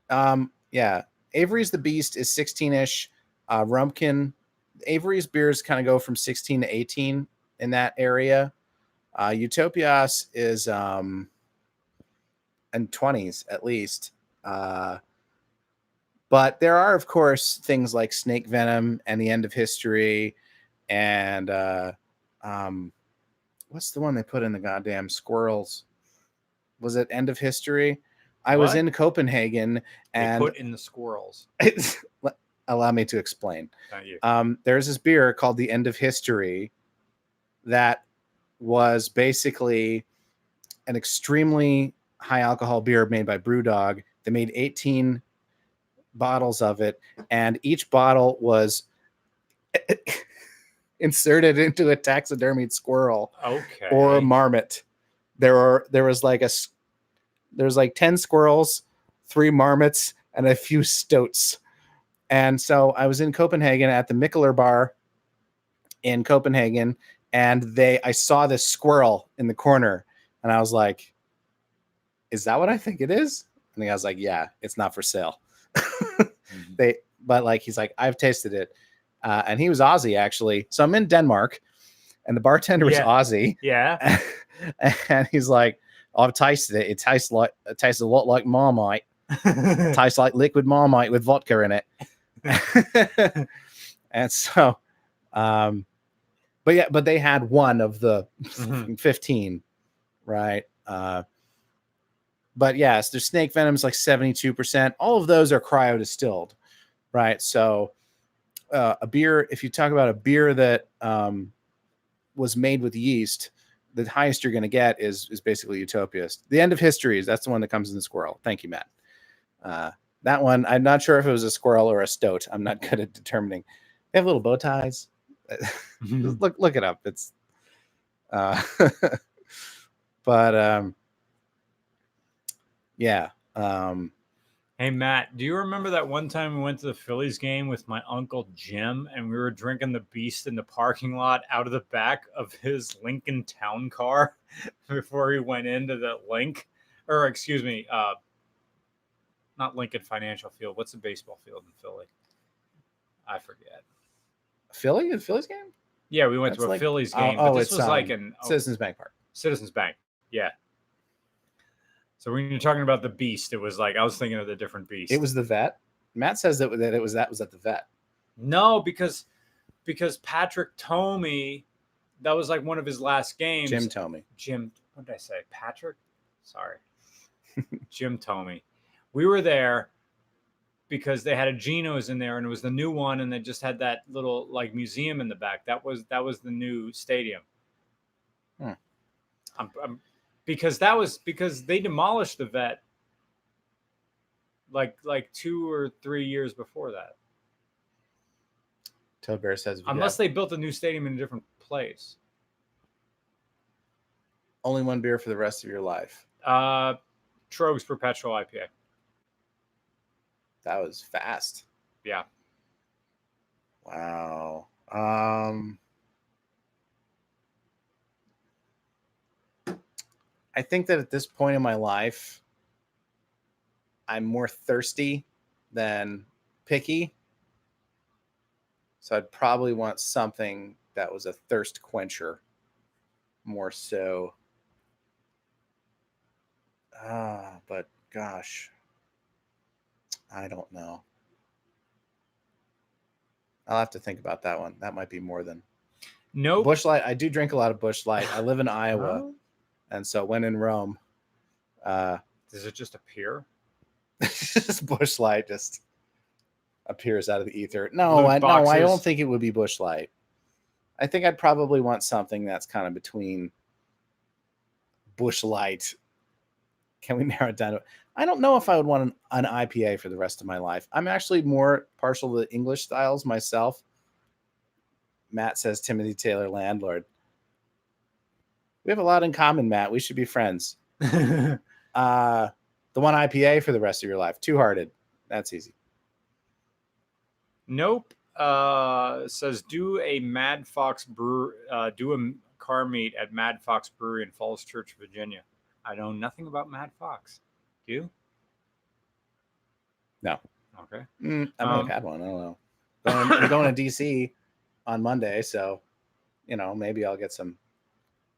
Avery's The Beast is 16-ish. Rumpkin, Avery's beers kind of go from 16 to 18 in that area. Utopias is in 20s at least. But there are, of course, things like Snake Venom and The End of History, and what's the one they put in the goddamn squirrels? Was it End of History? I was in Copenhagen, and they put in the squirrels. Allow me to explain. Not you. There's this beer called The End of History that was basically an extremely high alcohol beer made by Brewdog. They made 18 bottles of it, and each bottle was inserted into a taxidermied squirrel or a marmot. There was like 10 squirrels, 3 marmots, and a few Stouts. And so I was in Copenhagen at the Mikkeller bar in Copenhagen, and I saw this squirrel in the corner, and I was like, "Is that what I think it is?" And the guy was like, "Yeah, it's not for sale." But like, he's like, "I've tasted it," and he was Aussie actually. So I'm in Denmark, and the bartender was Aussie. Yeah, and he's like, "I've tasted it. It tastes a lot like Marmite. It tastes like liquid Marmite with vodka in it." And so, but they had one of the 15, right? But yes, their Snake Venom's like 72%. All of those are cryo distilled, right? So a beer, if you talk about a beer that was made with yeast, the highest you're going to get is basically Utopias. The End of History, that's the one that comes in the squirrel. Thank you, Matt. That one, I'm not sure if it was a squirrel or a stoat. I'm not good at determining. They have little bow ties. Look it up. It's but yeah. Hey Matt, do you remember that one time we went to the Phillies game with my uncle Jim, and we were drinking the Beast in the parking lot out of the back of his Lincoln Town car before he went into the not Lincoln Financial Field. What's the baseball field in Philly? I forget. Philly? The Phillies game? Yeah, we went to a Phillies game. But this was like an Citizens Bank Park. Citizens Bank. Yeah. So when you're talking about the Beast, it was like I was thinking of the different Beast. It was the Vet. Matt says that was at the Vet. No, because Patrick Tomey, that was like one of his last games. Jim Tomey. What did I say? Patrick? Sorry. Jim Tomey. We were there because they had a Geno's in there, and it was the new one, and they just had that little like museum in the back. That was the new stadium. Because they demolished the Vet like 2 or 3 years before that. Toad Bear says, unless they built a new stadium in a different place. Only one beer for the rest of your life. Trogues Perpetual IPA. That was fast. Yeah. Wow. I think that at this point in my life, I'm more thirsty than picky. So I'd probably want something that was a thirst quencher more so. But gosh, I don't know. I'll have to think about that one. That might be more than Busch Light. I do drink a lot of Busch Light. I live in Iowa, and so when in Rome, does it just appear? Just Busch Light just appears out of the ether. No, I don't think it would be Busch Light. I think I'd probably want something that's kind of between Busch Light. Can we narrow it down? I don't know if I would want an IPA for the rest of my life. I'm actually more partial to English styles myself. Matt says Timothy Taylor, landlord. We have a lot in common, Matt. We should be friends. The one IPA for the rest of your life. Two Hearted. That's easy. Nope. Says do a Mad Fox brew. Do a car meet at Mad Fox Brewery in Falls Church, Virginia. I know nothing about Mad Fox. Do you? No. Okay. I may have had one. I don't know. I'm going to DC on Monday, so maybe I'll get some.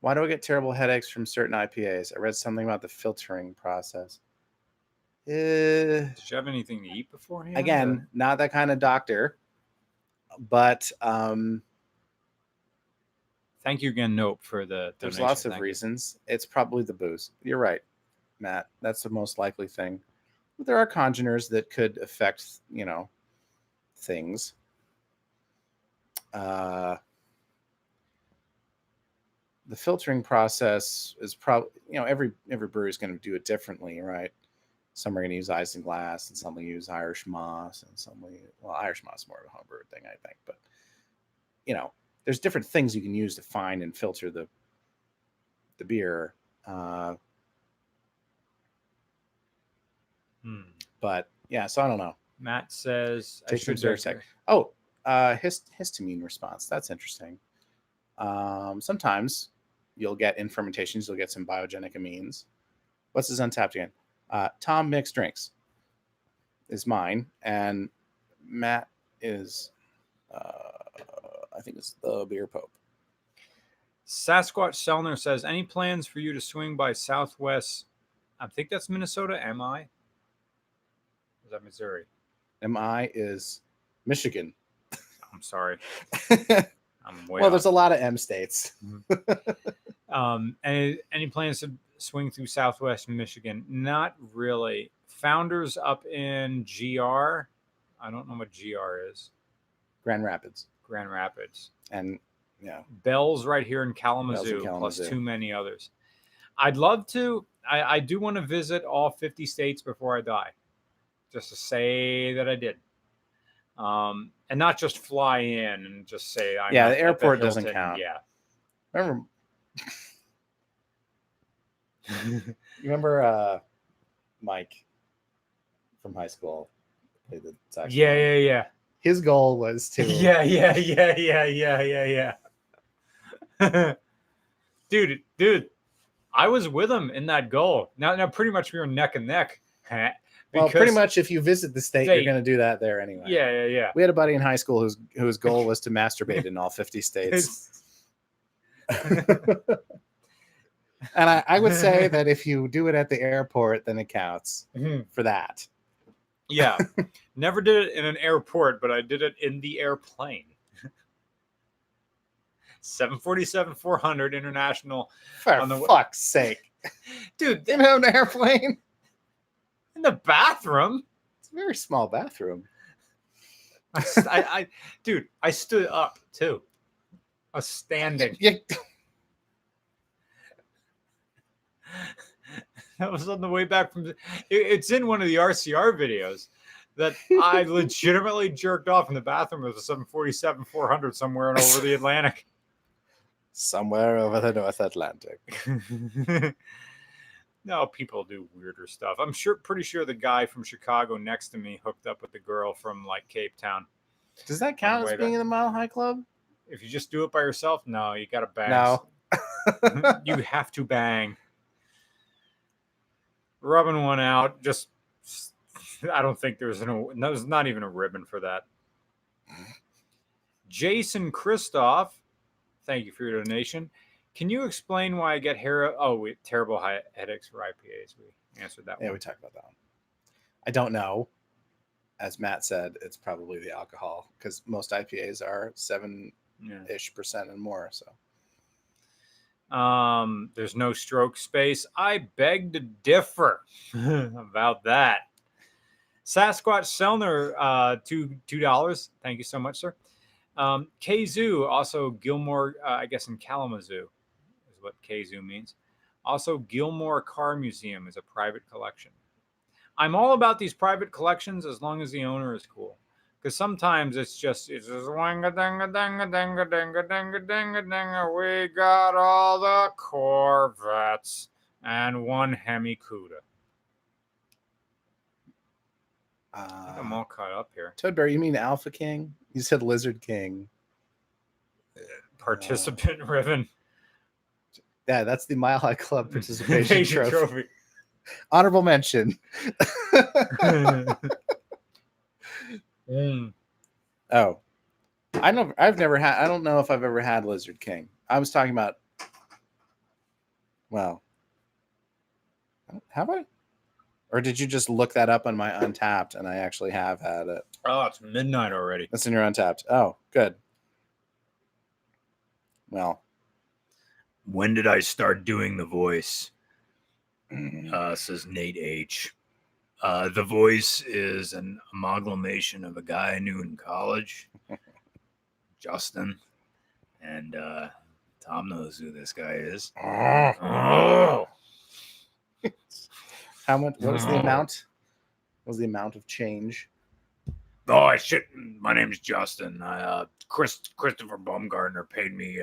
Why do I get terrible headaches from certain IPAs? I read something about the filtering process. Did you have anything to eat beforehand? Again, not that kind of doctor, but thank you again, Nope, for the donation. There's lots of reasons. It's probably the booze. You're right, Matt. That's the most likely thing. But there are congeners that could affect, things. The filtering process is probably, every brewery is going to do it differently, right? Some are going to use isinglass, and some will use Irish moss, and some will Irish moss is more of a homebrew thing, I think. But there's different things you can use to find and filter the beer. But yeah, so I don't know. Matt says I should Zyrtec. Oh, histamine response. That's interesting. Sometimes you'll get in fermentations, you'll get some biogenic amines. What's his Untapped again? Tom Mixed Drinks is mine, and Matt is I think it's the Beer Pope. Sasquatch Selner says, any plans for you to swing by Southwest? I think that's Minnesota. Am I? Is that Missouri? MI is Michigan. I'm sorry. I'm way well, off. There's a lot of M states. Any plans to swing through Southwest Michigan? Not really. Founders up in GR. I don't know what GR is. Grand Rapids. And yeah. Bell's right here in Kalamazoo, plus too many others. I'd love to. I do want to visit all 50 states before I die. Just to say that I did. And not just fly in and just say I'm the airport doesn't count. Yeah. Remember Mike from high school played the saxophone? Yeah. His goal was to Yeah. Dude, I was with him in that goal. Now pretty much we were neck and neck. Well, pretty much if you visit the state, you're going to do that there anyway. Yeah. We had a buddy in high school whose goal was to masturbate in all 50 states. And I would say that if you do it at the airport, then it counts for that. Yeah. Never did it in an airport, but I did it in the airplane. 747-400 International. For fuck's sake. Dude. In an airplane? In the bathroom. It's a very small bathroom. I stood up too. I was standing. That was on the way back from. It's in one of the RCR videos that I legitimately jerked off in the bathroom of the 747-400 somewhere over the Atlantic. Somewhere over the North Atlantic. No, people do weirder stuff. I'm pretty sure the guy from Chicago next to me hooked up with the girl from like Cape Town. Does that count as being in the Mile High Club? If you just do it by yourself, no, you got to bang. No. You have to bang. Rubbing one out, just I don't think there's not even a ribbon for that. Jason Christoph, thank you for your donation. Can you explain why I get terrible headaches for IPAs? We answered that one. Yeah, we talked about that one. I don't know. As Matt said, it's probably the alcohol because most IPAs are 7-ish% and more. So, there's no stroke space. I beg to differ about that. Sasquatch Selner, $2. Thank you so much, sir. Kazoo, also Gilmore, I guess in Kalamazoo is what Kazoo means. Also, Gilmore Car Museum is a private collection. I'm all about these private collections as long as the owner is cool. Because sometimes it's just wanga danga danga danga danga danga danga danga. We got all the Corvettes and one Hemi Cuda. I think I'm all caught up here. Toadberry, you mean Alpha King? You said Lizard King. Participant ribbon. Yeah, that's the Mile High Club participation trophy. Honorable mention. Oh, I don't know if I've ever had Lizard King. I was talking about. Well, have I? Or did you just look that up on my Untapped and I actually have had it? Oh, it's midnight already. That's in your Untapped. Oh, good. Well, when did I start doing the voice? Says Nate H. The voice is an amalgamation of a guy I knew in college, Justin, and Tom knows who this guy is. Oh. How much? What was the amount? What was the amount of change? Oh shit! My name is Justin. Christopher Baumgartner paid me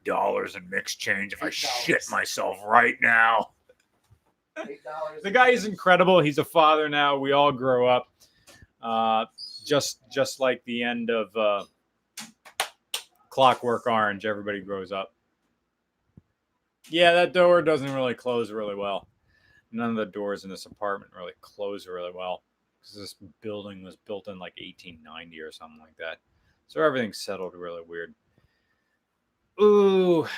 $8 in mixed change if I shit myself right now. $8. The guy is incredible. He's a father now. We all grow up, just like the end of Clockwork Orange. Everybody grows up. Yeah, that door doesn't really close really well. None of the doors in this apartment really close really well because this building was built in like 1890 or something like that. So everything's settled really weird. Ooh,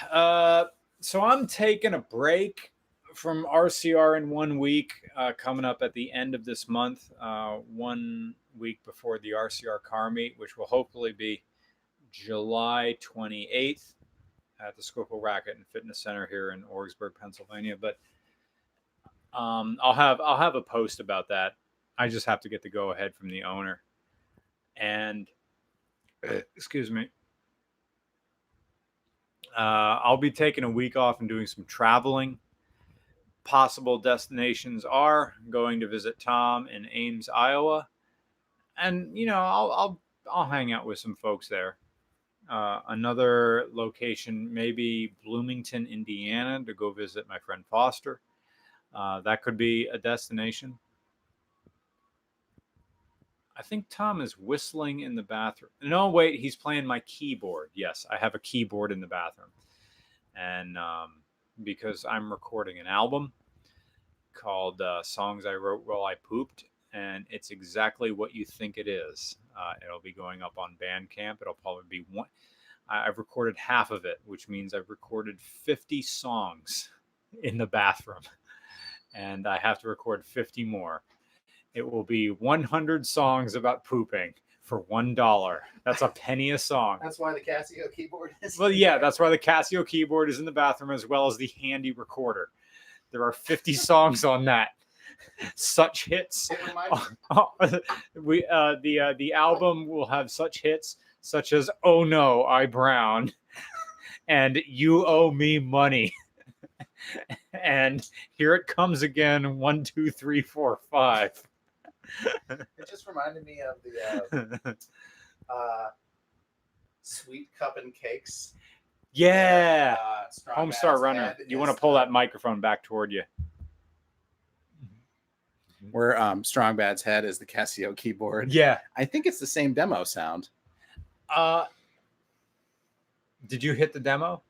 so I'm taking a break from RCR in 1 week, coming up at the end of this month, 1 week before the RCR car meet, which will hopefully be July 28th at the Schuylkill Racket and Fitness Center here in Orgsburg, Pennsylvania. But I'll have a post about that. I just have to get the go ahead from the owner. And excuse me. I'll be taking a week off and doing some traveling. Possible destinations are going to visit Tom in Ames, Iowa, and I'll hang out with some folks there. Another location, maybe Bloomington, Indiana, to go visit my friend Foster. That could be a destination. I think Tom is whistling in the bathroom. No, wait, he's playing my keyboard. Yes, I have a keyboard in the bathroom. And because I'm recording an album called Songs I Wrote While I Pooped, and it's exactly what you think it is. It'll be going up on Bandcamp. It'll probably be one. I've recorded half of it, which means I've recorded 50 songs in the bathroom. And I have to record 50 more. It will be 100 songs about pooping for $1. That's a penny a song. That's why the Casio keyboard is. Well, yeah, that's why the Casio keyboard is in the bathroom as well as the handy recorder. There are 50 songs on that. Such hits. The album will have such hits such as "Oh No, I Brown" and "You Owe Me Money." And "Here It Comes Again," 1, 2, 3, 4, 5. It just reminded me of the Sweet Cup and Cakes. Yeah. Homestar Runner. You want to pull that microphone back toward you. Where Strong Bad's head is the Casio keyboard. Yeah. I think it's the same demo sound. Did you hit the demo?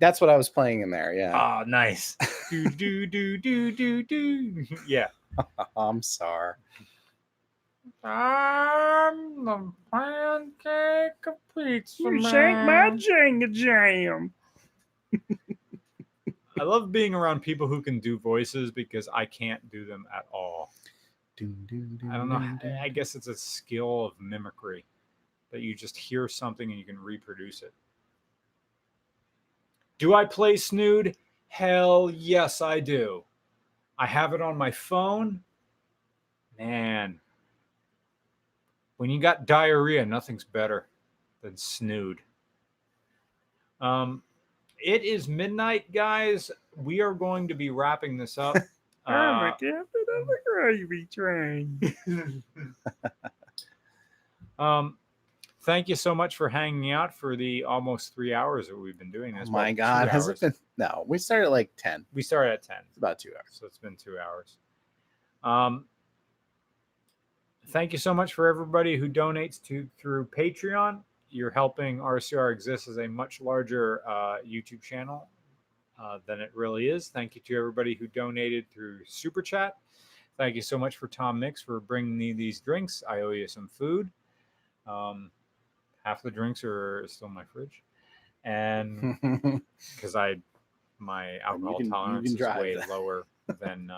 That's what I was playing in there, yeah. Oh, nice. do. Yeah. I'm sorry. I'm the pancake like a pizza You man. shank my Jenga jam. I love being around people who can do voices because I can't do them at all. I don't know. I guess it's a skill of mimicry that you just hear something and you can reproduce it. Do I play Snood? Hell yes, I do. I have it on my phone. Man, when you got diarrhea, nothing's better than Snood. It is midnight, guys. We are going to be wrapping this up. I'm a captain of the gravy train. Thank you so much for hanging out for the almost 3 hours that we've been doing this. Oh my Well, God. 2 Has hours. it been? No, we started at like 10. We started at 10. It's about 2 hours. So it's been 2 hours. Thank you so much for everybody who donates through Patreon. You're helping RCR exist as a much larger YouTube channel than it really is. Thank you to everybody who donated through Super Chat. Thank you so much for Tom Mix for bringing me these drinks. I owe you some food. Half the drinks are still in my fridge, and because my alcohol tolerance is way lower than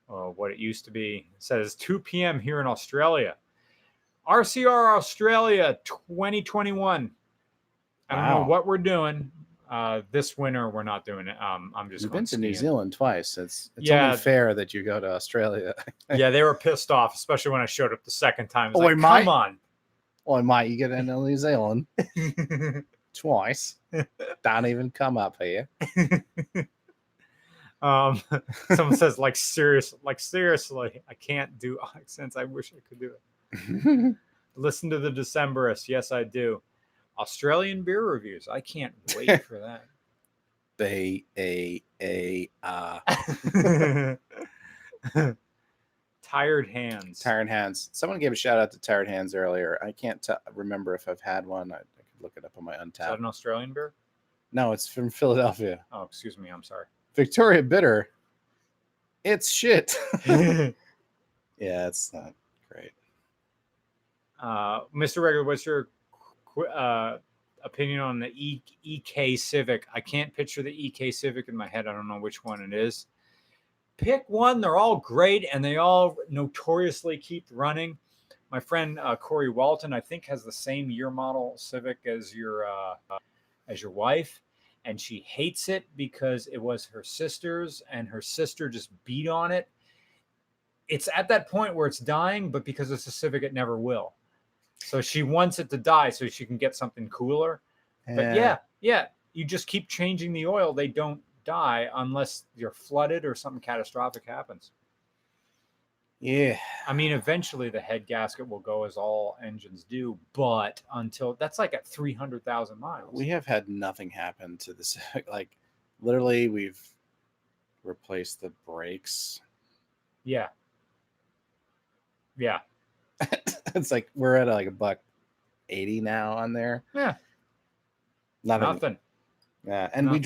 what it used to be. It says 2 p.m. here in Australia. RCR Australia 2021. I don't know what we're doing. This winter we're not doing it. I'm just. You've going been to skiing. New Zealand twice. It's only fair that you go to Australia. Yeah, they were pissed off, especially when I showed up the second time. It's Oh, like, come on. Well, might you get into New Zealand twice? Don't even come up here. Someone says, seriously, I can't do accents. I wish I could do it. Listen to the Decemberists. Yes, I do. Australian beer reviews. I can't wait for that. Tired Hands. Tired Hands. Someone gave a shout out to Tired Hands earlier. I can't remember if I've had one. I could look it up on my Untappd. Is that an Australian beer? No, it's from Philadelphia. Oh, excuse me. I'm sorry. Victoria Bitter. It's shit. Yeah, it's not great. Mr. Regular, what's your opinion on the EK Civic? I can't picture the EK Civic in my head. I don't know which one it is. Pick one. They're all great, and they all notoriously keep running. My friend Corey Walton, I think, has the same year model Civic as your wife, and she hates it because it was her sister's, and her sister just beat on it. It's at that point where it's dying, but because it's a Civic, it never will. So she wants it to die so she can get something cooler. But yeah, you just keep changing the oil. They don't die unless you're flooded or something catastrophic happens. Yeah. I mean, eventually the head gasket will go as all engines do, but until that's like at 300,000 miles. We have had nothing happen to this. Like, literally, we've replaced the brakes. Yeah. Yeah. It's like we're at like $180 now on there. Yeah. Nothing. Yeah. And Nothing.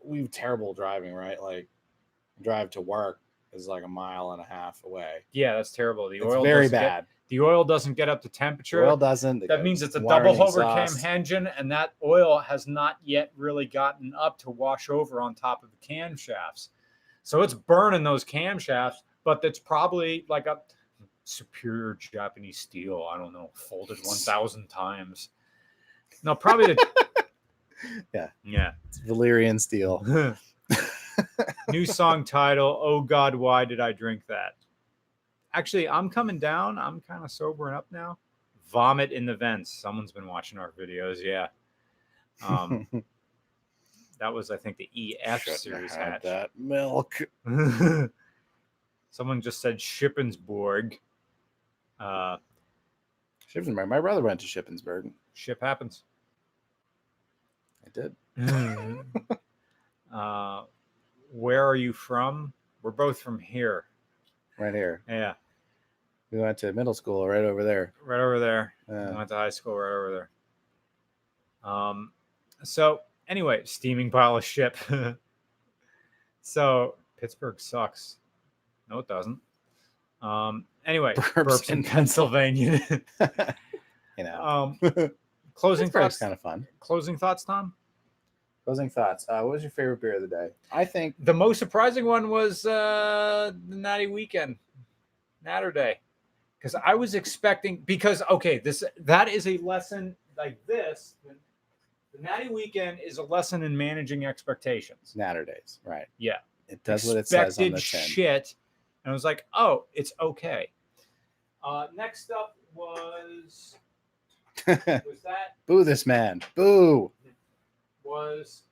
we have terrible driving, right? Like, drive to work is like 1.5 miles away. Yeah, that's terrible. The It's oil very bad. The oil doesn't get up to temperature. The oil doesn't. That means it's a double hover cam engine, and that oil has not yet really gotten up to wash over on top of the camshafts. So it's burning those camshafts, but it's probably like a superior Japanese steel. I don't know, folded 1,000 times. No, probably Yeah. Yeah. It's Valyrian steel. New song title, Oh God, Why Did I Drink That? Actually, I'm coming down. I'm kind of sobering up now. Vomit in the Vents. Someone's been watching our videos. Yeah. That was, I think, the EF series hat. That milk. Someone just said Shippensburg. Shippensburg. My brother went to Shippensburg. Ship happens. I did. Where are you from? We're both from here. Right here. Yeah. We went to middle school right over there. Right over there. We went to high school right over there. So anyway, steaming pile of shit. So Pittsburgh sucks. No, it doesn't. Anyway, burps in Pennsylvania. You know, Closing thoughts. Kind of fun. Closing thoughts, Tom. Closing thoughts. What was your favorite beer of the day? I think the most surprising one was the Natty Weekend, Natter Day, because I was expecting that is a lesson like this. The Natty Weekend is a lesson in managing expectations. Natter Days, right? Yeah, it does what it says on the tin. Shit, and I was like, oh, it's okay. Next up was that Boo this man. Boo. Was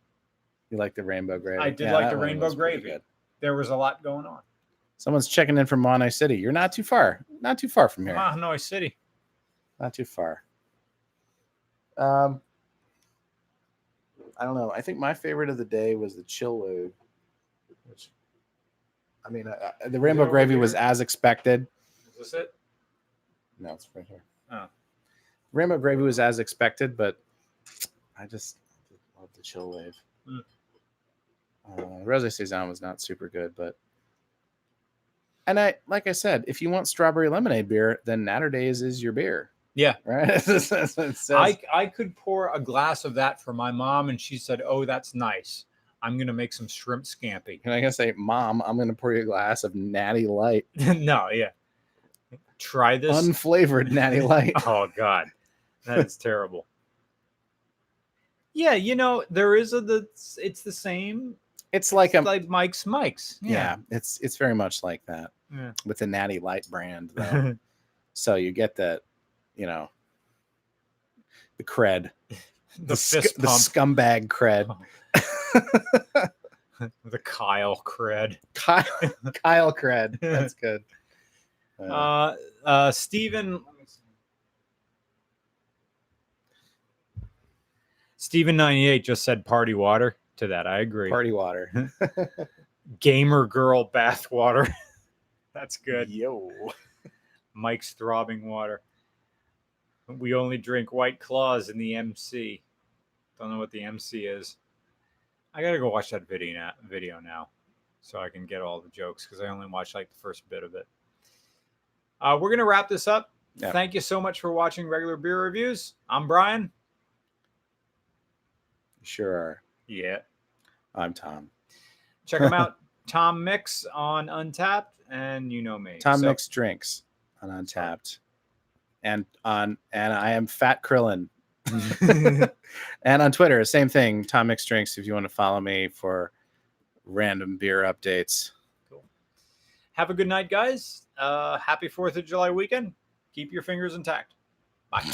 you like the rainbow gravy? I did like the rainbow gravy. There was a lot going on. Someone's checking in from Mahanoy City. You're not too far. Not too far from here. Mahanoy City. Not too far. I don't know. I think my favorite of the day was the chill wave. Which, I mean, the rainbow gravy was as expected. Is this it? No, it's right here. Oh. Rainbow gravy was as expected, but I just love the chill wave. Rose Saisons was not super good, and like I said, if you want strawberry lemonade beer, then Natter Days is your beer. Yeah, right. I could pour a glass of that for my mom, and she said, "Oh, that's nice. I'm gonna make some shrimp scampi." And I gotta say, Mom, I'm gonna pour you a glass of Natty Light. No, yeah. Try this unflavored Natty Light. Oh God, that is terrible. Yeah, there is it's the same. It's like Mike's. Yeah, it's very much like that. Yeah. With the Natty Light brand, though. So you get that, the cred, the scumbag cred, the Kyle cred, Kyle cred. That's good. Steven 98 just said party water. To that, I agree. Party water. Gamer girl bath water. That's good. Yo. Mike's throbbing water. We only drink White Claws in the MC. Don't know what the MC is. I gotta go watch that video now, so I can get all the jokes because I only watched like the first bit of it. We're gonna wrap this up. Yeah. Thank you so much for watching Regular Beer Reviews. I'm Brian. Sure are. Yeah. I'm Tom. Check him out. Tom Mix on Untapped, and you know me. Tom Mix drinks on Untapped. And I am Fat Krillin. And on Twitter, same thing. Tom Mix drinks if you want to follow me for random beer updates. Cool. Have a good night, guys. Happy 4th of July weekend. Keep your fingers intact. Bye.